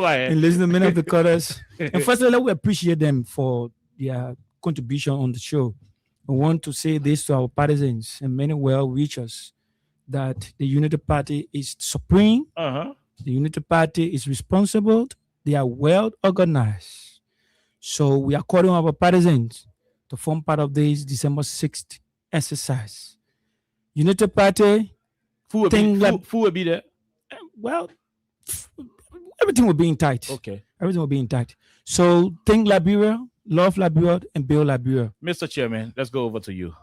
ahead. And listen to many of the callers. And first of all, we appreciate them for their contribution on the show. I want to say this to our partisans and many well-wishers that the Unity Party is supreme. The Unity Party is responsible. They are well organized. So we are calling our partisans to form part of this December 6th exercise. Unity Party. Who will be there? Well, everything will be intact. Okay. Everything will be intact. So think Liberia, love Liberia, and build Liberia. Mr. Chairman, let's go over to you.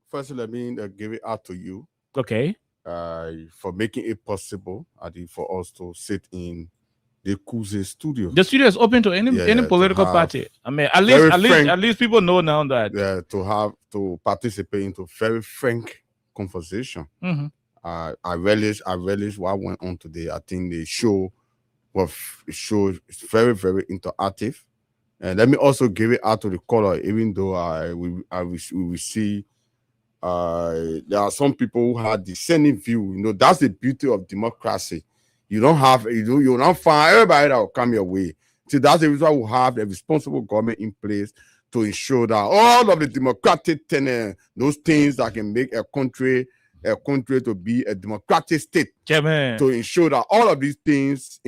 First, let me give it out to you. Okay. For making it possible, I think, for us to sit in the Kuze studio. The studio is open to any political party. I mean, at least people know now that to participate into very frank conversation. Mm-hmm. I relish what went on today. I think the show is very, very interactive. And let me also give it out to the caller, even though we see there are some people who have dissenting view. You know, that's the beauty of democracy. You don't find everybody that will come your way. So that's the reason why we have a responsible government in place to ensure that all of the democratic those things that can make a country to be a democratic state, to ensure that all of these things,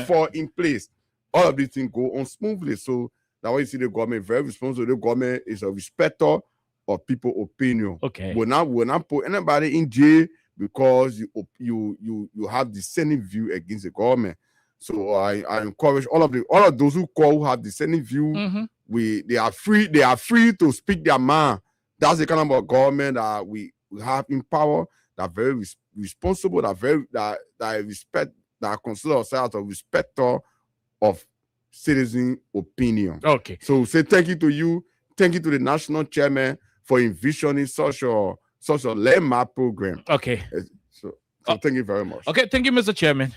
fall in place. All of these things go on smoothly. So that's why you see the government very responsible. The government is a respecter of people's opinion. Okay. We're not put anybody in jail because you have dissenting view against the government. So I encourage all of those who have dissenting view. Mm-hmm. They are free to speak their mind. That's the kind of government that we have in power, that very responsible, that respect, that consider ourselves a respecter of citizen opinion. Okay. So say thank you to you, thank you to the national chairman for envisioning such a landmark program. Okay. So thank you very much. Okay, thank you, Mr. Chairman.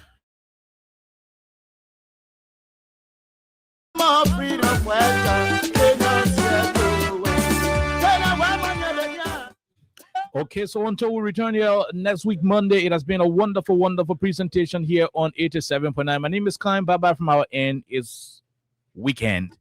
More freedom, Okay, so until we return here next week, Monday, it has been a wonderful, wonderful presentation here on 87.9. My name is Kaim. Bye-bye from our end. It's weekend.